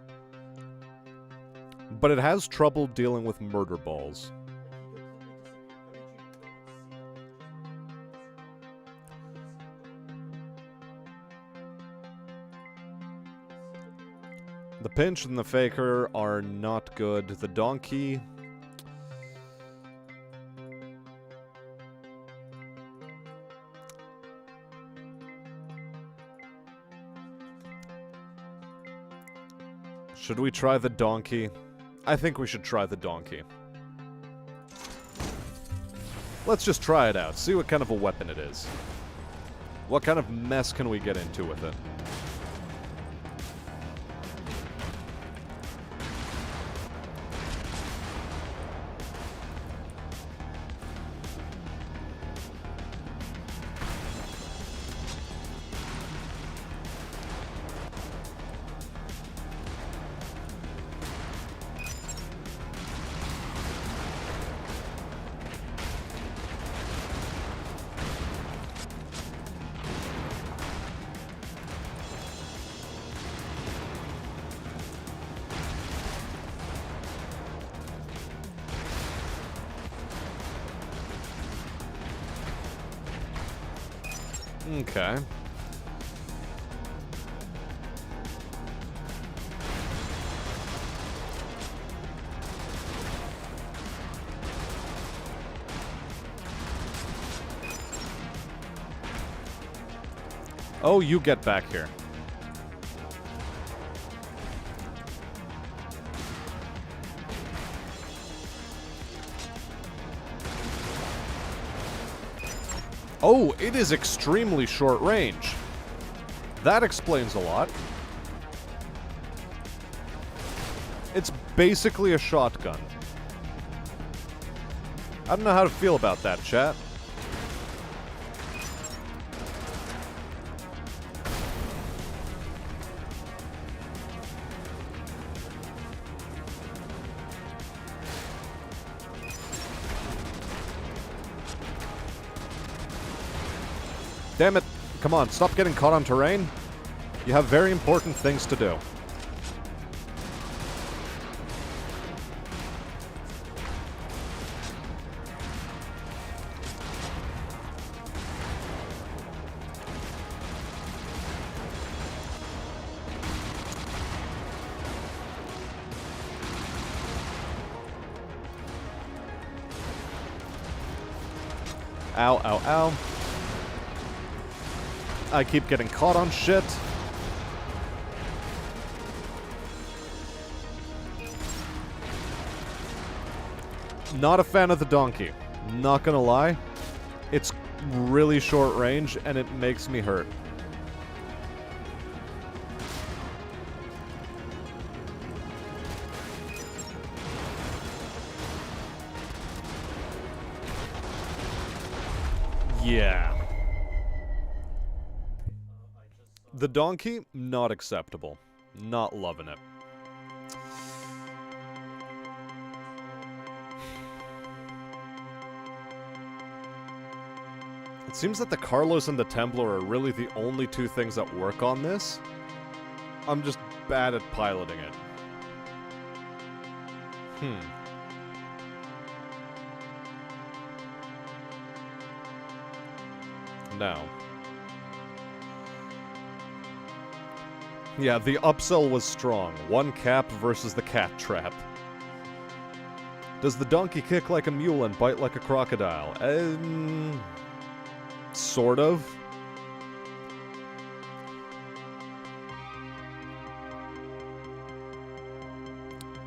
but it has trouble dealing with murder balls. The pinch and the faker are not good. The donkey... Should we try the donkey? I think we should try the donkey. Let's just try it out, see what kind of a weapon it is. What kind of mess can we get into with it? Okay. Oh, you get back here. Oh, it is extremely short range. That explains a lot. It's basically a shotgun. I don't know how to feel about that, chat. Damn it. Come on, stop getting caught on terrain. You have very important things to do. Ow, ow, ow. I keep getting caught on shit. Not a fan of the donkey. Not gonna lie. It's really short range, and it makes me hurt. Yeah. The donkey, not acceptable. Not loving it. It seems that the Carlos and the Templar are really the only two things that work on this. I'm just bad at piloting it. Now. Yeah, the upsell was strong. One cap versus the cat trap. Does the donkey kick like a mule and bite like a crocodile? Sort of.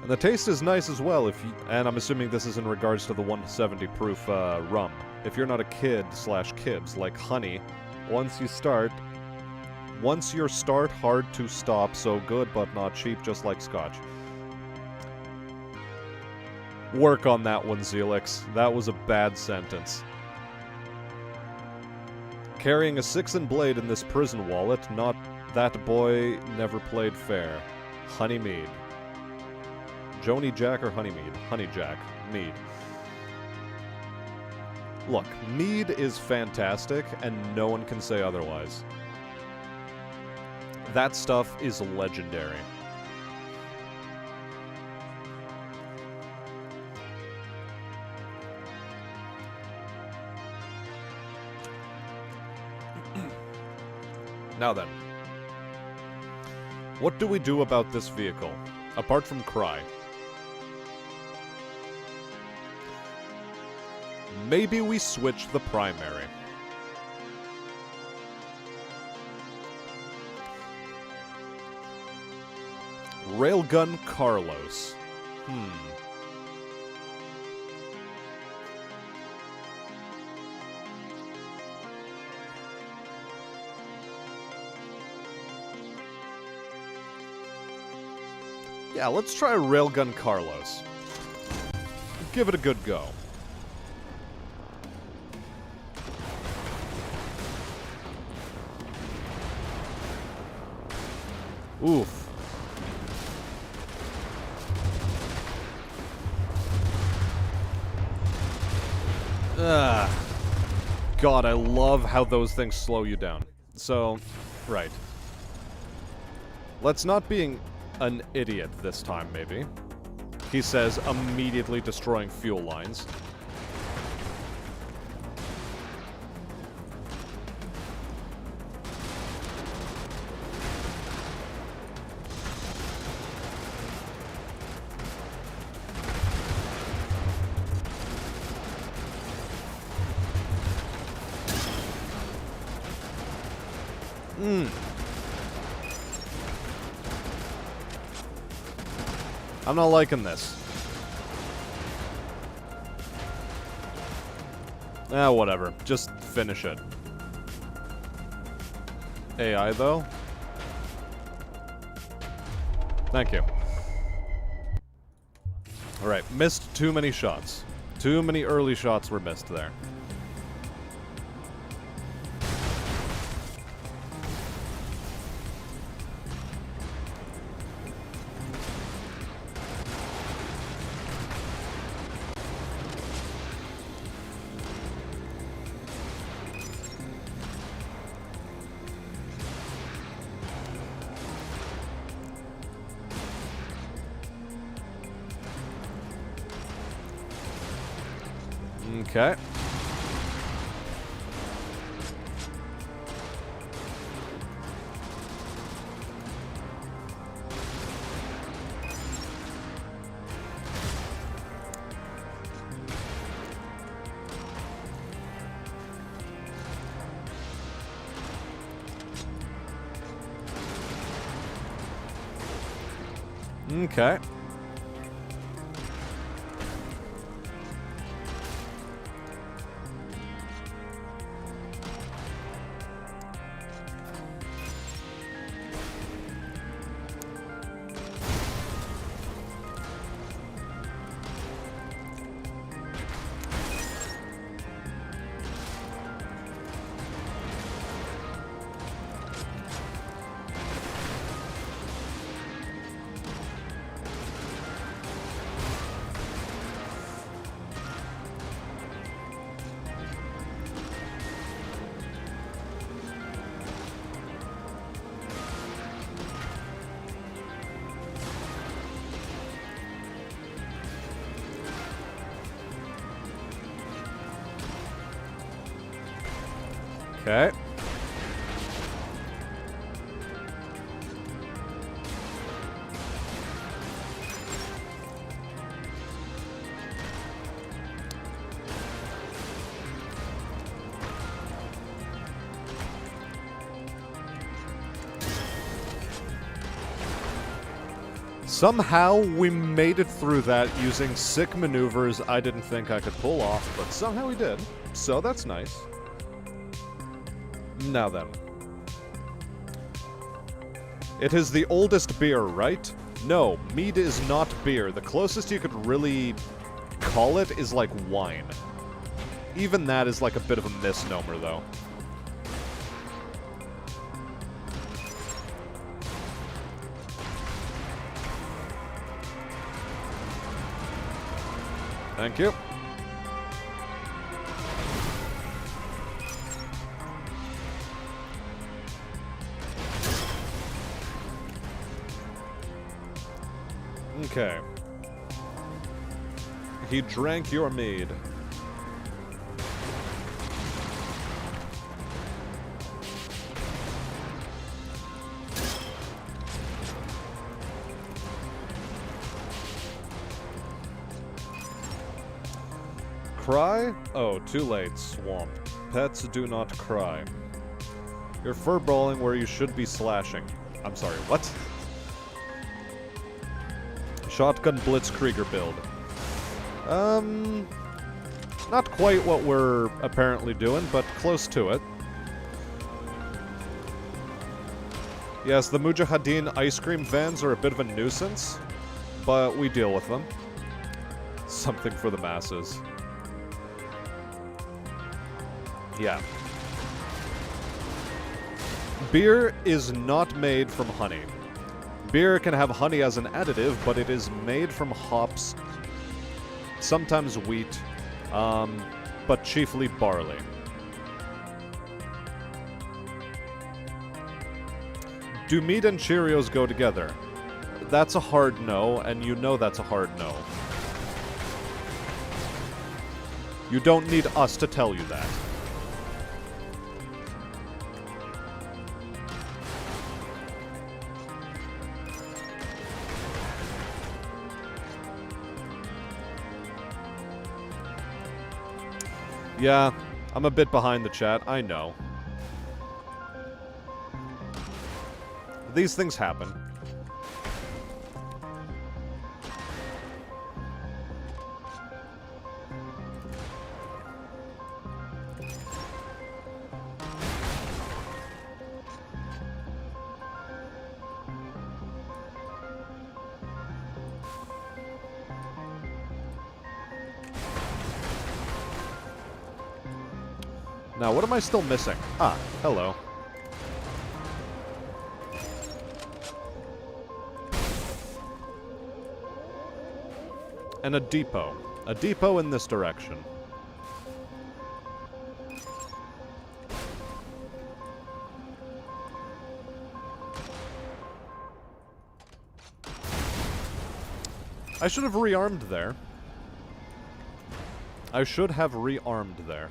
And the taste is nice as well, if you, and I'm assuming this is in regards to the 170 proof rum. If you're not a kid/kibs like honey, once you start, hard to stop, so good but not cheap, just like scotch. Work on that one, Zelix. That was a bad sentence. Carrying a 6-and blade in this prison wallet, not that boy never played fair. Honey mead. Joni Jack or Honey mead? Honey Jack. Mead. Look, mead is fantastic, and no one can say otherwise. That stuff is legendary. Now then. What do we do about this vehicle? Apart from cry. Maybe we switch the primary. Railgun Carlos. Yeah, let's try Railgun Carlos. Give it a good go. Oof. God, I love how those things slow you down. So, right. Let's not be an idiot this time, maybe. He says, immediately destroying fuel lines. I'm not liking this. Whatever. Just finish it. AI, though? Thank you. Alright, missed too many shots. Too many early shots were missed there. Okay. Okay. Okay. Somehow we made it through that using sick maneuvers I didn't think I could pull off, but somehow we did. So that's nice. Now then. It is the oldest beer, right? No, mead is not beer. The closest you could really call it is like wine. Even that is like a bit of a misnomer, though. Thank you. Okay. He drank your mead. Cry? Oh, too late, swamp. Pets do not cry. You're furballing where you should be slashing. I'm sorry, what? Shotgun Blitzkrieger build. Not quite what we're apparently doing, but close to it. Yes, the Mujahideen ice cream vans are a bit of a nuisance, but we deal with them. Something for the masses. Yeah. Beer is not made from honey. Beer can have honey as an additive, but it is made from hops, sometimes wheat, but chiefly barley. Do meat and Cheerios go together? That's a hard no, and you know that's a hard no. You don't need us to tell you that. Yeah, I'm a bit behind the chat, I know. these things happen. Now, what am I still missing? Ah, hello. And a depot. A depot in this direction. I should have rearmed there. I should have rearmed there.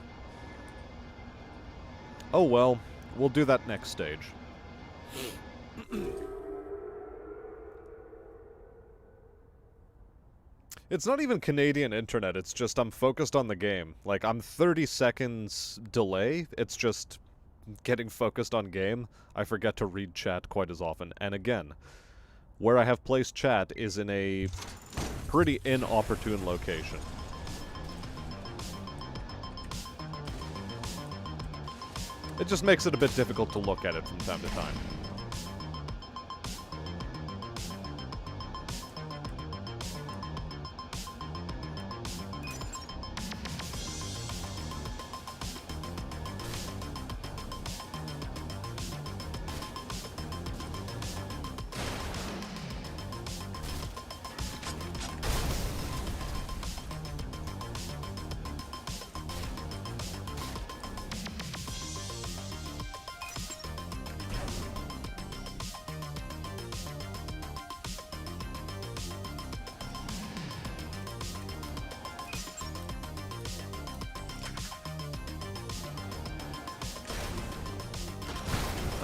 Oh well, we'll do that next stage. It's not even Canadian internet, it's just I'm focused on the game. Like, I'm 30 seconds delay, it's just getting focused on game. I forget to read chat quite as often. And again, where I have placed chat is in a pretty inopportune location. It just makes it a bit difficult to look at it from time to time.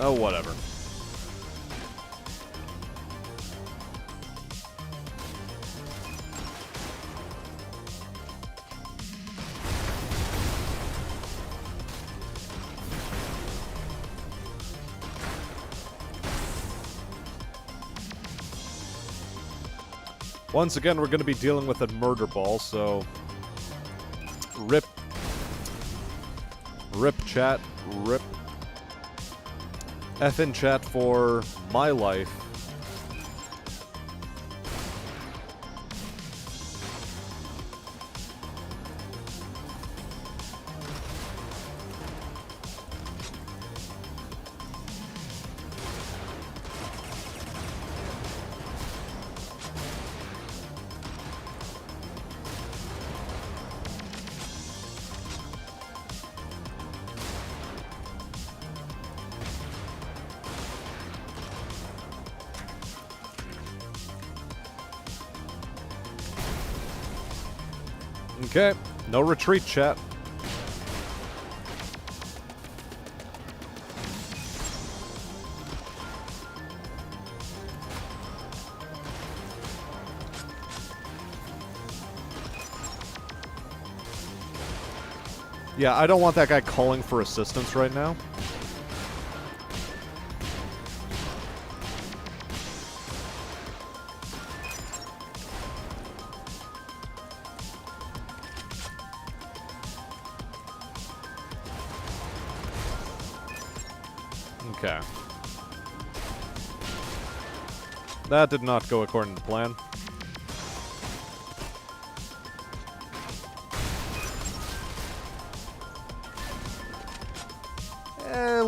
Oh, whatever. Once again, we're going to be dealing with a murder ball, so... Rip. Rip chat. Rip. F in chat for my life. Okay, no retreat, chat. Yeah, I don't want that guy calling for assistance right now. Okay. That did not go according to plan.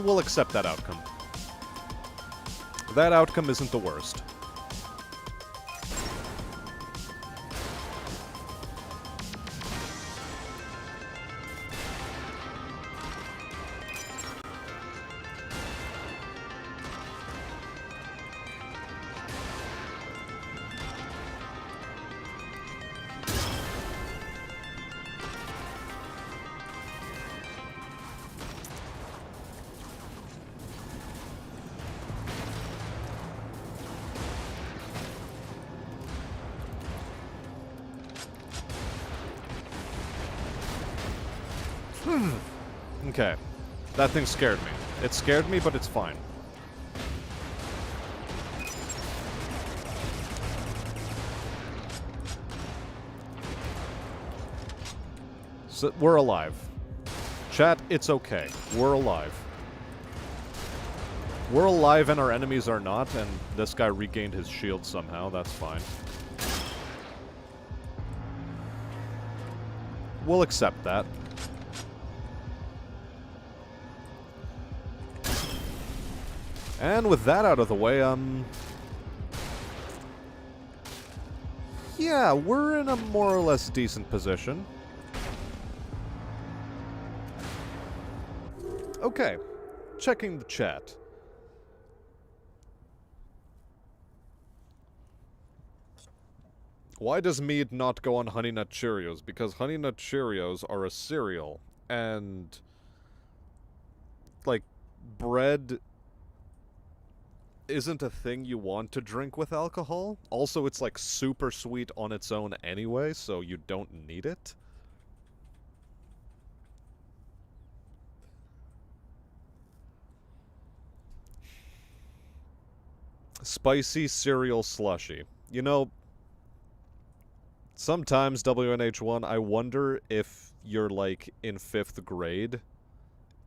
We'll accept that outcome. That outcome isn't the worst. Okay. That thing scared me. It scared me, but it's fine. So we're alive. Chat, it's okay. We're alive. We're alive and our enemies are not, and this guy regained his shield somehow. That's fine. We'll accept that. And with that out of the way, yeah, we're in a more or less decent position. Okay, checking the chat. Why does mead not go on Honey Nut Cheerios? Because Honey Nut Cheerios are a cereal, and, like, bread isn't a thing you want to drink with alcohol. Also, it's, like, super sweet on its own anyway, so you don't need it. Spicy cereal slushy. You know, sometimes, WNH1, I wonder if you're, like, in 5th grade,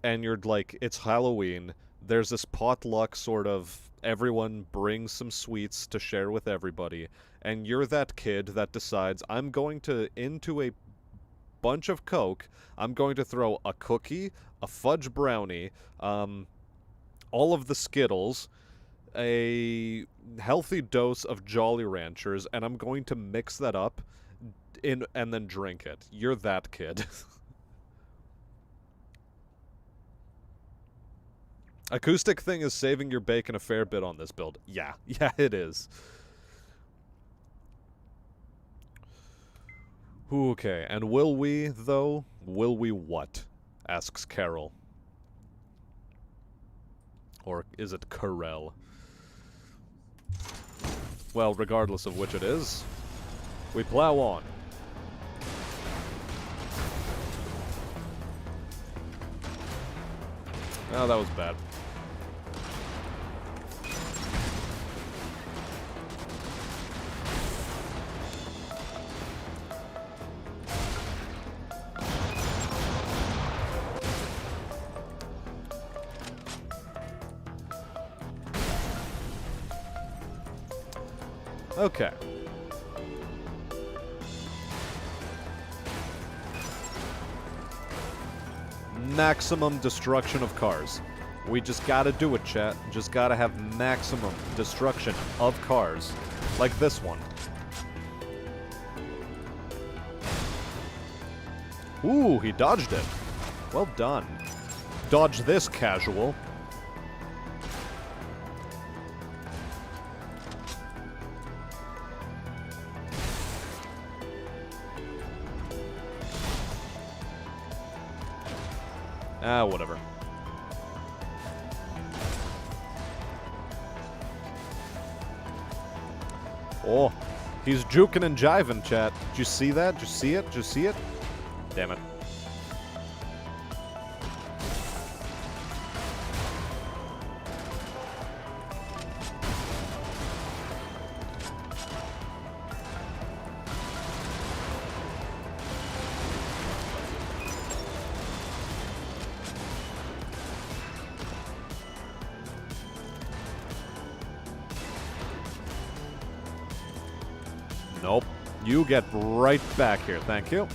and you're, like, it's Halloween, there's this potluck sort of, everyone brings some sweets to share with everybody, and you're that kid that decides, I'm going to, into a bunch of Coke, I'm going to throw a cookie, a fudge brownie, all of the Skittles, a healthy dose of Jolly Ranchers, and I'm going to mix that up and then drink it. You're that kid. Acoustic thing is saving your bacon a fair bit on this build. Yeah, it is. Okay, and will we, though? Will we what? Asks Carol. Or is it Carell? Well, regardless of which it is, we plow on. Oh, that was bad. Okay. Maximum destruction of cars. We just gotta do it, chat. Just gotta have maximum destruction of cars. Like this one. Ooh, he dodged it. Well done. Dodge this, casual. Ah, whatever. Oh, he's juking and jiving, chat. Did you see that? Did you see it? Did you see it? Damn it. Nope. You get right back here. Thank you.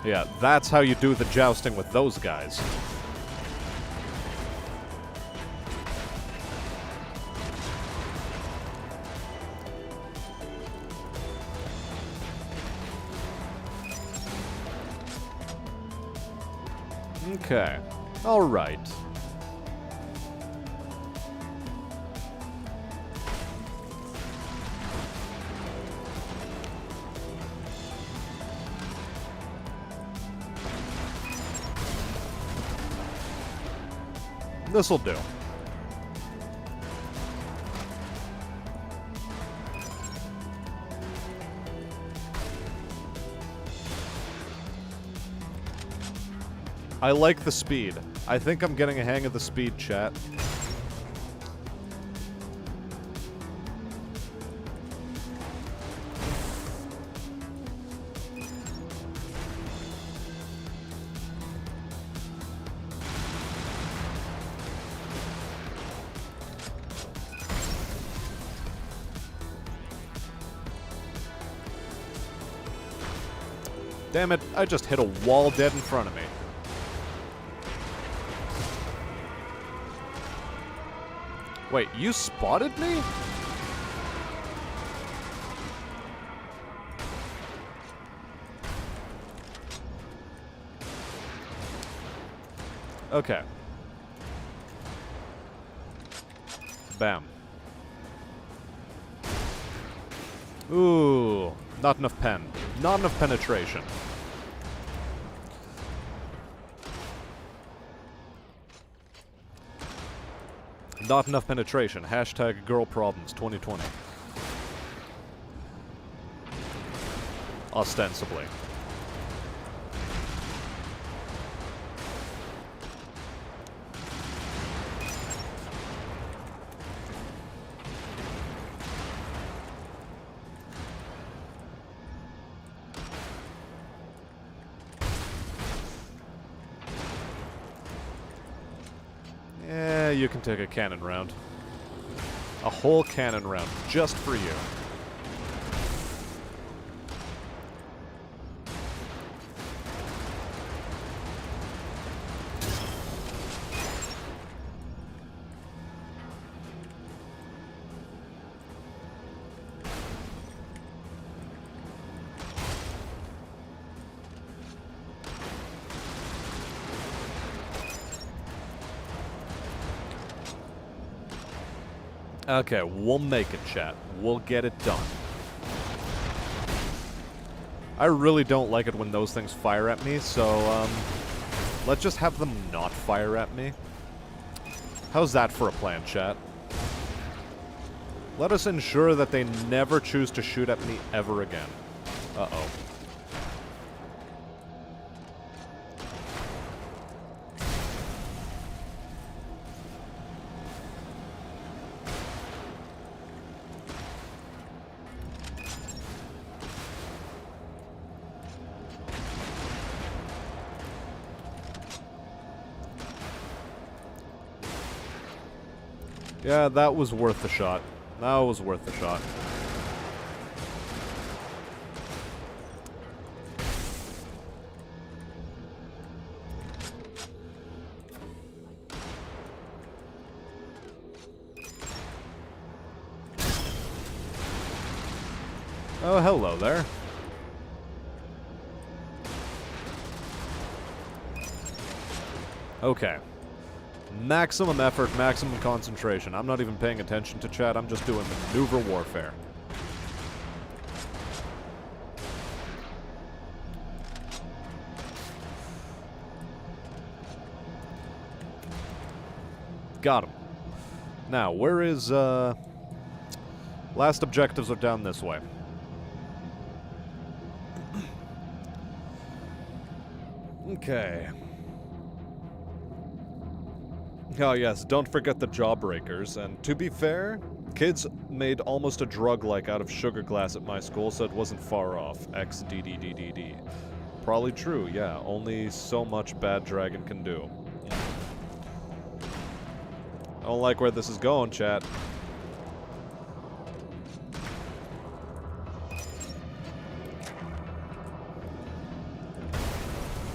Yeah, that's how you do the jousting with those guys. Okay. All right. This'll do. I like the speed. I think I'm getting a hang of the speed, chat. Damn it, I just hit a wall dead in front of me. Wait, you spotted me? Okay. Bam. Ooh, not enough pen. Not enough penetration. Not enough penetration. Hashtag girl problems 2020. Ostensibly. Yeah, you can take a cannon round. A whole cannon round, just for you. Okay, we'll make it, chat. We'll get it done. I really don't like it when those things fire at me, so, let's just have them not fire at me. How's that for a plan, chat? Let us ensure that they never choose to shoot at me ever again. Uh-oh. Yeah, that was worth the shot. That was worth the shot. Oh, hello there. Okay. Maximum effort, maximum concentration. I'm not even paying attention to chat, I'm just doing maneuver warfare. Got him. Now, where is, last objectives are down this way. Okay. Oh yes, don't forget the jawbreakers, and to be fair, kids made almost a drug-like out of sugar glass at my school, so it wasn't far off. XDDDDD. Probably true, yeah, only so much Bad Dragon can do. I don't like where this is going, chat.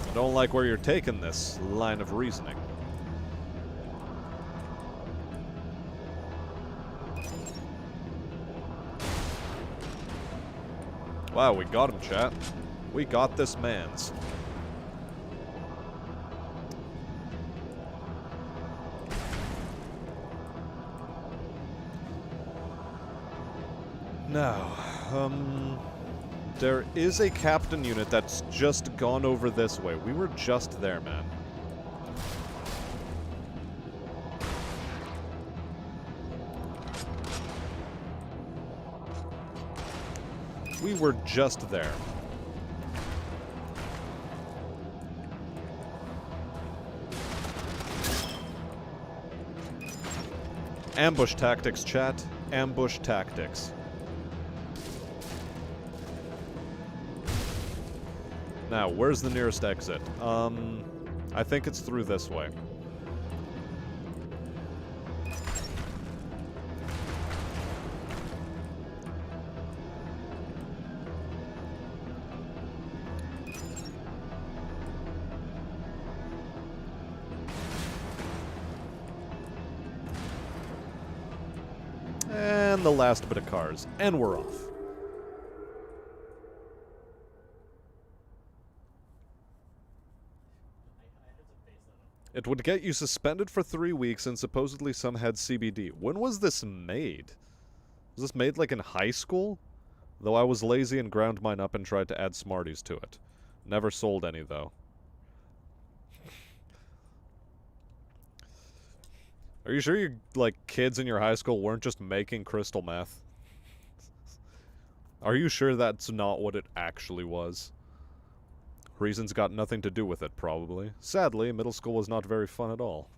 I don't like where you're taking this line of reasoning. Wow, we got him, chat. We got this man's. Now, there is a captain unit that's just gone over this way. We were just there, man. We were just there. Ambush tactics, chat. Ambush tactics. Now, where's the nearest exit? I think it's through this way. And the last bit of cars. And we're off. It would get you suspended for 3 weeks, and supposedly some had CBD. When was this made? Was this made, like, in high school? Though I was lazy and ground mine up and tried to add Smarties to it. Never sold any, though. Are you sure your, like, kids in your high school weren't just making crystal meth? Are you sure that's not what it actually was? Reasons got nothing to do with it, probably. Sadly, middle school was not very fun at all.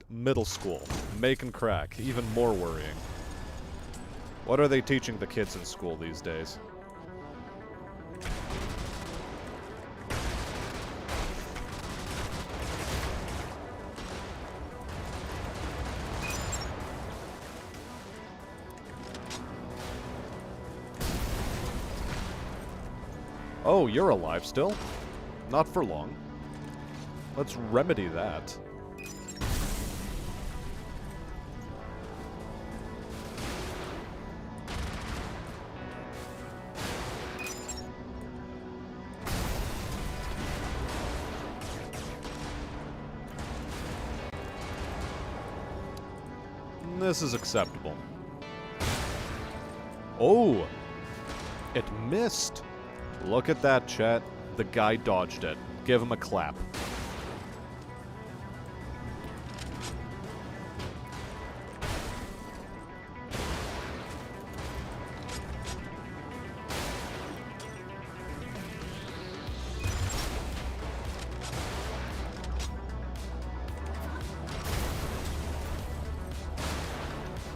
Middle school. Making crack. Even more worrying. What are they teaching the kids in school these days? Oh, you're alive still? Not for long. Let's remedy that. This is acceptable. Oh! It missed! Look at that, chat. The guy dodged it. Give him a clap.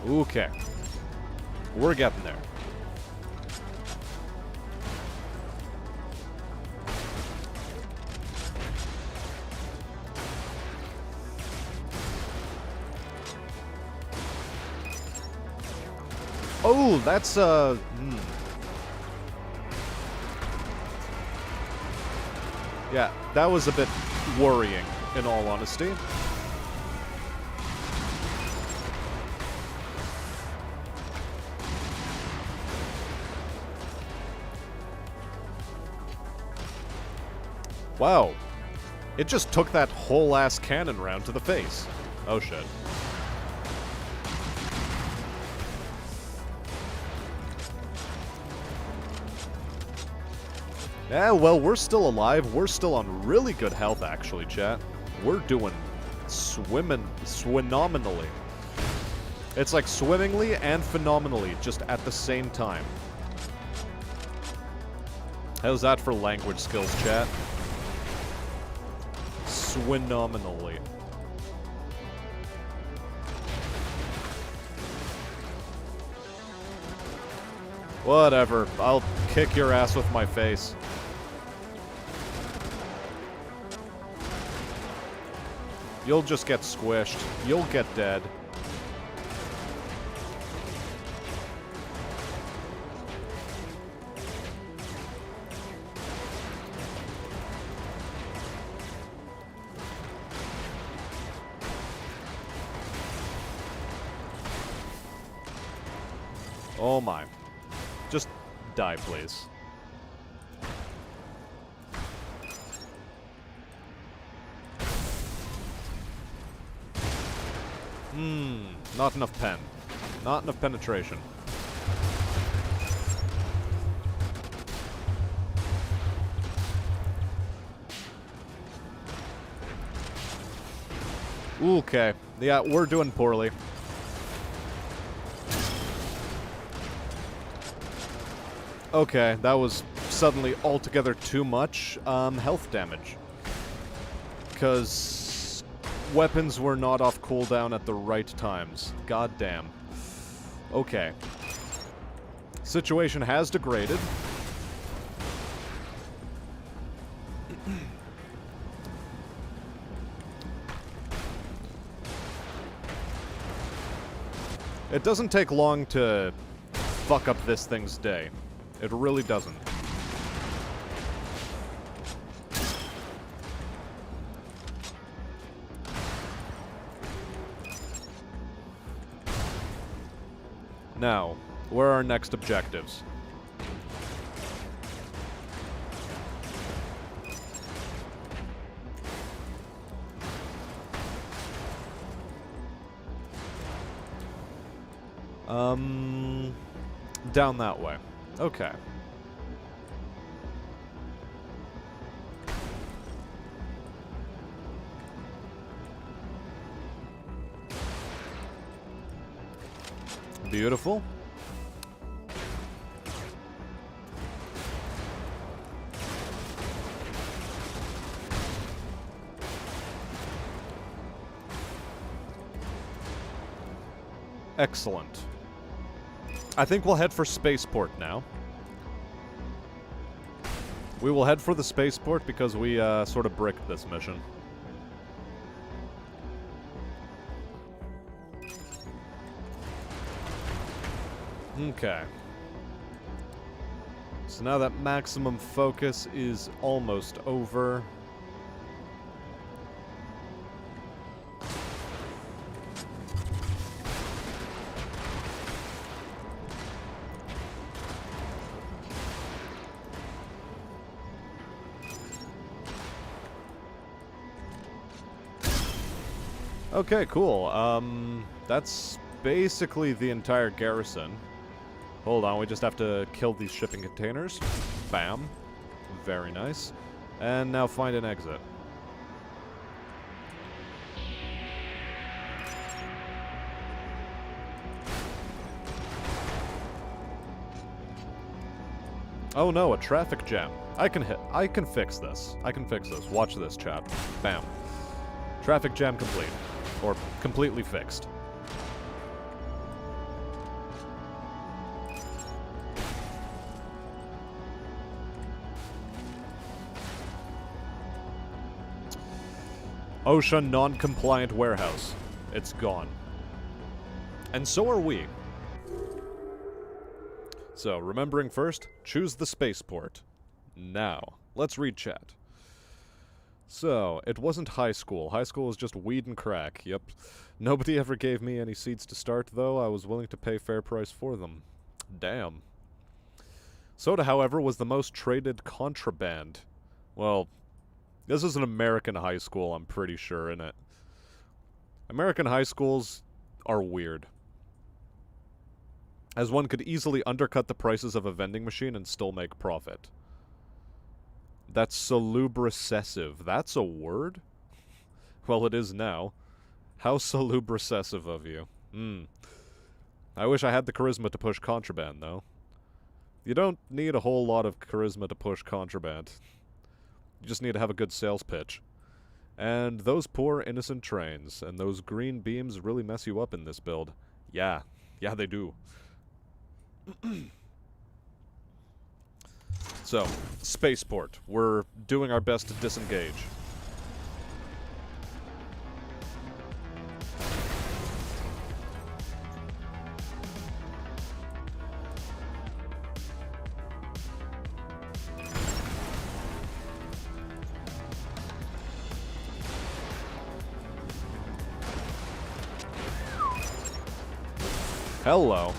Okay. We're getting there. Oh, that's, Yeah, that was a bit worrying, in all honesty. Wow. It just took that whole-ass cannon round to the face. Oh, shit. Yeah, well, we're still alive. We're still on really good health, actually, chat. We're doing swinominally. It's like swimmingly and phenomenally, just at the same time. How's that for language skills, chat? Swinominally. Whatever. I'll kick your ass with my face. You'll just get squished. You'll get dead. Oh my. Just die, please. Not enough pen. Not enough penetration. Okay. Yeah, we're doing poorly. Okay, that was suddenly altogether too much health damage. Because weapons were not off cooldown at the right times. God damn. Okay. Situation has degraded. It doesn't take long to fuck up this thing's day. It really doesn't. Now, where are our next objectives? Down that way. Okay. Beautiful. Excellent. I think we'll head for Spaceport now. We will head for the Spaceport because we sort of bricked this mission. Okay. So now that maximum focus is almost over. Okay, cool. That's basically the entire garrison. Hold on, we just have to kill these shipping containers. Bam. Very nice. And now find an exit. Oh no, a traffic jam. I can fix this. I can fix this. Watch this, chat. Bam. Traffic jam complete. Or completely fixed. OSHA non-compliant warehouse. It's gone. And so are we. So, remembering first, choose the spaceport. Now, let's read chat. So, it wasn't high school. High school was just weed and crack. Yep. Nobody ever gave me any seeds to start, though. I was willing to pay fair price for them. Damn. Soda, however, was the most traded contraband. Well, this is an American high school, I'm pretty sure, isn't it? American high schools are weird. As one could easily undercut the prices of a vending machine and still make profit. That's salubricessive. That's a word? Well, it is now. How salubricessive of you. I wish I had the charisma to push contraband, though. You don't need a whole lot of charisma to push contraband. You just need to have a good sales pitch. And those poor innocent trains, and those green beams really mess you up in this build. Yeah. Yeah, they do. So, spaceport. We're doing our best to disengage. Hello.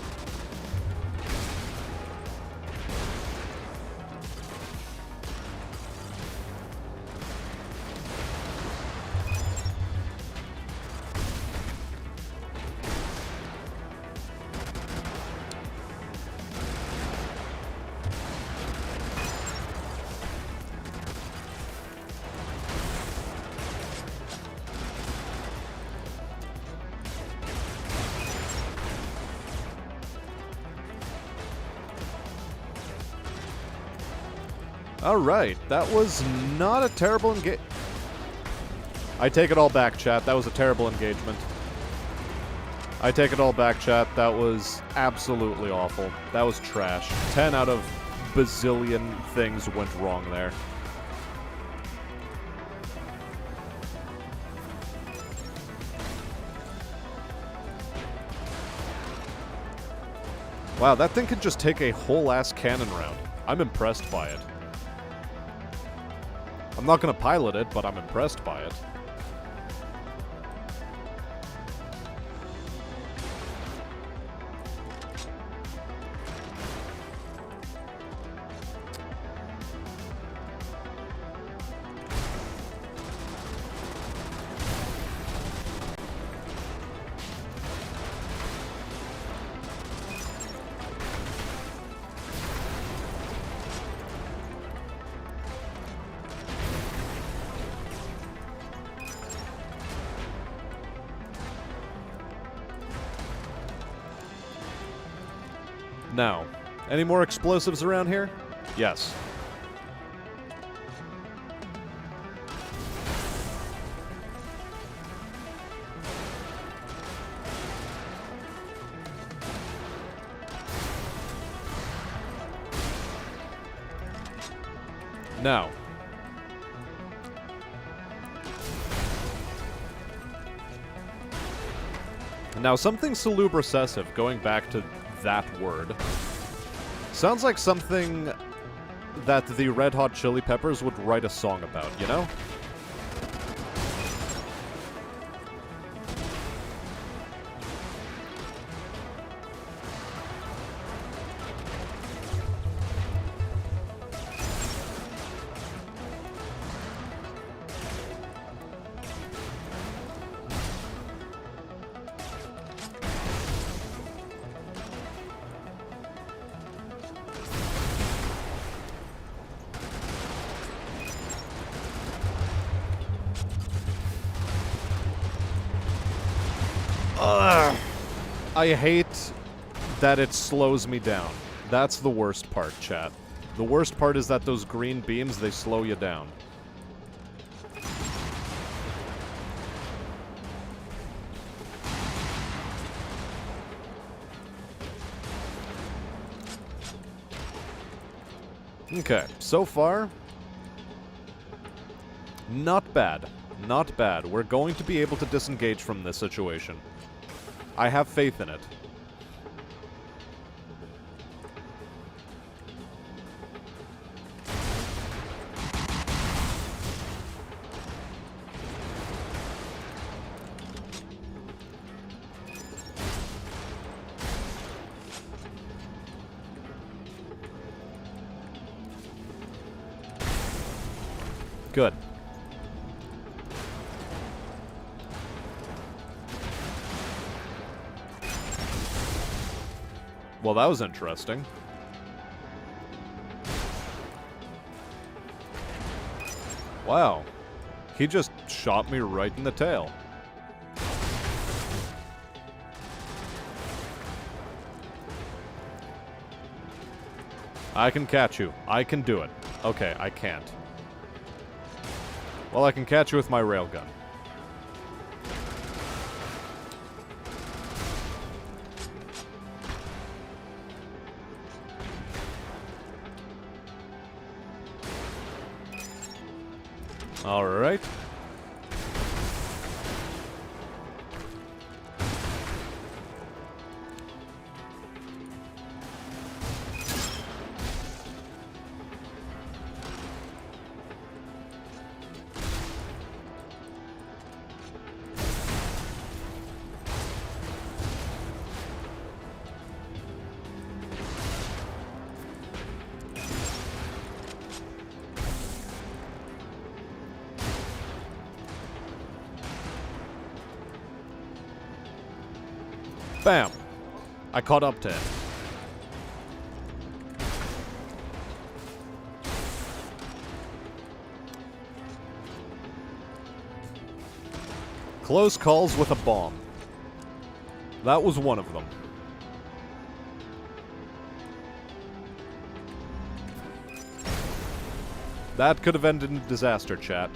Alright, that was not a terrible I take it all back, chat. That was a terrible engagement. I take it all back, chat. That was absolutely awful. That was trash. 10 out of bazillion things went wrong there. Wow, that thing could just take a whole-ass cannon round. I'm impressed by it. I'm not gonna pilot it, but I'm impressed by it. Now, any more explosives around here? Yes. Now. Now, something salubricessive, going back to that word, sounds like something that the Red Hot Chili Peppers would write a song about, you know? I hate that it slows me down. That's the worst part, chat. The worst part is that those green beams, they slow you down. Okay, so far, not bad. Not bad. We're going to be able to disengage from this situation. I have faith in it. Good. Well, that was interesting. Wow. He just shot me right in the tail. I can catch you. I can do it. Okay, I can't. Well, I can catch you with my railgun. All right. Bam! I caught up to him. Close calls with a bomb. That was one of them. That could have ended in disaster, chat.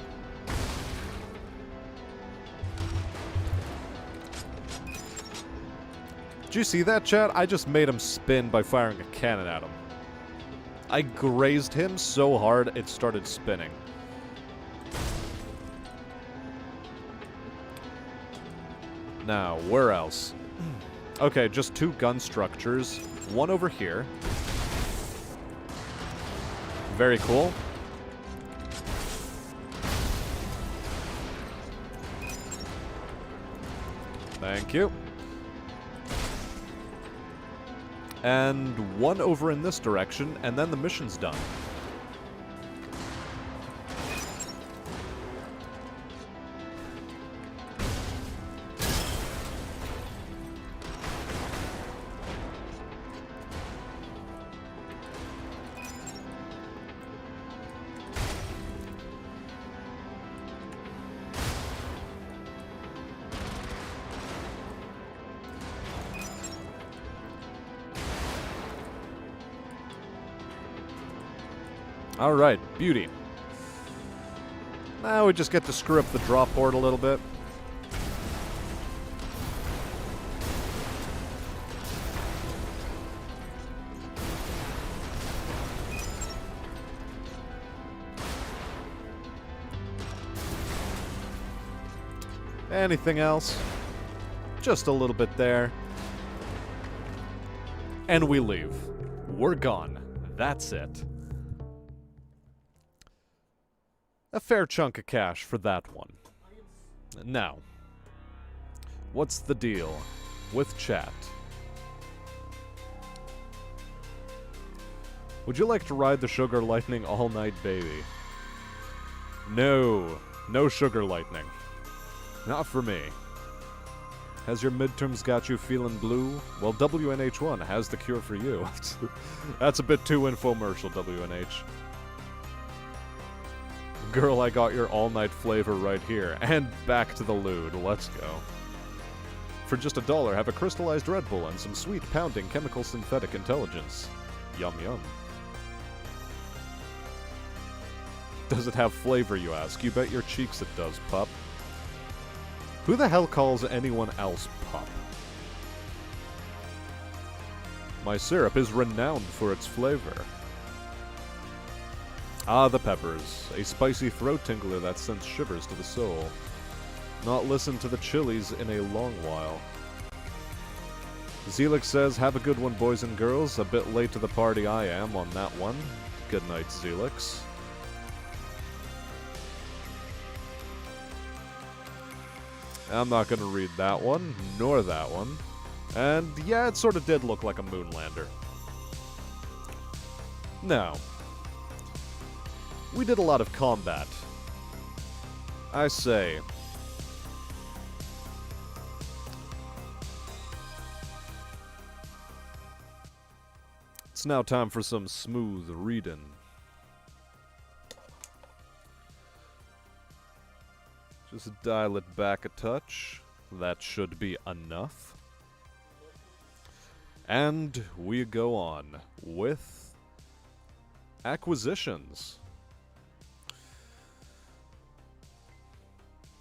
Did you see that, chat? I just made him spin by firing a cannon at him. I grazed him so hard it started spinning. Now, where else? Okay, just two gun structures. One over here. Very cool. Thank you. And one over in this direction, and then the mission's done. Alright, beauty. Now we just get to screw up the drop board a little bit. Anything else? Just a little bit there. And we leave. We're gone. That's it. A fair chunk of cash for that one. Now, what's the deal with chat? Would you like to ride the Sugar Lightning all night, baby? No. No Sugar Lightning. Not for me. Has your midterms got you feeling blue? Well, WNH1 has the cure for you. That's a bit too infomercial, WNH. Girl, I got your all-night flavor right here. And back to the lewd. Let's go. For just $1, have a crystallized Red Bull and some sweet pounding chemical synthetic intelligence. Yum yum. Does it have flavor, you ask? You bet your cheeks it does, pup. Who the hell calls anyone else pup? My syrup is renowned for its flavor. Ah, the peppers. A spicy throat tingler that sends shivers to the soul. Not listened to the chilies in a long while. Zelix says, have a good one, boys and girls. A bit late to the party I am on that one. Good night, Zelix. I'm not going to read that one, nor that one. And yeah, it sort of did look like a moonlander. Now, we did a lot of combat. I say, it's now time for some smooth reading. Just dial it back a touch. That should be enough. And we go on with acquisitions.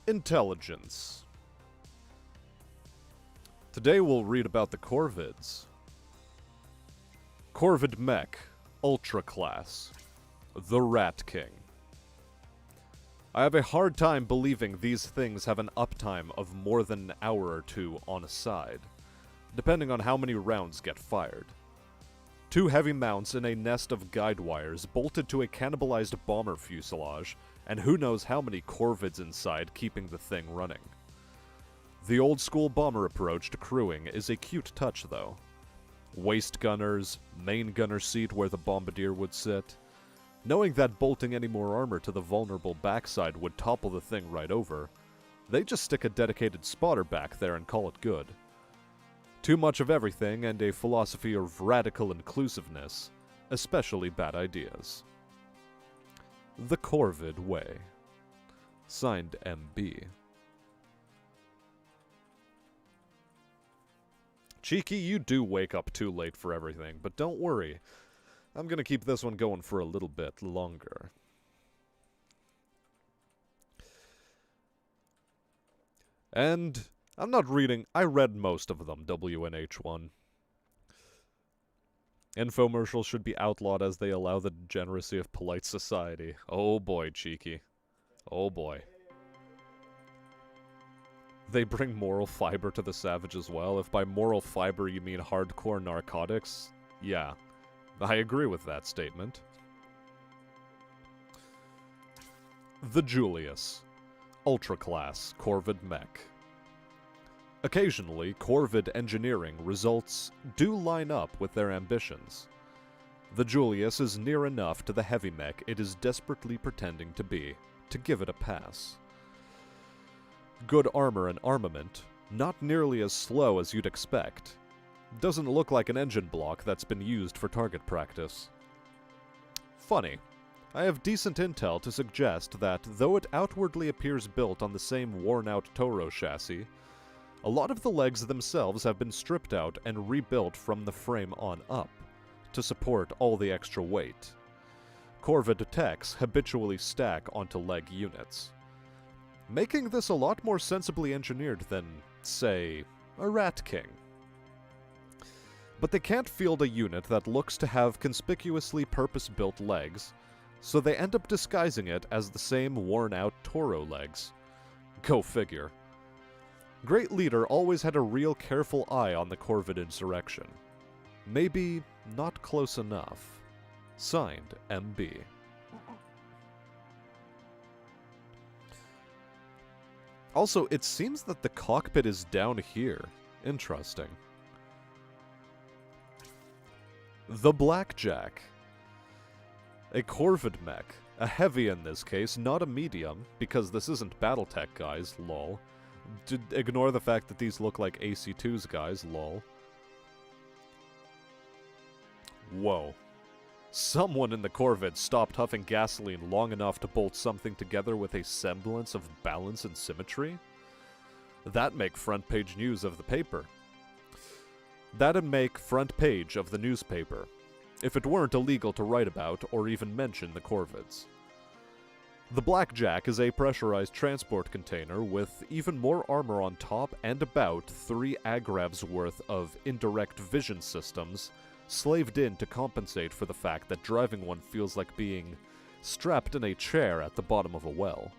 Intelligence. Today we'll read about the Corvids. Corvid Mech, Ultra Class, the Rat King. I have a hard time believing these things have an uptime of more than an hour or two on a side, depending on how many rounds get fired. 2 heavy mounts in a nest of guide wires bolted to a cannibalized bomber fuselage, and who knows how many Corvids inside keeping the thing running. The old-school bomber approach to crewing is a cute touch, though. Waist gunners, main gunner seat where the bombardier would sit. Knowing that bolting any more armor to the vulnerable backside would topple the thing right over, they just stick a dedicated spotter back there and call it good. Too much of everything and a philosophy of radical inclusiveness, especially bad ideas. The Corvid Way. Signed MB. Cheeky, you do wake up too late for everything, but don't worry. I'm gonna keep this one going for a little bit longer. And I'm not reading. I read most of them, WNH1. Infomercials should be outlawed as they allow the degeneracy of polite society. Oh boy, Cheeky. Oh boy. They bring moral fiber to the savage as well. If by moral fiber you mean hardcore narcotics, yeah. I agree with that statement. The Julius. Ultra Class Corvid Mech. Occasionally, Corvid engineering results do line up with their ambitions. The Julius is near enough to the heavy mech it is desperately pretending to be, to give it a pass. Good armor and armament, not nearly as slow as you'd expect. Doesn't look like an engine block that's been used for target practice. Funny. I have decent intel to suggest that, though it outwardly appears built on the same worn-out Toro chassis, a lot of the legs themselves have been stripped out and rebuilt from the frame on up, to support all the extra weight. Corvid techs habitually stack onto leg units, making this a lot more sensibly engineered than, say, a Rat King. But they can't field a unit that looks to have conspicuously purpose-built legs, so they end up disguising it as the same worn-out Toro legs. Go figure. Great Leader always had a real careful eye on the Corvid insurrection. Maybe not close enough. Signed, MB. Also, it seems that the cockpit is down here. Interesting. The Blackjack. A Corvid mech. A heavy in this case, not a medium, because this isn't Battletech, guys, lol. Ignore the fact that these look like AC2's guys, lol. Whoa. Someone in the Corvid stopped huffing gasoline long enough to bolt something together with a semblance of balance and symmetry? That'd make front page news of the paper. That'd make front page of the newspaper, if it weren't illegal to write about or even mention the Corvids. The Blackjack is a pressurized transport container with even more armor on top and about 3 agrevs worth of indirect vision systems slaved in to compensate for the fact that driving one feels like being strapped in a chair at the bottom of a well.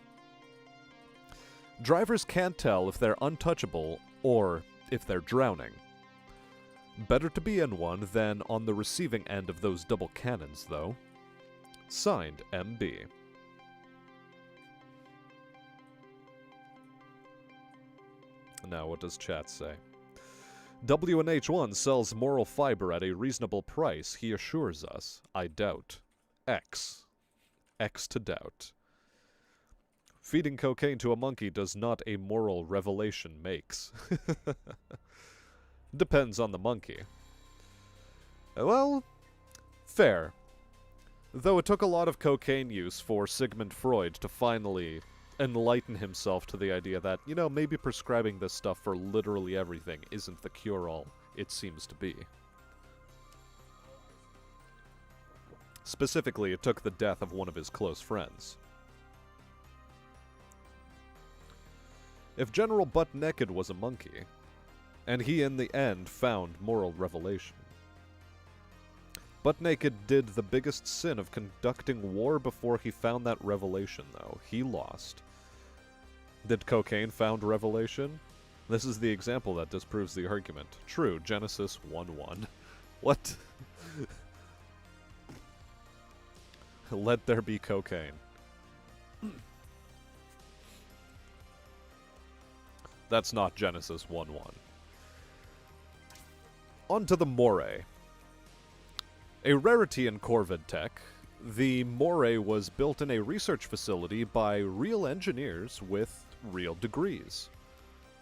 Drivers can't tell if they're untouchable or if they're drowning. Better to be in one than on the receiving end of those double cannons, though. Signed, MB. Now, what does chat say? WNH1 sells moral fiber at a reasonable price, he assures us. I doubt. X. X to doubt. Feeding cocaine to a monkey does not a moral revelation makes. Depends on the monkey. Well, fair. Though it took a lot of cocaine use for Sigmund Freud to finally enlighten himself to the idea that, you know, maybe prescribing this stuff for literally everything isn't the cure-all it seems to be. Specifically, it took the death of one of his close friends. If General Butt Naked was a monkey, and he in the end found moral revelation, Butt Naked did the biggest sin of conducting war before he found that revelation, though. He lost. Did cocaine found revelation? This is the example that disproves the argument. True, Genesis 1:1. What? Let there be cocaine. That's not Genesis 1:1. On to the Moray. A rarity in Corvid tech, the Moray was built in a research facility by real engineers with real degrees.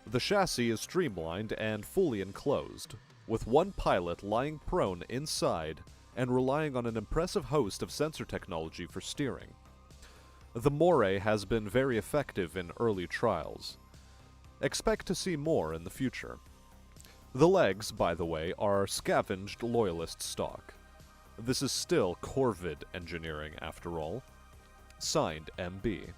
The chassis is streamlined and fully enclosed, with one pilot lying prone inside and relying on an impressive host of sensor technology for steering. The Moray has been very effective in early trials. Expect to see more in the future. The legs, by the way, are scavenged Loyalist stock. This is still Corvid engineering, after all. Signed, MB.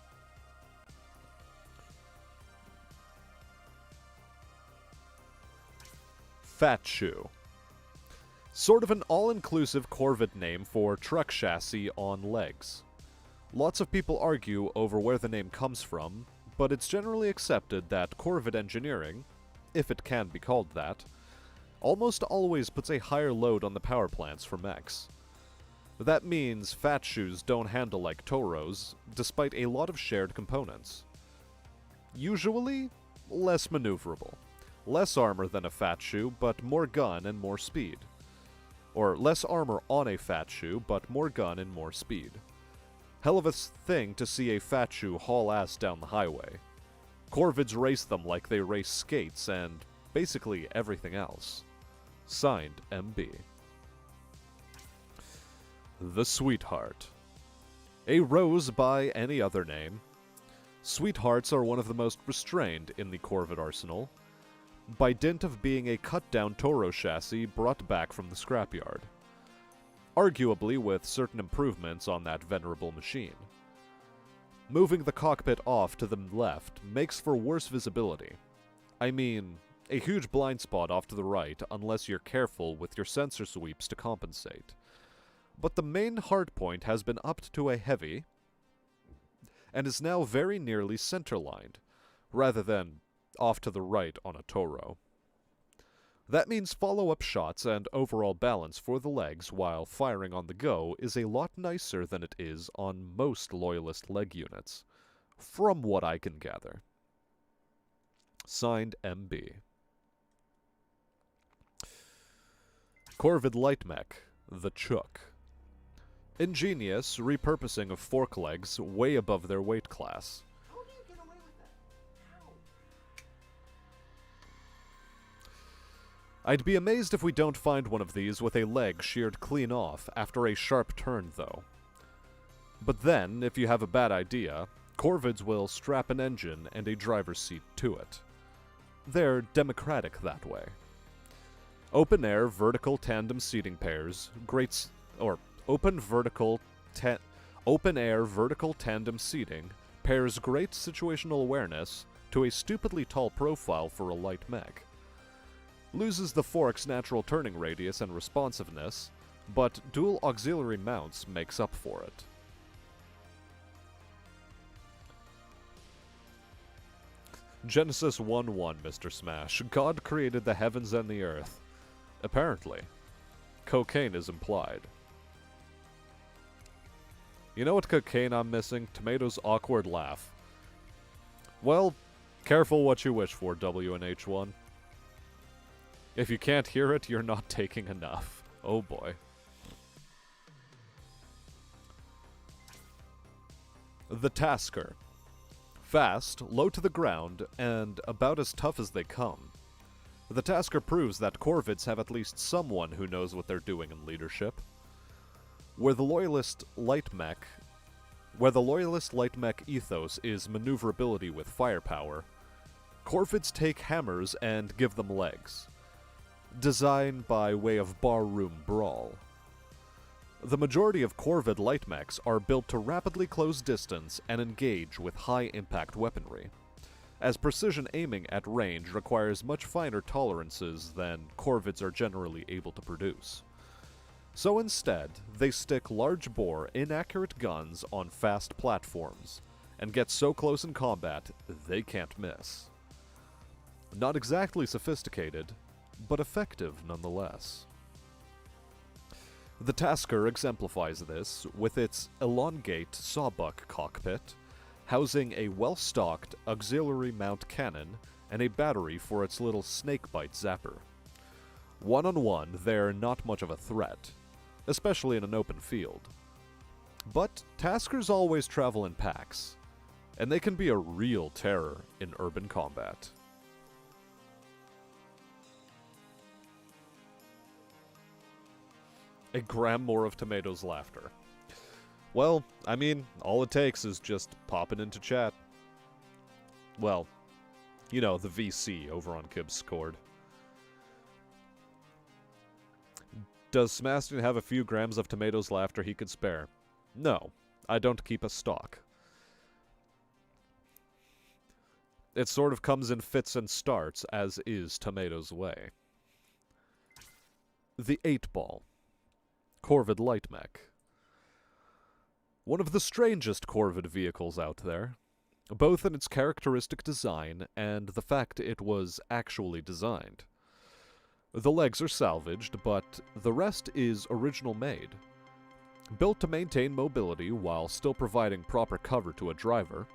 Fat Shoe. Sort of an all-inclusive Corvid name for truck chassis on legs. Lots of people argue over where the name comes from, but it's generally accepted that Corvid engineering, if it can be called that, almost always puts a higher load on the power plants for mechs. That means Fat Shoes don't handle like Toros, despite a lot of shared components. Usually, less maneuverable. Less armor than a Fat Shoe, but more gun and more speed. Or less armor on a Fat Shoe, but more gun and more speed. Hell of a thing to see a Fat Shoe haul ass down the highway. Corvids race them like they race skates and basically everything else. Signed, MB. The Sweetheart. A rose by any other name. Sweethearts are one of the most restrained in the Corvid arsenal, by dint of being a cut-down Toro chassis brought back from the scrapyard. arguably with certain improvements on that venerable machine. Moving the cockpit off to the left makes for worse visibility. I mean, a huge blind spot off to the right unless you're careful with your sensor sweeps to compensate. But the main hardpoint has been upped to a heavy, and is now very nearly center-lined, rather than off to the right on a Toro. That means follow-up shots and overall balance for the legs while firing on the go is a lot nicer than it is on most Loyalist leg units, from what I can gather. Signed, MB. Corvid Light Mech, the Chook. Ingenious repurposing of fork legs way above their weight class. How do you get away with that? How? I'd be amazed if we don't find one of these with a leg sheared clean off after a sharp turn, though. But then, if you have a bad idea, Corvids will strap an engine and a driver's seat to it. They're democratic that way. Open-air vertical tandem seating pairs, open-air vertical tandem seating pairs great situational awareness to a stupidly tall profile for a light mech. Loses the fork's natural turning radius and responsiveness, but dual auxiliary mounts makes up for it. Genesis 1:1, Mr. Smash. God created the heavens and the earth. Apparently. Cocaine is implied. You know what cocaine I'm missing? Tomato's awkward laugh. Well, careful what you wish for, W and H1. If you can't hear it, you're not taking enough. Oh boy. The Tasker. Fast, low to the ground, and about as tough as they come. The Tasker proves that Corvids have at least someone who knows what they're doing in leadership. Where the Loyalist light mech ethos is maneuverability with firepower, Corvids take hammers and give them legs. Designed by way of barroom brawl. The majority of Corvid light mechs are built to rapidly close distance and engage with high-impact weaponry, as precision aiming at range requires much finer tolerances than Corvids are generally able to produce. So instead, they stick large-bore, inaccurate guns on fast platforms, and get so close in combat, they can't miss. Not exactly sophisticated, but effective nonetheless. The Tasker exemplifies this with its elongate sawbuck cockpit, housing a well-stocked auxiliary mount cannon and a battery for its little snakebite zapper. One-on-one, they're not much of a threat, especially in an open field. But Taskers always travel in packs, and they can be a real terror in urban combat. A gram more of Tomato's laughter. Well, I mean, all it takes is just popping into chat. Well, you know, the VC over on Kib's Discord. Does Smaston have a few grams of Tomato's laughter he could spare? No, I don't keep a stock. It sort of comes in fits and starts, as is Tomato's way. The 8-Ball. Corvid Light Mech. One of the strangest Corvid vehicles out there, both in its characteristic design and the fact it was actually designed. The legs are salvaged, but the rest is original made. Built to maintain mobility while still providing proper cover to a driver,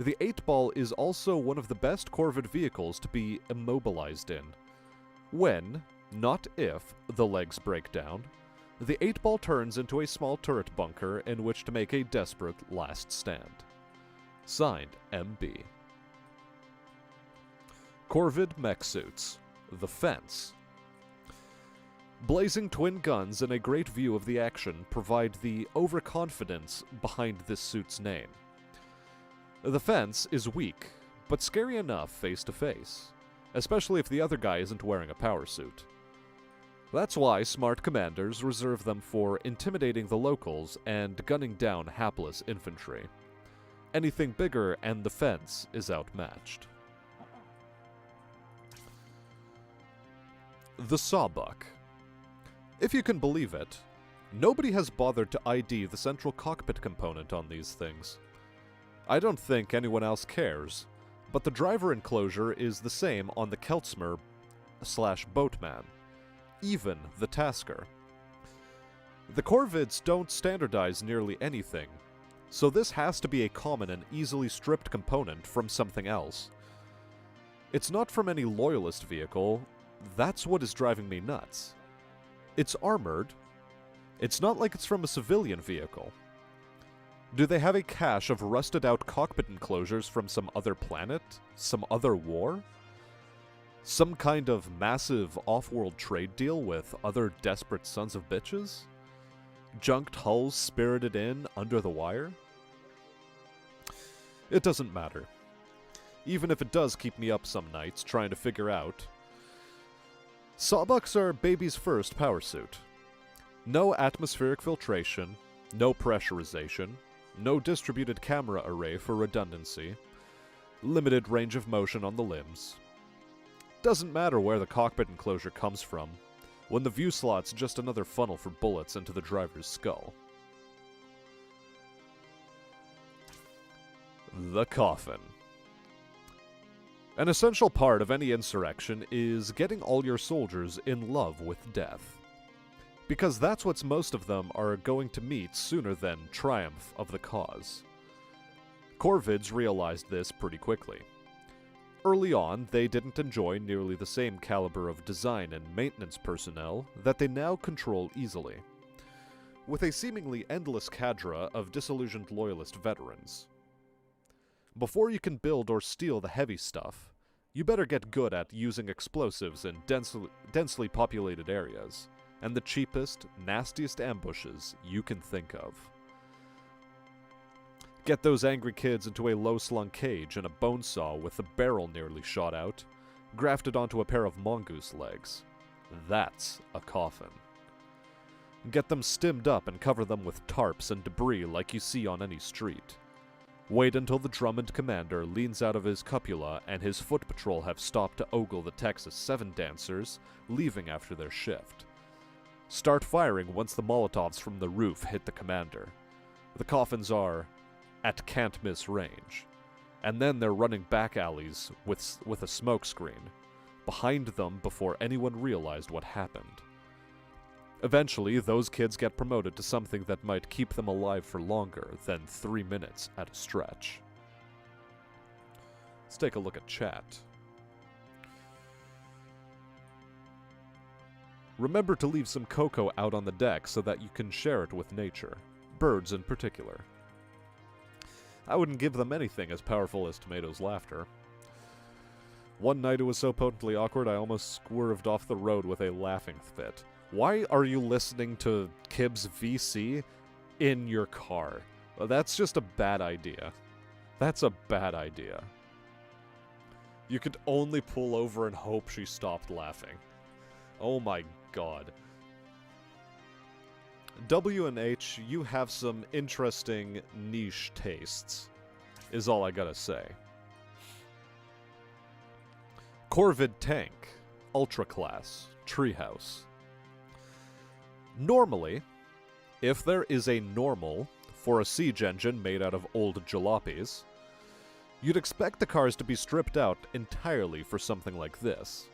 the 8-Ball is also one of the best Corvid vehicles to be immobilized in. When, not if, the legs break down, the 8-Ball turns into a small turret bunker in which to make a desperate last stand. Signed, MB. Corvid Mech Suits. The Fence. Blazing twin guns and a great view of the action provide the overconfidence behind this suit's name. The Fence is weak, but scary enough face to face, especially if the other guy isn't wearing a power suit. That's why smart commanders reserve them for intimidating the locals and gunning down hapless infantry. Anything bigger and the fence is outmatched. The Sawbuck. If you can believe it, nobody has bothered to ID the central cockpit component on these things. I don't think anyone else cares, but the driver enclosure is the same on the Keltsmer/Boatman, even the Tasker. The Corvids don't standardize nearly anything, so this has to be a common and easily stripped component from something else. It's not from any Loyalist vehicle, that's what is driving me nuts. It's armored. It's not like it's from a civilian vehicle. Do they have a cache of rusted-out cockpit enclosures from some other planet? Some other war? Some kind of massive off-world trade deal with other desperate sons of bitches? Junked hulls spirited in under the wire? It doesn't matter. Even if it does keep me up some nights trying to figure out. Sawbucks are baby's first power suit. No atmospheric filtration, no pressurization, no distributed camera array for redundancy, limited range of motion on the limbs. Doesn't matter where the cockpit enclosure comes from, when the view slot's just another funnel for bullets into the driver's skull. The Coffin. An essential part of any insurrection is getting all your soldiers in love with death. Because that's what most of them are going to meet sooner than triumph of the cause. Corvids realized this pretty quickly. Early on, they didn't enjoy nearly the same caliber of design and maintenance personnel that they now control easily, with a seemingly endless cadre of disillusioned Loyalist veterans. Before you can build or steal the heavy stuff, you better get good at using explosives in densely populated areas, and the cheapest, nastiest ambushes you can think of. Get those angry kids into a low-slung cage and a bone saw with the barrel nearly shot out, grafted onto a pair of mongoose legs. That's a coffin. Get them stimmed up and cover them with tarps and debris like you see on any street. Wait until the Drummond commander leans out of his cupula and his foot patrol have stopped to ogle the Texas 7 dancers, leaving after their shift. Start firing once the Molotovs from the roof hit the commander. The coffins are at can't-miss range, and then they're running back alleys with a smoke screen, behind them before anyone realized what happened. Eventually, those kids get promoted to something that might keep them alive for longer than 3 minutes at a stretch. Let's take a look at chat. Remember to leave some cocoa out on the deck so that you can share it with nature, birds in particular. I wouldn't give them anything as powerful as Tomato's laughter. One night it was so potently awkward I almost swerved off the road with a laughing fit. Why are you listening to Kib's VC in your car? Well, that's just a bad idea. That's a bad idea. You could only pull over and hope she stopped laughing. Oh my god. W&H, you have some interesting niche tastes, is all I gotta say. Corvid Tank, Ultra Class, Treehouse. Normally, if there is a normal for a siege engine made out of old jalopies, you'd expect the cars to be stripped out entirely for something like this.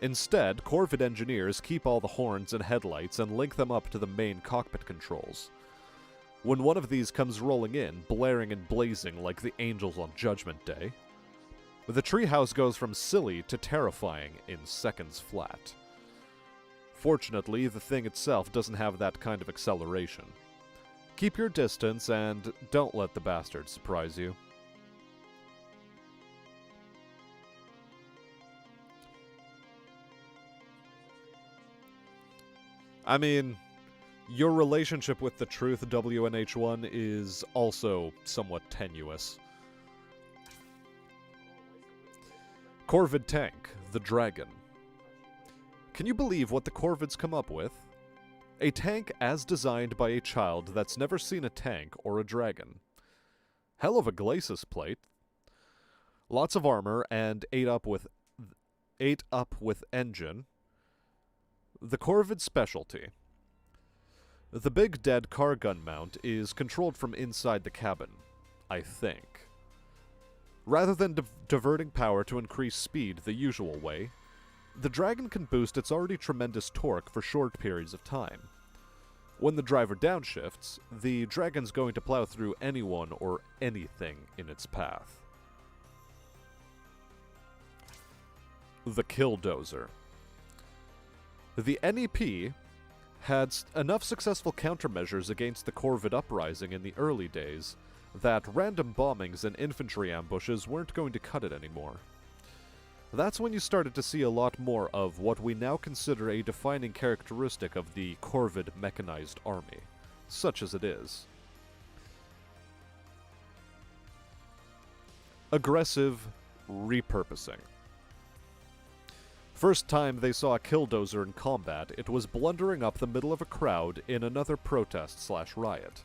Instead, Corvid engineers keep all the horns and headlights and link them up to the main cockpit controls. When one of these comes rolling in, blaring and blazing like the angels on Judgment Day, the treehouse goes from silly to terrifying in seconds flat. Fortunately, the thing itself doesn't have that kind of acceleration. Keep your distance and don't let the bastard surprise you. I mean, your relationship with the truth, WNH1, is also somewhat tenuous. Corvid Tank, the Dragon. Can you believe what the Corvids come up with? A tank as designed by a child that's never seen a tank or a dragon. Hell of a glacis plate. Lots of armor and 8 up with engine. The Corvid specialty. The big dead car gun mount is controlled from inside the cabin, I think. Rather than diverting power to increase speed the usual way, the Dragon can boost its already tremendous torque for short periods of time. When the driver downshifts, the Dragon's going to plow through anyone or anything in its path. The Killdozer. The NEP had enough successful countermeasures against the Corvid uprising in the early days that random bombings and infantry ambushes weren't going to cut it anymore. That's when you started to see a lot more of what we now consider a defining characteristic of the Corvid mechanized army, such as it is. Aggressive repurposing. First time they saw a Killdozer in combat, it was blundering up the middle of a crowd in another protest/riot.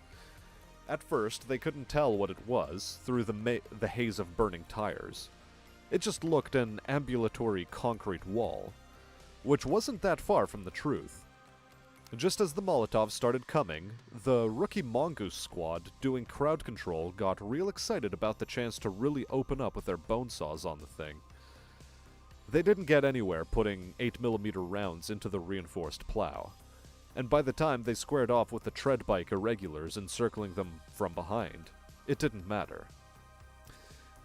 At first, they couldn't tell what it was through the haze of burning tires. It just looked an ambulatory concrete wall, which wasn't that far from the truth. Just as the Molotovs started coming, the rookie Mongoose squad doing crowd control got real excited about the chance to really open up with their bone saws on the thing. They didn't get anywhere putting 8mm rounds into the reinforced plow, and by the time they squared off with the tread bike irregulars encircling them from behind, it didn't matter.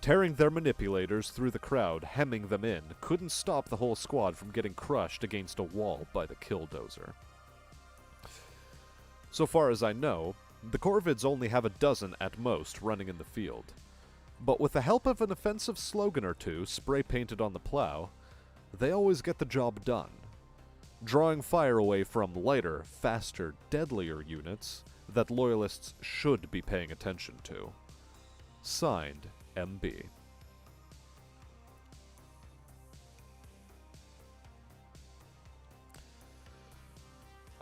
Tearing their manipulators through the crowd, hemming them in, couldn't stop the whole squad from getting crushed against a wall by the Killdozer. So far as I know, the Corvids only have a dozen at most running in the field. But with the help of an offensive slogan or two spray-painted on the plow, they always get the job done, drawing fire away from lighter, faster, deadlier units that Loyalists should be paying attention to. Signed, MB.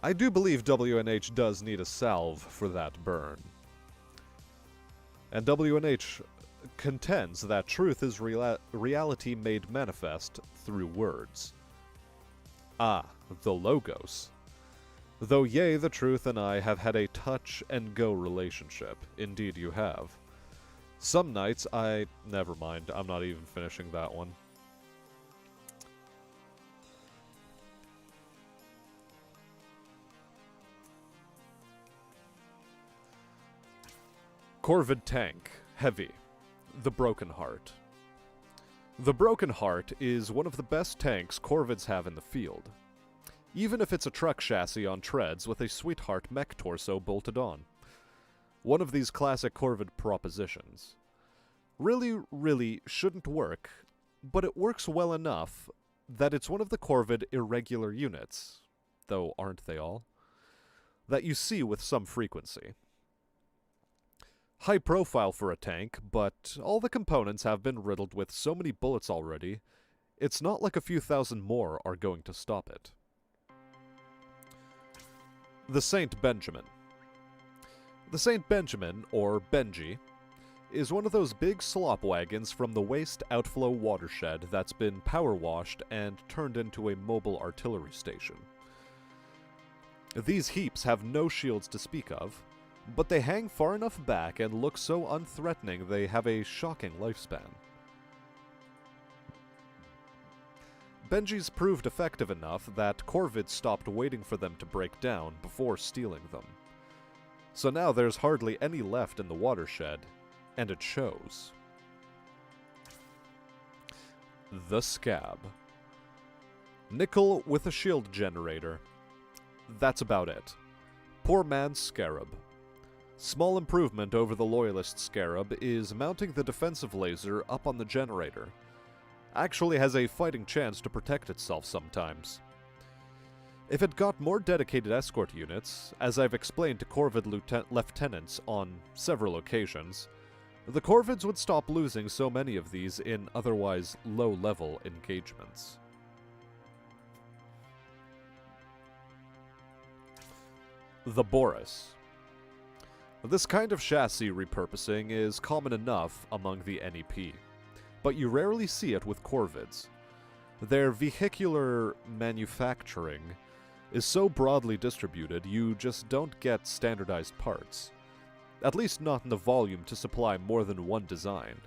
I do believe WNH does need a salve for that burn. And WNH contends that truth is reality made manifest through words. Ah, the Logos. Though yea, the truth and I have had a touch-and-go relationship. Indeed you have. Some nights never mind, I'm not even finishing that one. Corvid Tank. Heavy. The Broken Heart. The Broken Heart is one of the best tanks Corvids have in the field, even if it's a truck chassis on treads with a sweetheart mech torso bolted on. One of these classic Corvid propositions. Really shouldn't work, but it works well enough that it's one of the Corvid irregular units, though aren't they all, that you see with some frequency. High profile for a tank, but all the components have been riddled with so many bullets already, it's not like a few thousand more are going to stop it. The St. Benjamin. The St. Benjamin, or Benji, is one of those big slop wagons from the waste outflow watershed that's been power washed and turned into a mobile artillery station. These heaps have no shields to speak of, but they hang far enough back and look so unthreatening they have a shocking lifespan. Benjis proved effective enough that Corvids stopped waiting for them to break down before stealing them. So now there's hardly any left in the watershed, and it shows. The Scab. Nickel with a shield generator. That's about it. Poor man's Scarab. Small improvement over the Loyalist Scarab is mounting the defensive laser up on the generator. Actually has a fighting chance to protect itself sometimes. If it got more dedicated escort units, as I've explained to Corvid lieutenants on several occasions, the Corvids would stop losing so many of these in otherwise low-level engagements. The Boris. This kind of chassis repurposing is common enough among the NEP, but you rarely see it with Corvids. Their vehicular manufacturing is so broadly distributed you just don't get standardized parts. At least not in the volume to supply more than one design.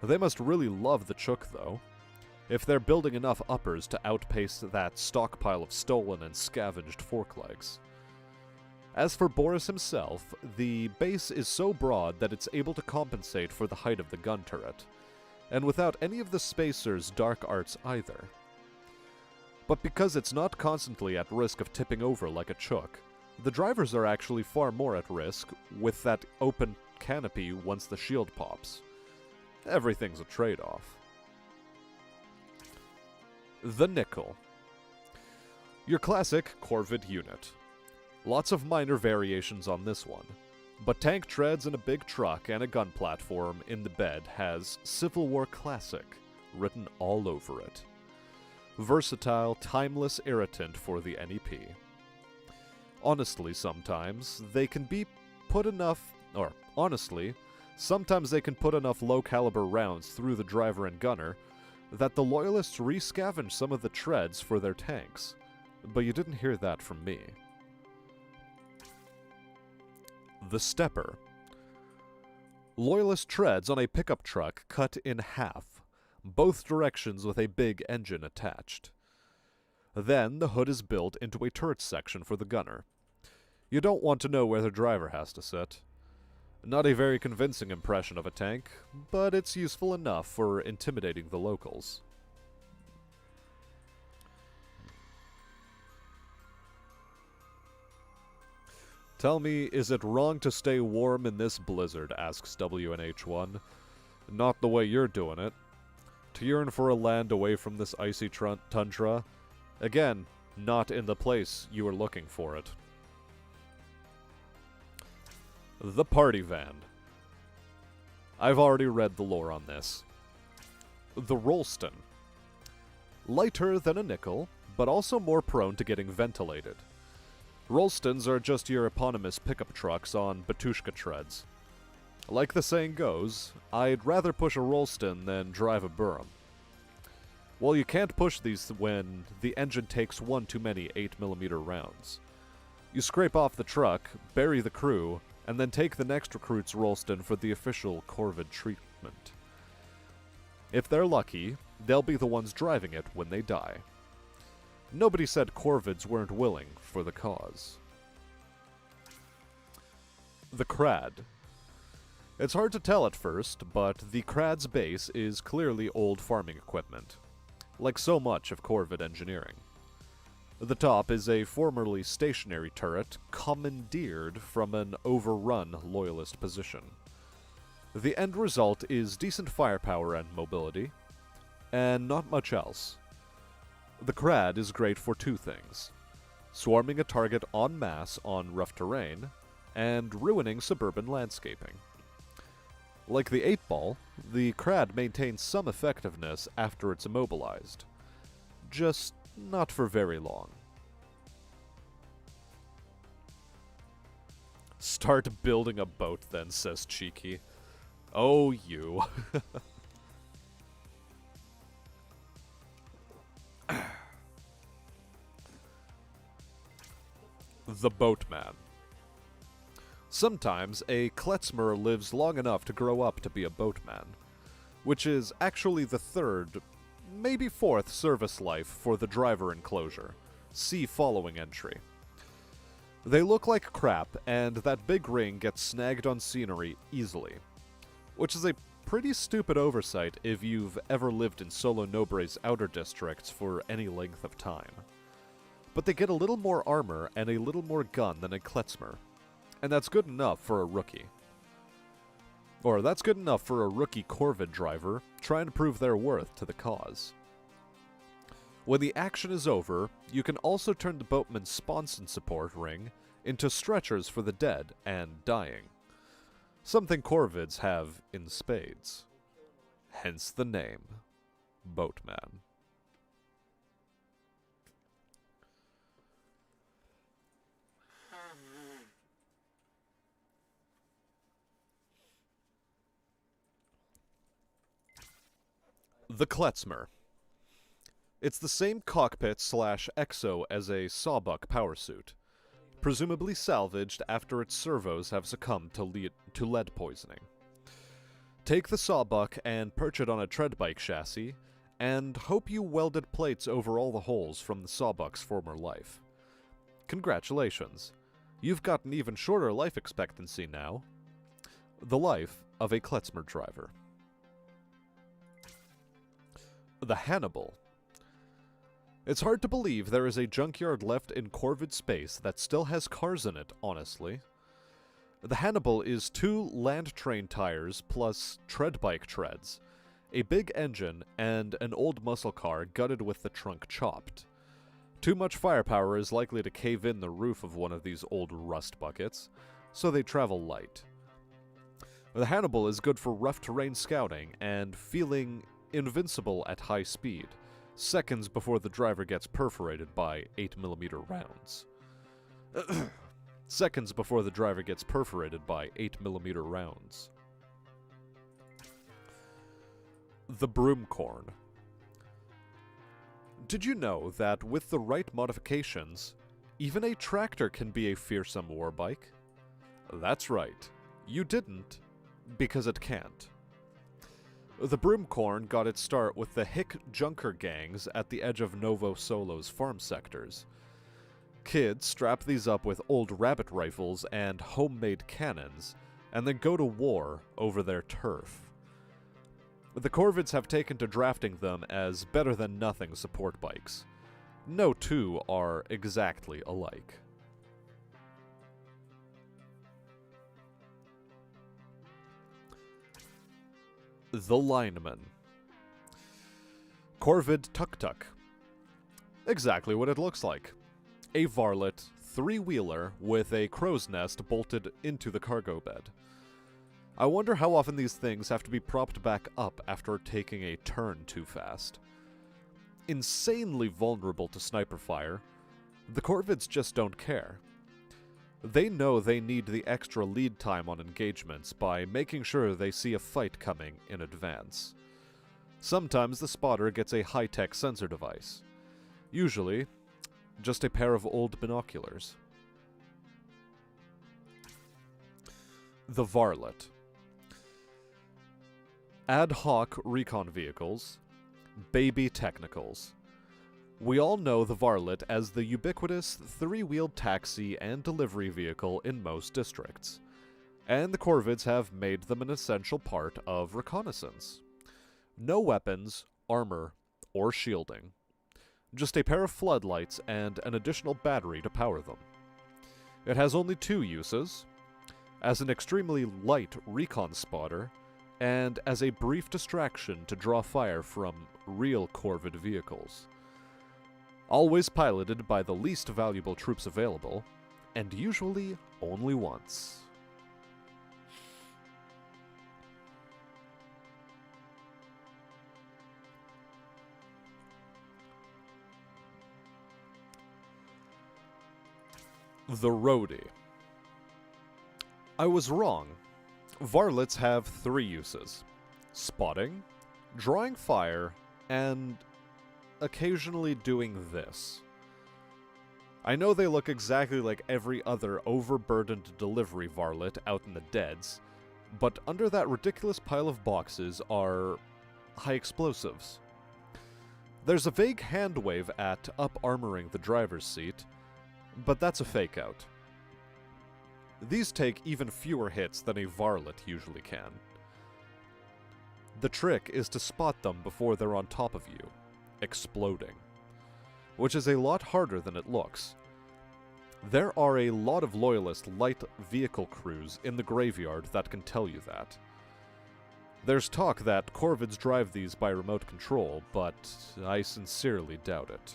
They must really love the Chook though, if they're building enough uppers to outpace that stockpile of stolen and scavenged forklegs. As for Boris himself, the base is so broad that it's able to compensate for the height of the gun turret, and without any of the spacer's dark arts either. But because it's not constantly at risk of tipping over like a Chook, the drivers are actually far more at risk with that open canopy once the shield pops. Everything's a trade-off. The Nickel. Your classic Corvid unit. Lots of minor variations on this one, but tank treads in a big truck and a gun platform in the bed has Civil War Classic written all over it. Versatile, timeless irritant for the NEP. Honestly, sometimes they can put enough low-caliber rounds through the driver and gunner that the Loyalists re-scavenge some of the treads for their tanks, but you didn't hear that from me. The Stepper. Loyalist treads on a pickup truck cut in half, both directions with a big engine attached. Then the hood is built into a turret section for the gunner. You don't want to know where the driver has to sit. Not a very convincing impression of a tank, but it's useful enough for intimidating the locals. Tell me, is it wrong to stay warm in this blizzard, asks WNH1. Not the way you're doing it. To yearn for a land away from this icy tundra? Again, not in the place you were looking for it. The Party Van. I've already read the lore on this. The Rolston. Lighter than a nickel, but also more prone to getting ventilated. Rolstons are just your eponymous pickup trucks on Batushka treads. Like the saying goes, I'd rather push a Rolston than drive a Burrum. Well, you can't push these when the engine takes one too many 8mm rounds. You scrape off the truck, bury the crew, and then take the next recruit's Rolston for the official Corvid treatment. If they're lucky, they'll be the ones driving it when they die. Nobody said Corvids weren't willing for the cause. The Crad. It's hard to tell at first, but the Crad's base is clearly old farming equipment, like so much of Corvid engineering. The top is a formerly stationary turret commandeered from an overrun Loyalist position. The end result is decent firepower and mobility, and not much else. The Crad is great for two things: swarming a target en masse on rough terrain, and ruining suburban landscaping. Like the 8-ball, the Crad maintains some effectiveness after it's immobilized. Just not for very long. Start building a boat then, says Cheeky. Oh, you. The Boatman. Sometimes a Klezmer lives long enough to grow up to be a boatman, which is actually the third, maybe fourth service life for the driver enclosure. See following entry. They look like crap, and that big ring gets snagged on scenery easily, which is a pretty stupid oversight if you've ever lived in Solo Nobre's outer districts for any length of time. But they get a little more armor and a little more gun than a Klezmer, and that's good enough for a rookie. Or that's good enough for a rookie Corvid driver trying to prove their worth to the cause. When the action is over, you can also turn the boatman's sponson support ring into stretchers for the dead and dying. Something Corvids have in spades. Hence the name, Boatman. The Klezmer. It's the same cockpit slash exo as a Sawbuck power suit, presumably salvaged after its servos have succumbed to lead poisoning. Take the Sawbuck and perch it on a tread bike chassis, and hope you welded plates over all the holes from the Sawbuck's former life. Congratulations, you've got an even shorter life expectancy now. The life of a Klezmer driver. The Hannibal. It's hard to believe there is a junkyard left in Corvid space that still has cars in it, honestly. The Hannibal is 2 land train tires plus tread bike treads, a big engine, and an old muscle car gutted with the trunk chopped. Too much firepower is likely to cave in the roof of one of these old rust buckets, so they travel light. The Hannibal is good for rough terrain scouting and feeling invincible at high speed, seconds before the driver gets perforated by 8mm rounds. Seconds before the driver gets perforated by 8mm rounds. The Broomcorn. Did you know that with the right modifications, even a tractor can be a fearsome warbike? That's right, you didn't, because it can't. The Broomcorn got its start with the hick junker gangs at the edge of Novo Solo's farm sectors. Kids strap these up with old rabbit rifles and homemade cannons, and then go to war over their turf. The Corvids have taken to drafting them as better-than-nothing support bikes. No two are exactly alike. The Lineman. Corvid Tuk-Tuk. Exactly what it looks like. A varlet, 3-wheeler with a crow's nest bolted into the cargo bed. I wonder how often these things have to be propped back up after taking a turn too fast. Insanely vulnerable to sniper fire, the Corvids just don't care. They know they need the extra lead time on engagements by making sure they see a fight coming in advance. Sometimes the spotter gets a high-tech sensor device. Usually, just a pair of old binoculars. The Varlet. Ad hoc recon vehicles, baby technicals. We all know the Varlet as the ubiquitous 3-wheeled taxi and delivery vehicle in most districts, and the Corvids have made them an essential part of reconnaissance. No weapons, armor, or shielding. Just a pair of floodlights and an additional battery to power them. It has only 2 uses, as an extremely light recon spotter, and as a brief distraction to draw fire from real Corvid vehicles. Always piloted by the least valuable troops available, and usually only once. The Roadie. I was wrong. Varlets have 3 uses: spotting, drawing fire, and occasionally doing this. I know they look exactly like every other overburdened delivery varlet out in the deads, but under that ridiculous pile of boxes are high explosives. There's a vague hand wave at up-armoring the driver's seat, but that's a fake-out. These take even fewer hits than a varlet usually can. The trick is to spot them before they're on top of you, exploding, which is a lot harder than it looks. There are a lot of loyalist light vehicle crews in the graveyard that can tell you that. There's talk that Corvids drive these by remote control, but I sincerely doubt it.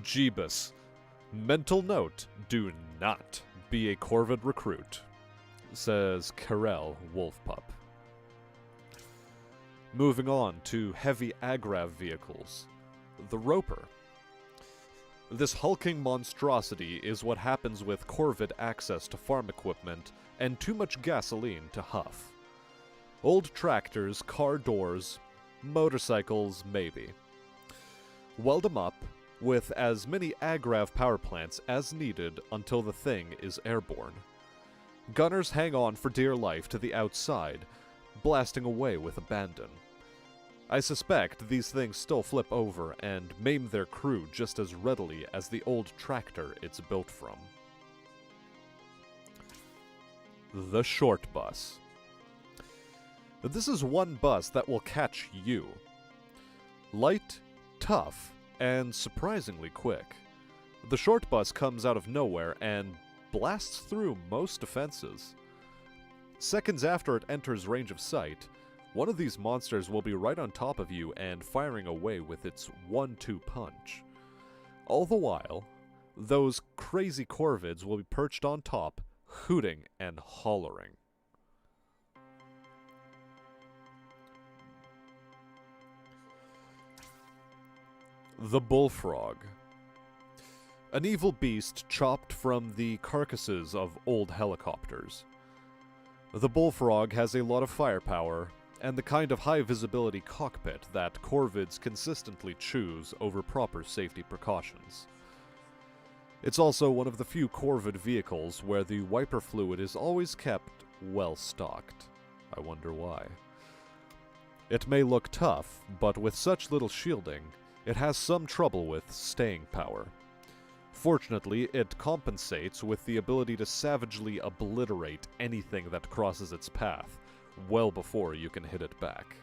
Jeebus. Mental note, do not be a Corvid recruit, says Karel Wolfpup. Moving on to heavy agrav vehicles. The Roper. This hulking monstrosity is what happens with Corvid access to farm equipment and too much gasoline to huff. Old tractors, car doors, motorcycles, maybe. Weld them up with as many agrav power plants as needed until the thing is airborne. Gunners hang on for dear life to the outside, blasting away with abandon. I suspect these things still flip over and maim their crew just as readily as the old tractor it's built from. The short bus. This is one bus that will catch you. Light, tough, and surprisingly quick. The short bus comes out of nowhere and blasts through most defenses. Seconds after it enters range of sight, one of these monsters will be right on top of you and firing away with its 1-2 punch. All the while, those crazy corvids will be perched on top, hooting and hollering. The Bullfrog. An evil beast chopped from the carcasses of old helicopters. The Bullfrog has a lot of firepower, and the kind of high-visibility cockpit that corvids consistently choose over proper safety precautions. It's also one of the few corvid vehicles where the wiper fluid is always kept well-stocked. I wonder why. It may look tough, but with such little shielding, it has some trouble with staying power. Fortunately, it compensates with the ability to savagely obliterate anything that crosses its path, well before you can hit it back.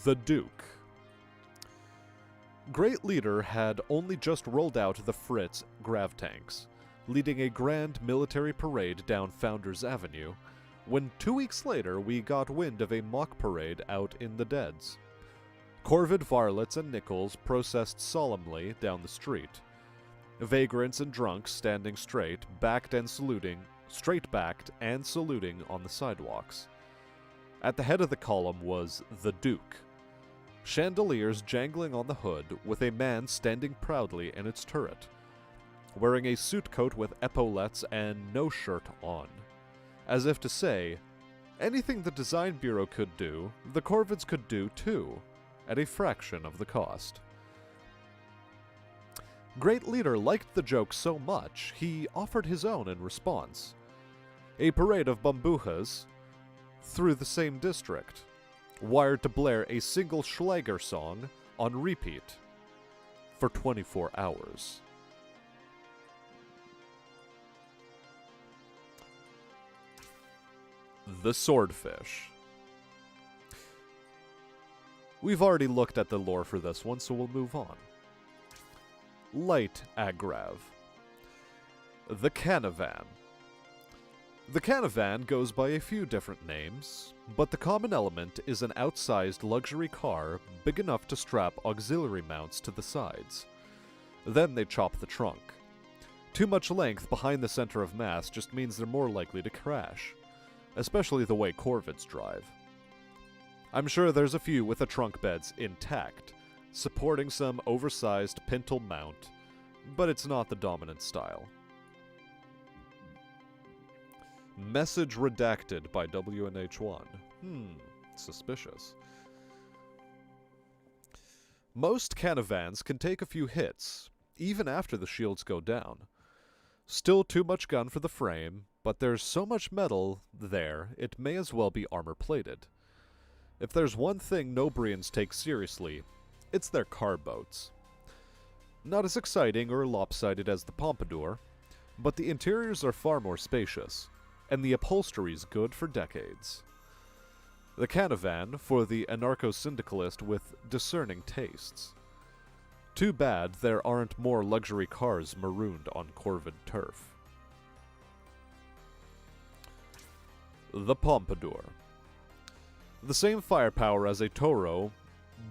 The Duke. Great Leader had only just rolled out the Fritz grav tanks, leading a grand military parade down Founders Avenue, when 2 weeks later we got wind of a mock parade out in the Deads. Corvid varlets and nickels processed solemnly down the street. Vagrants and drunks standing straight-backed and saluting on the sidewalks. At the head of the column was the Duke. Chandeliers jangling on the hood, with a man standing proudly in its turret, wearing a suit coat with epaulettes and no shirt on. As if to say, anything the design bureau could do, the corvids could do too, at a fraction of the cost. Great Leader liked the joke so much, he offered his own in response. A parade of bambujas through the same district, wired to blare a single Schlager song on repeat for 24 hours. The Swordfish. We've already looked at the lore for this one, so we'll move on. Light Agrav. The Canavan. The Canavan goes by a few different names, but the common element is an outsized luxury car big enough to strap auxiliary mounts to the sides. Then they chop the trunk. Too much length behind the center of mass just means they're more likely to crash, especially the way corvids drive. I'm sure there's a few with the trunk beds intact, supporting some oversized pintle mount, but it's not the dominant style. Message redacted by WNH1. Suspicious. Most canavans can take a few hits, even after the shields go down. Still too much gun for the frame, but there's so much metal there, it may as well be armor-plated. If there's one thing Nobrians take seriously, it's their car boats. Not as exciting or lopsided as the Pompadour, but the interiors are far more spacious, and the upholstery's good for decades. The Canavan for the anarcho-syndicalist with discerning tastes. Too bad there aren't more luxury cars marooned on Corvid turf. The Pompadour. The same firepower as a Toro,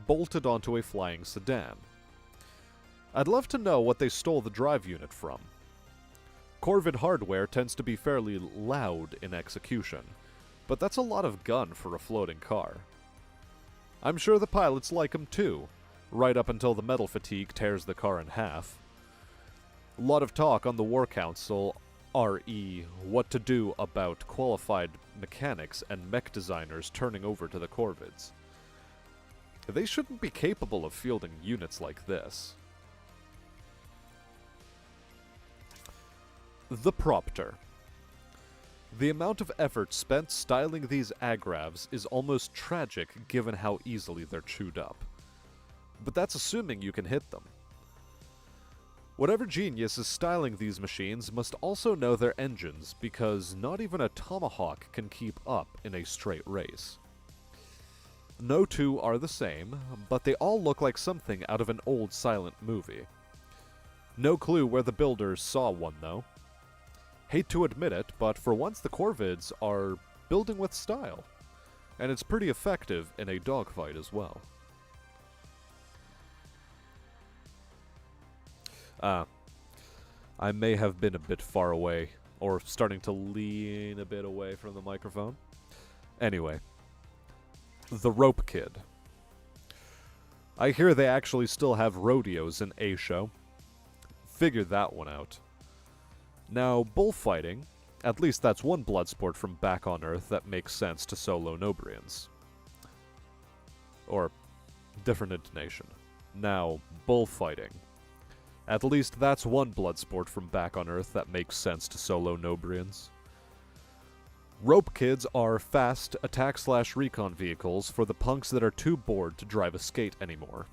bolted onto a flying sedan. I'd love to know what they stole the drive unit from. Corvid hardware tends to be fairly loud in execution, but that's a lot of gun for a floating car. I'm sure the pilots like 'em too, right up until the metal fatigue tears the car in half. A lot of talk on the War Council, RE, what to do about qualified mechanics and mech designers turning over to the Corvids. They shouldn't be capable of fielding units like this. The Propter. The amount of effort spent styling these agravs is almost tragic given how easily they're chewed up. But that's assuming you can hit them. Whatever genius is styling these machines must also know their engines, because not even a Tomahawk can keep up in a straight race. No two are the same, but they all look like something out of an old silent movie. No clue where the builders saw one, though. Hate to admit it, but for once the Corvids are building with style. And it's pretty effective in a dogfight as well. I may have been a bit far away, or starting to lean a bit away from the microphone. Anyway. The Rope Kid. I hear they actually still have rodeos in A-Show. Figure that one out. Now, bullfighting, at least that's one blood sport from back on Earth that makes sense to Solo Nobrians. Or, different intonation. Now, bullfighting. At least that's one blood sport from back on Earth that makes sense to Solo Nobrians. Rope Kids are fast attack/recon vehicles for the punks that are too bored to drive a skate anymore.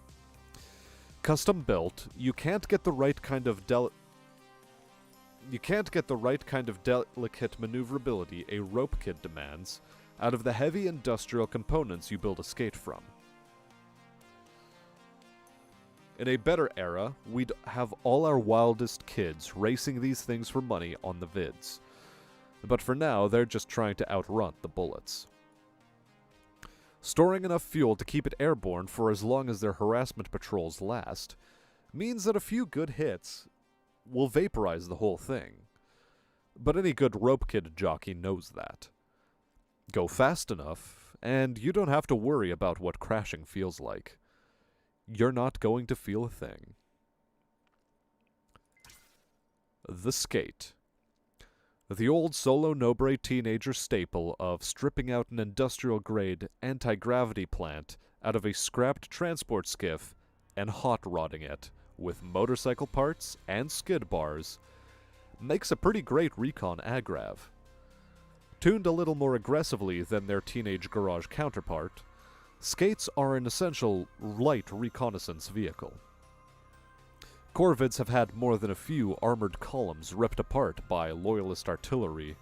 Custom built, you can't get the right kind of delicate maneuverability a Rope Kid demands out of the heavy industrial components you build a skate from. In a better era, we'd have all our wildest kids racing these things for money on the vids. But for now, they're just trying to outrun the bullets. Storing enough fuel to keep it airborne for as long as their harassment patrols last means that a few good hits will vaporize the whole thing. But any good Rope Kid jockey knows that. Go fast enough, and you don't have to worry about what crashing feels like. You're not going to feel a thing. The Skate. The old Solo Nobre teenager staple of stripping out an industrial-grade anti-gravity plant out of a scrapped transport skiff and hot-rodding it with motorcycle parts and skid bars makes a pretty great recon agrav. Tuned a little more aggressively than their teenage garage counterpart, skates are an essential light reconnaissance vehicle. Corvids have had more than a few armored columns ripped apart by loyalist artillery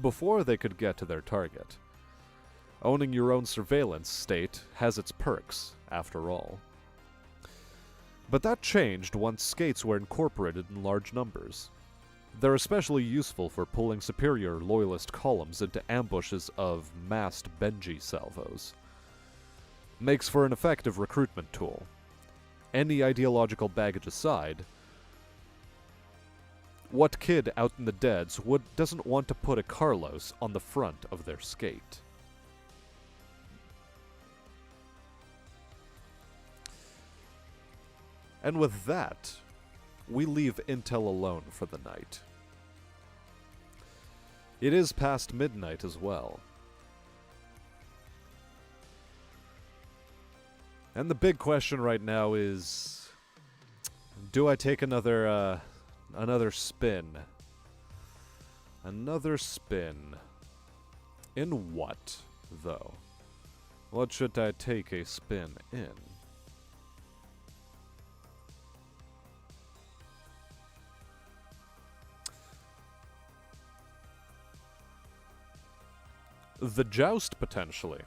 before they could get to their target. Owning your own surveillance state has its perks, after all. But that changed once skates were incorporated in large numbers. They're especially useful for pulling superior loyalist columns into ambushes of massed Benji salvos. Makes for an effective recruitment tool. Any ideological baggage aside, what kid out in the deads doesn't want to put a Carlos on the front of their skate? And with that, we leave Intel alone for the night. It is past midnight as well. And the big question right now is, do I take another spin? Another spin. In what, though? What should I take a spin in? The Joust, potentially.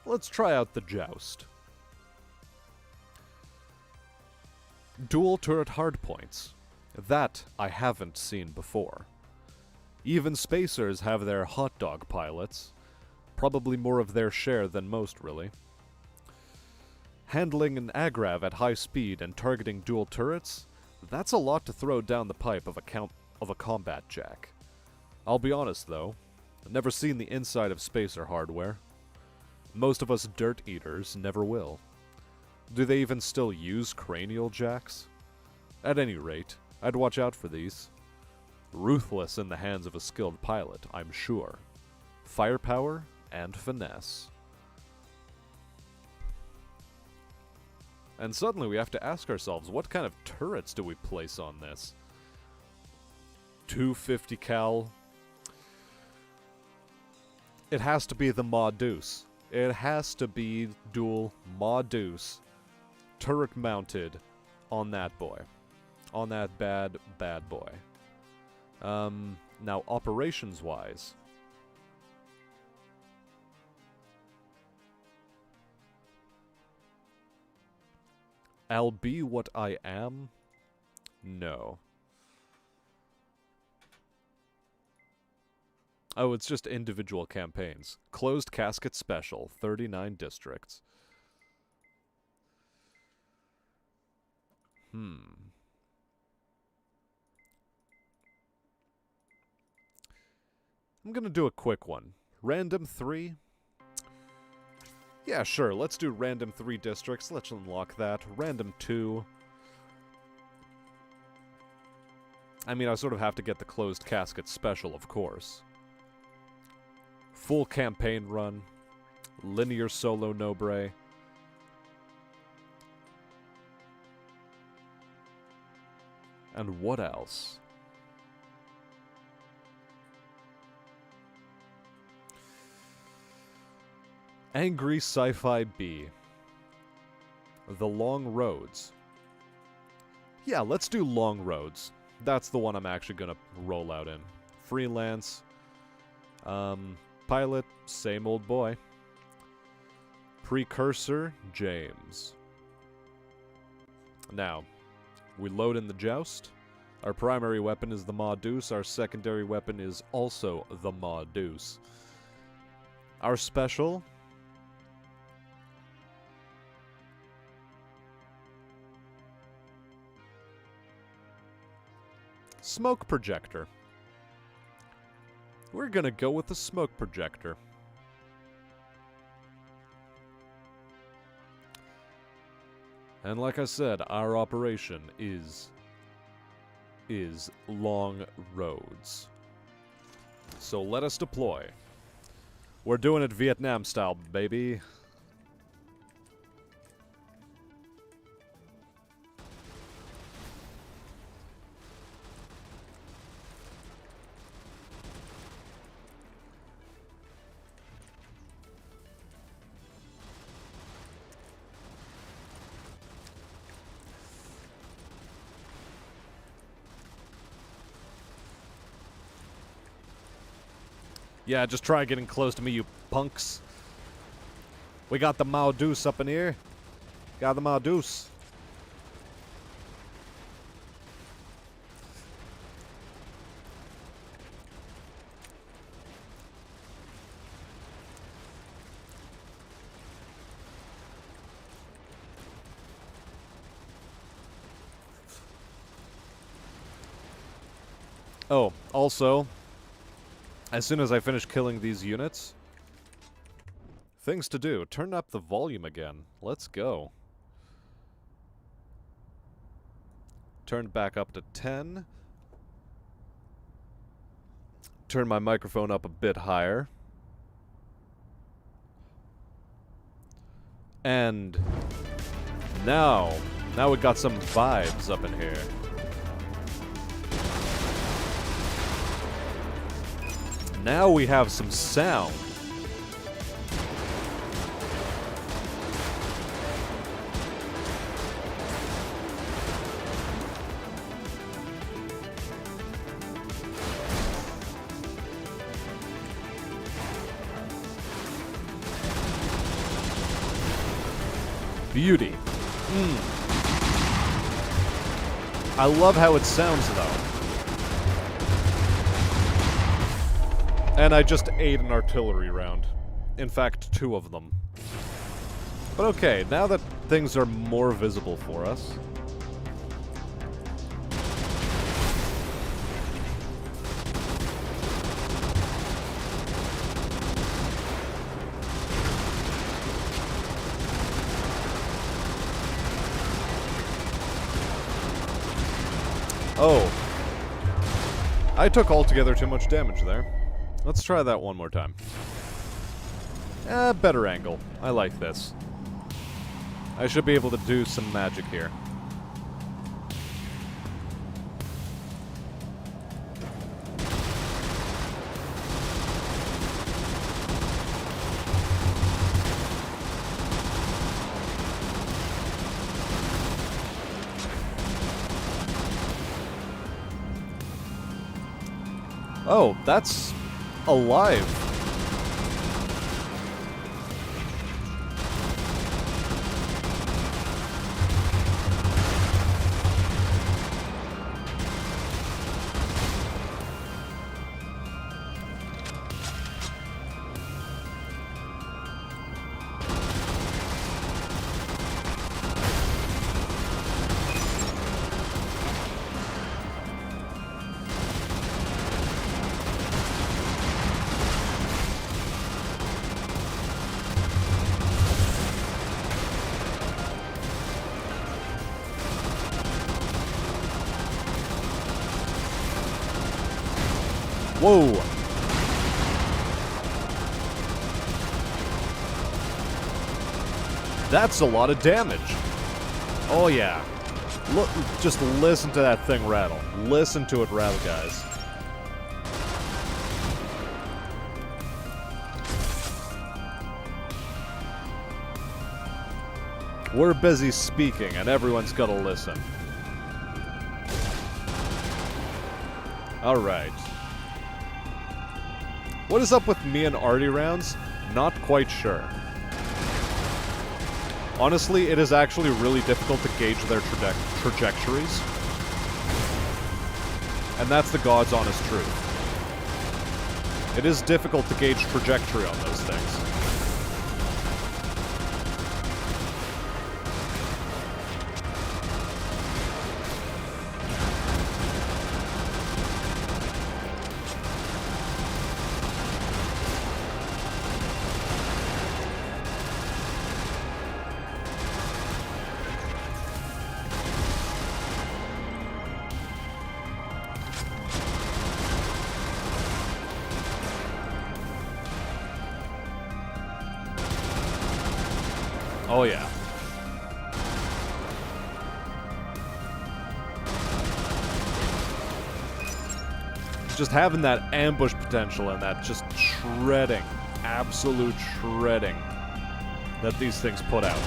Let's try out the Joust. Dual turret hardpoints. That I haven't seen before. Even Spacers have their hot dog pilots. Probably more of their share than most, really. Handling an agrav at high speed and targeting dual turrets? That's a lot to throw down the pipe of a combat jack. I'll be honest, though. I've never seen the inside of Spacer hardware. Most of us dirt eaters never will. Do they even still use cranial jacks? At any rate, I'd watch out for these. Ruthless in the hands of a skilled pilot, I'm sure. Firepower and finesse. And suddenly we have to ask ourselves, what kind of turrets do we place on this? 250 cal. It has to be the Ma-Deuce. It has to be dual Ma-Deuce turret mounted on that boy. On that bad boy. Now, operations-wise, I'll be what I am? No. Oh, it's just individual campaigns. Closed casket special, 39 districts. I'm gonna do a quick one. Random 3? Yeah, sure, let's do random 3 districts. Let's unlock that. Random 2. I mean, I sort of have to get the closed casket special, of course. Full campaign run. Linear Solo Nobre. And what else? Angry Sci-Fi B. The Long Roads. Yeah, let's do Long Roads. That's the one I'm actually gonna roll out in. Freelance. Pilot, same old boy. Precursor, James. Now, we load in the joust. Our primary weapon is the Ma-Deuce. Our secondary weapon is also the Ma-Deuce. Our special... Smoke projector. We're gonna go with the smoke projector. And like I said, our operation is Long Roads. So let us deploy. We're doing it Vietnam style, baby. Yeah, just try getting close to me, you punks. We got the Ma-Deuce up in here. Got the Ma-Deuce. Oh, also... as soon as I finish killing these units, things to do. Turn up the volume again. Let's go. Turn back up to 10. Turn my microphone up a bit higher. And now we got some vibes up in here. Now we have some sound. Beauty. I love how it sounds, though. And I just ate an artillery round. In fact, 2 of them. But okay, now that things are more visible for us... Oh. I took altogether too much damage there. Let's try that one more time. Better angle. I like this. I should be able to do some magic here. Oh, that's alive. Whoa! That's a lot of damage. Oh yeah. Look, just listen to that thing rattle. Listen to it rattle, guys. We're busy speaking, and everyone's gotta listen. Alright. What is up with me and Artie rounds? Not quite sure. Honestly, it is actually really difficult to gauge their trajectories. And that's the God's honest truth. It is difficult to gauge trajectory on those things. Oh yeah. Just having that ambush potential and that just shredding, absolute shredding that these things put out.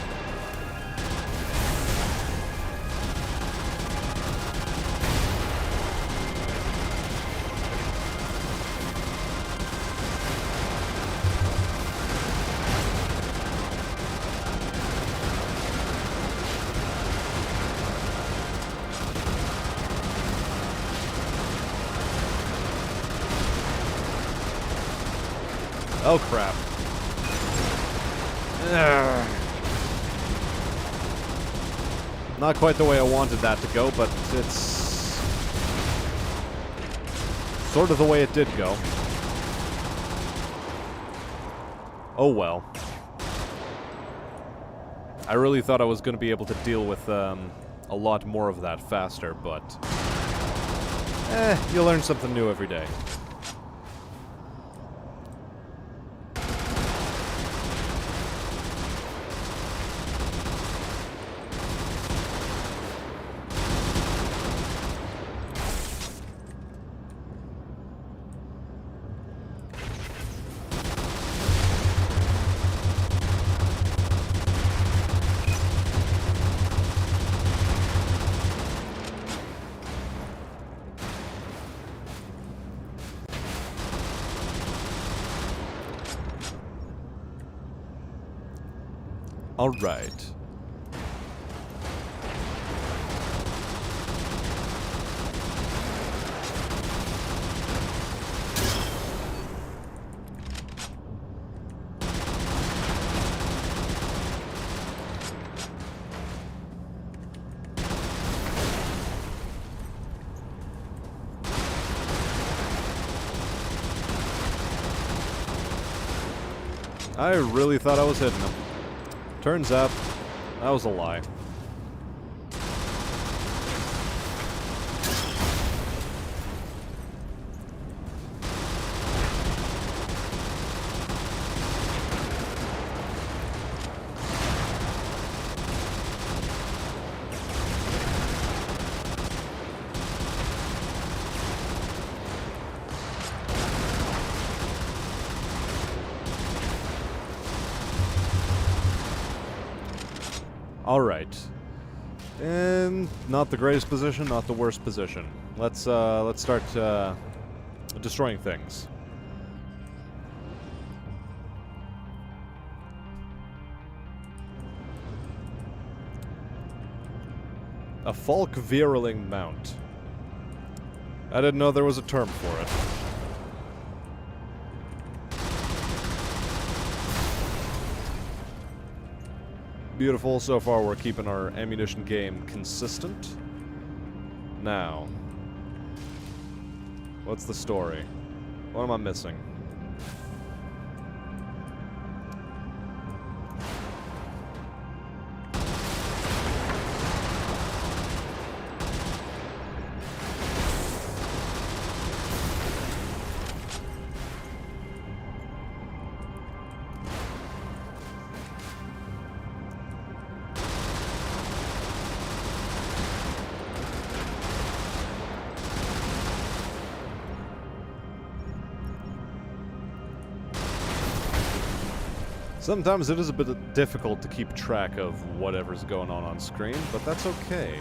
Oh, crap. Ugh. Not quite the way I wanted that to go, but it's sort of the way it did go. Oh well. I really thought I was going to be able to deal with a lot more of that faster, but you learn something new every day. All right. I really thought I was hitting him. Turns out, that was a lie. Alright. And not the greatest position, not the worst position. Let's start destroying things. A Falk Viraling mount. I didn't know there was a term for it. Beautiful. So far we're keeping our ammunition game consistent. Now, what's the story? What am I missing? Sometimes it is a bit difficult to keep track of whatever's going on screen, but that's okay.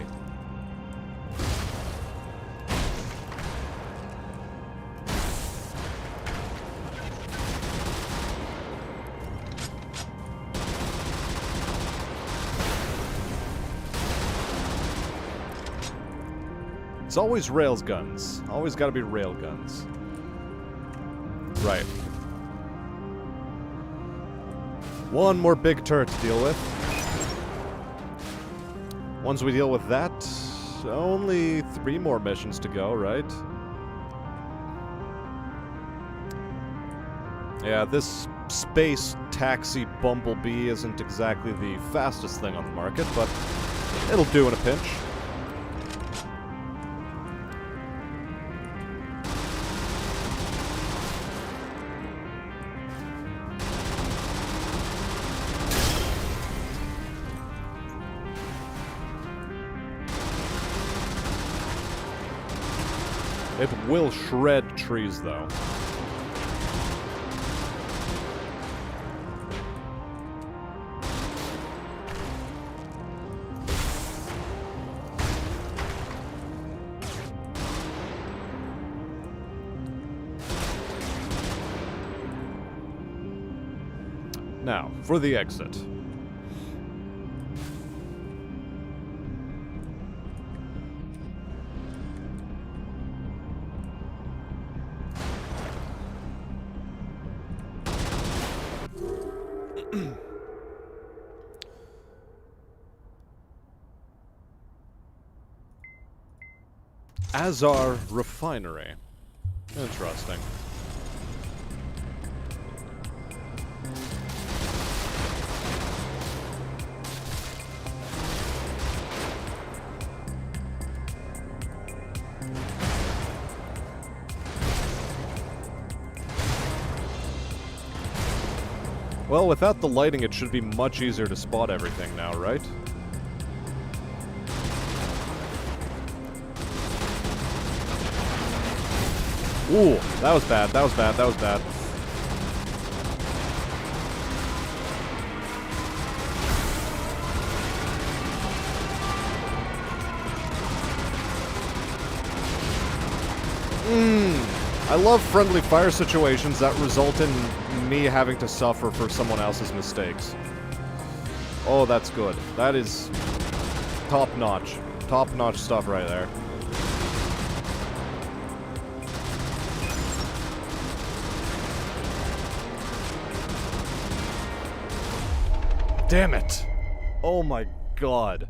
It's always railguns. Always gotta be railguns. Right. One more big turret to deal with. Once we deal with that, only 3 more missions to go, right? Yeah, this space taxi bumblebee isn't exactly the fastest thing on the market, but it'll do in a pinch. It will shred trees, though. Now, for the exit. Azar Refinery. Interesting. Well, without the lighting, it should be much easier to spot everything now, right? Ooh, that was bad, that was bad, that was bad. I love friendly fire situations that result in me having to suffer for someone else's mistakes. Oh, that's good. That is top-notch. Top-notch stuff right there. Damn it! Oh my god.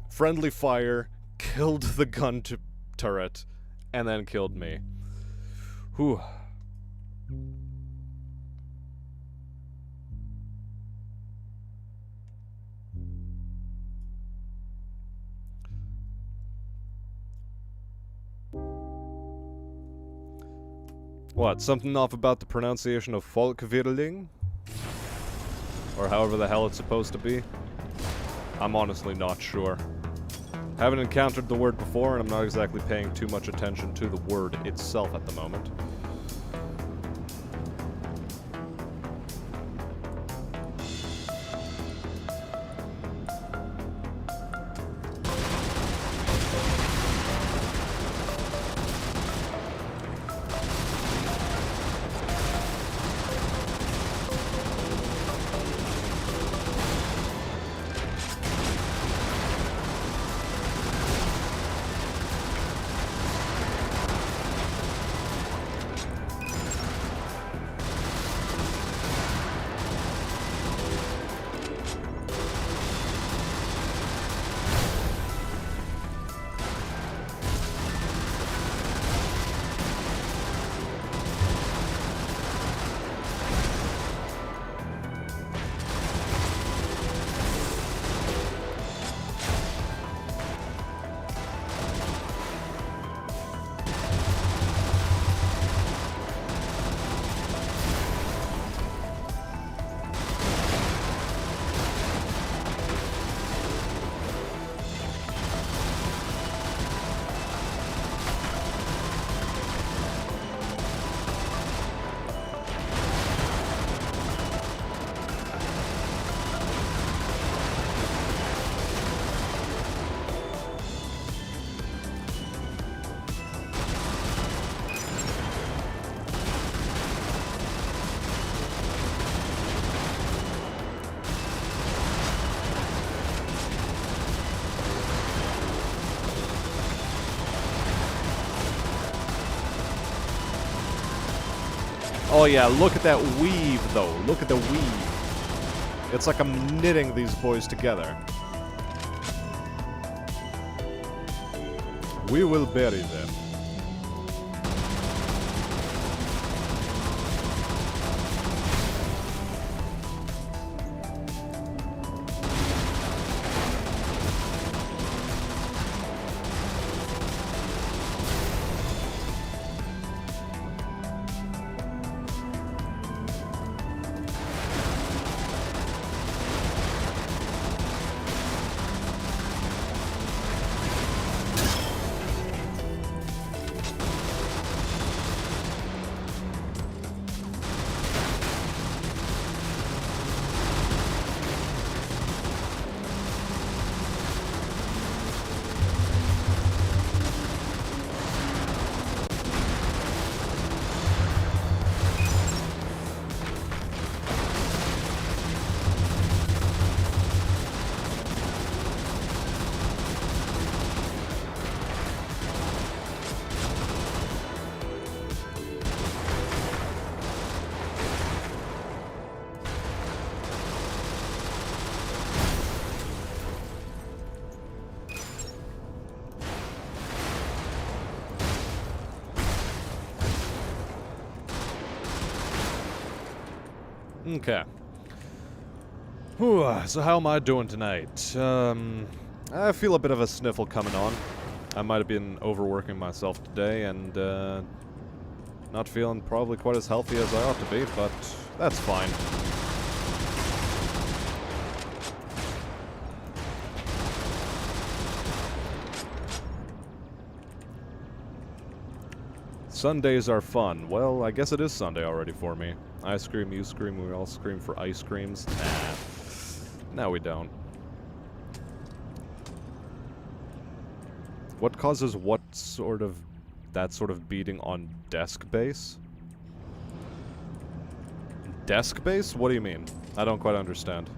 Friendly fire killed the gun turret and then killed me. Whew. What, something off about the pronunciation of Folkvirling? Or however the hell it's supposed to be? I'm honestly not sure. Haven't encountered the word before, and I'm not exactly paying too much attention to the word itself at the moment. Oh yeah, look at that weave, though. Look at the weave. It's like I'm knitting these boys together. We will bury them. Okay. Whew, so how am I doing tonight? I feel a bit of a sniffle coming on. I might have been overworking myself today and not feeling probably quite as healthy as I ought to be, but that's fine. Sundays are fun. Well, I guess it is Sunday already for me. I scream, you scream, we all scream for ice creams. Nah. No, we don't. What causes what sort of... that sort of beating on desk base? Desk base? What do you mean? I don't quite understand.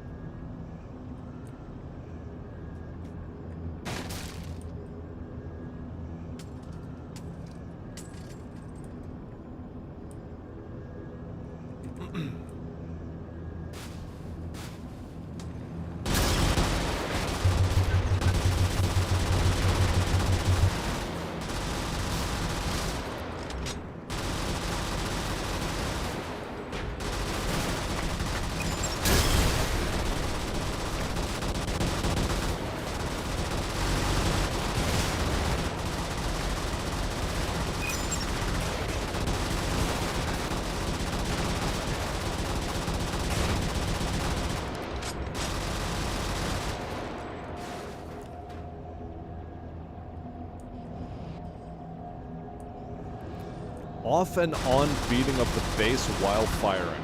Off and on beating of the base while firing.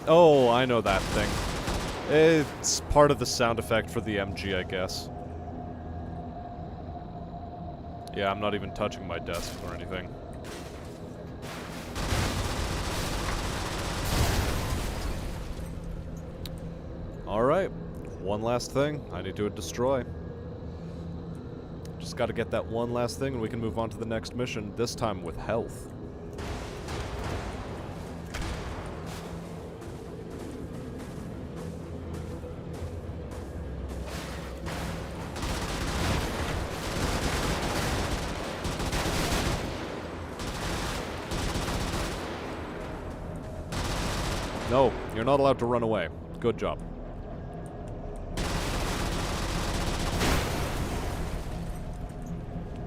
Oh, I know that thing. It's part of the sound effect for the MG, I guess. Yeah, I'm not even touching my desk or anything. Alright. One last thing I need to destroy. Just gotta get that one last thing and we can move on to the next mission, this time with health. No, you're not allowed to run away. Good job.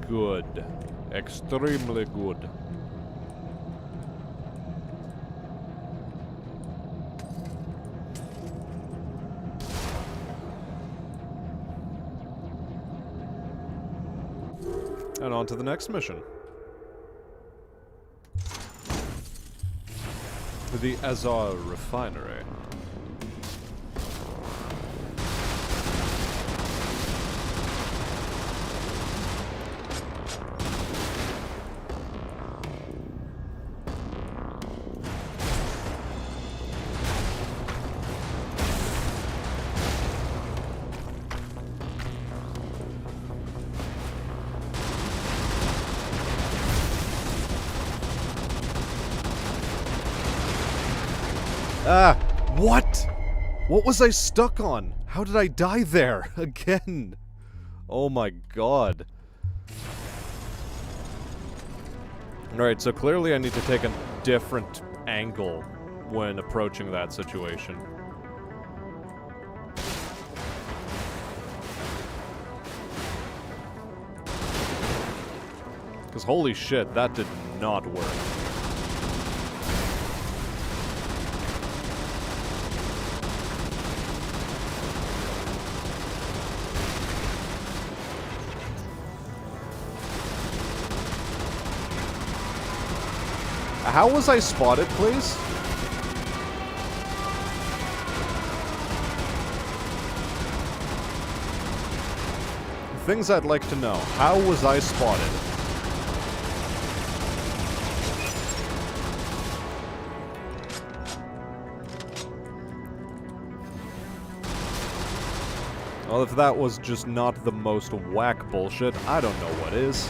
Good. Extremely good. And on to the next mission. The Azar Refinery. Ah! What? What was I stuck on? How did I die there? Again? Oh my god. Alright, so clearly I need to take a different angle when approaching that situation. Because holy shit, that did not work. How was I spotted, please? Things I'd like to know. How was I spotted? Well, if that was just not the most whack bullshit, I don't know what is.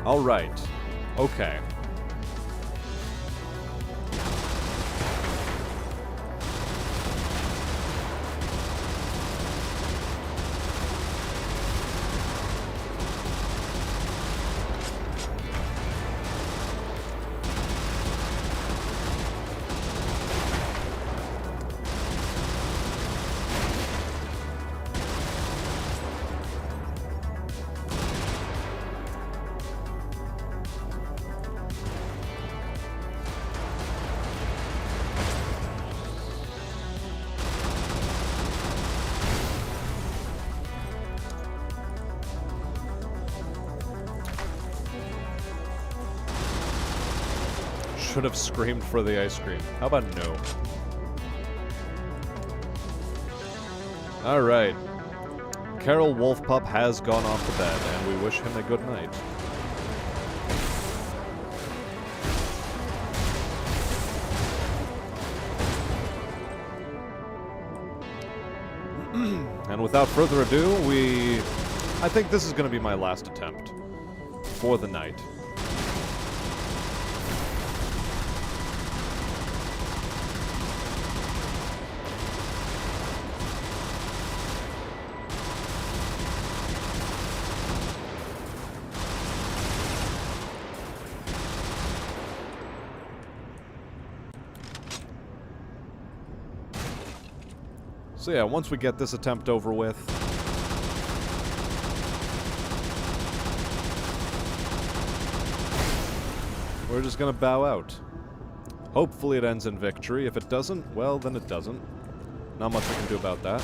Alright. Okay. Should have screamed for the ice cream. How about no? Alright. Carol Wolfpup has gone off to bed, and we wish him a good night. And without further ado, I think this is going to be my last attempt for the night. So yeah, once we get this attempt over with, we're just gonna bow out. Hopefully it ends in victory. If it doesn't, well, then it doesn't. Not much we can do about that.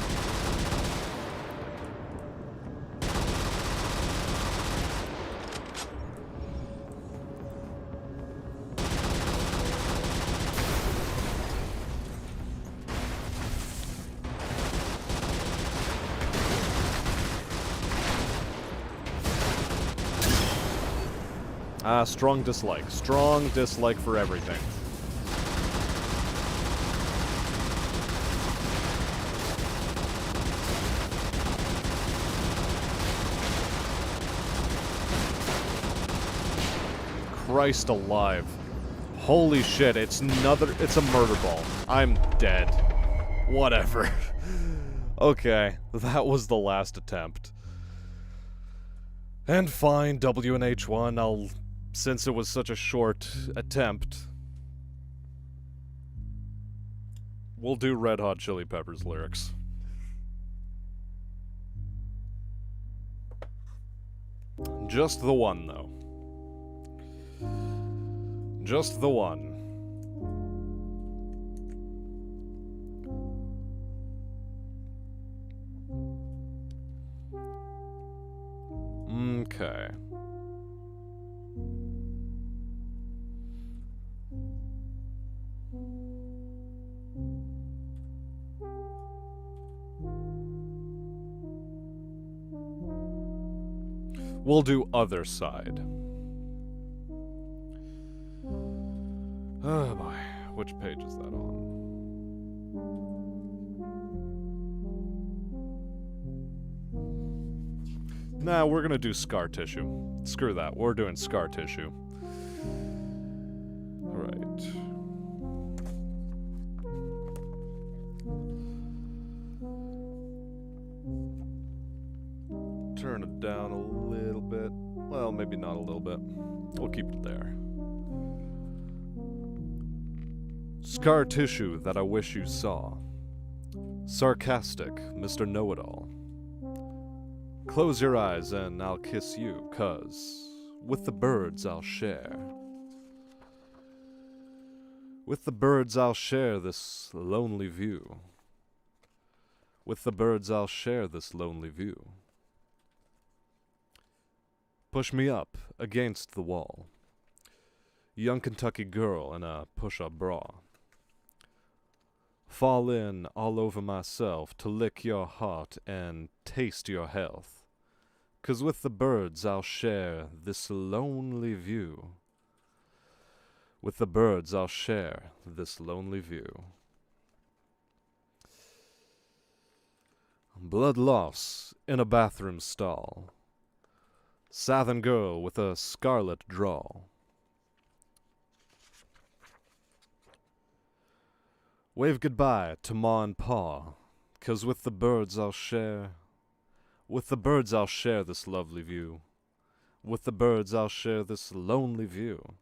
Strong dislike. Strong dislike for everything. Christ alive. Holy shit, it's a murder ball. I'm dead. Whatever. Okay, that was the last attempt. And fine, WNH1, since it was such a short attempt, we'll do Red Hot Chili Peppers lyrics. Just the one, though. Just the one. Okay. We'll do other side. Oh boy, which page is that on? Nah, we're gonna do scar tissue. Screw that, we're doing scar tissue. Alright. Turn it down a little bit. Well, maybe not a little bit. We'll keep it there. Scar tissue that I wish you saw. Sarcastic, Mr. Know-It-All. Close your eyes and I'll kiss you, 'cause with the birds I'll share. With the birds I'll share this lonely view. With the birds I'll share this lonely view. Push me up against the wall. Young Kentucky girl in a push-up bra. Fall in all over myself to lick your heart and taste your health. 'Cause with the birds I'll share this lonely view. With the birds I'll share this lonely view. Blood loss in a bathroom stall. Southern girl with a scarlet drawl. Wave goodbye to ma and pa, 'cause with the birds I'll share. With the birds I'll share this lovely view. With the birds I'll share this lonely view.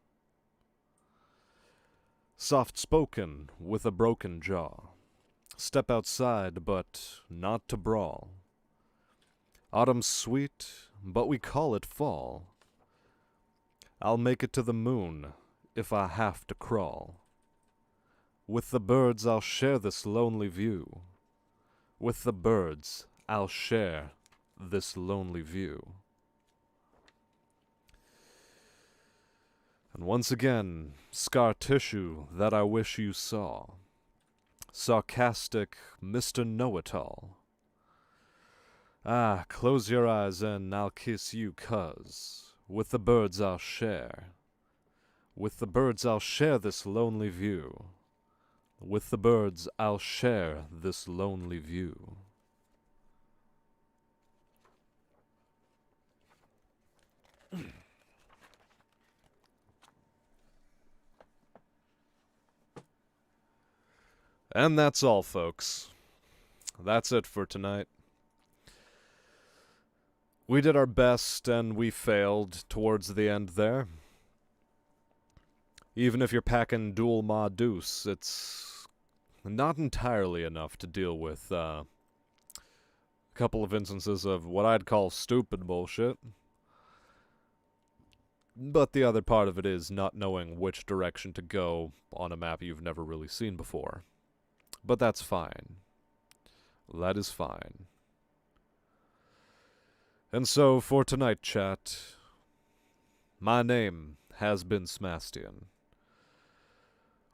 Soft-spoken with a broken jaw. Step outside, but not to brawl. Autumn's sweet, but we call it fall. I'll make it to the moon if I have to crawl. With the birds I'll share this lonely view. With the birds I'll share this lonely view. And once again, scar tissue that I wish you saw. Sarcastic Mr. Know-It-All. Ah, close your eyes and I'll kiss you, 'cause with the birds I'll share. With the birds I'll share this lonely view. With the birds I'll share this lonely view. And that's all, folks. That's it for tonight. We did our best and we failed towards the end there. Even if you're packing dual Ma Deuce, it's not entirely enough to deal with a couple of instances of what I'd call stupid bullshit. But the other part of it is not knowing which direction to go on a map you've never really seen before. But that's fine. That is fine. And so, for tonight, chat, my name has been Smastian.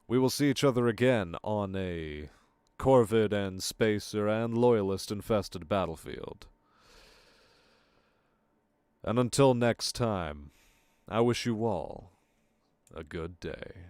We will see each other again on a Corvid and Spacer and Loyalist-infested battlefield. And until next time, I wish you all a good day.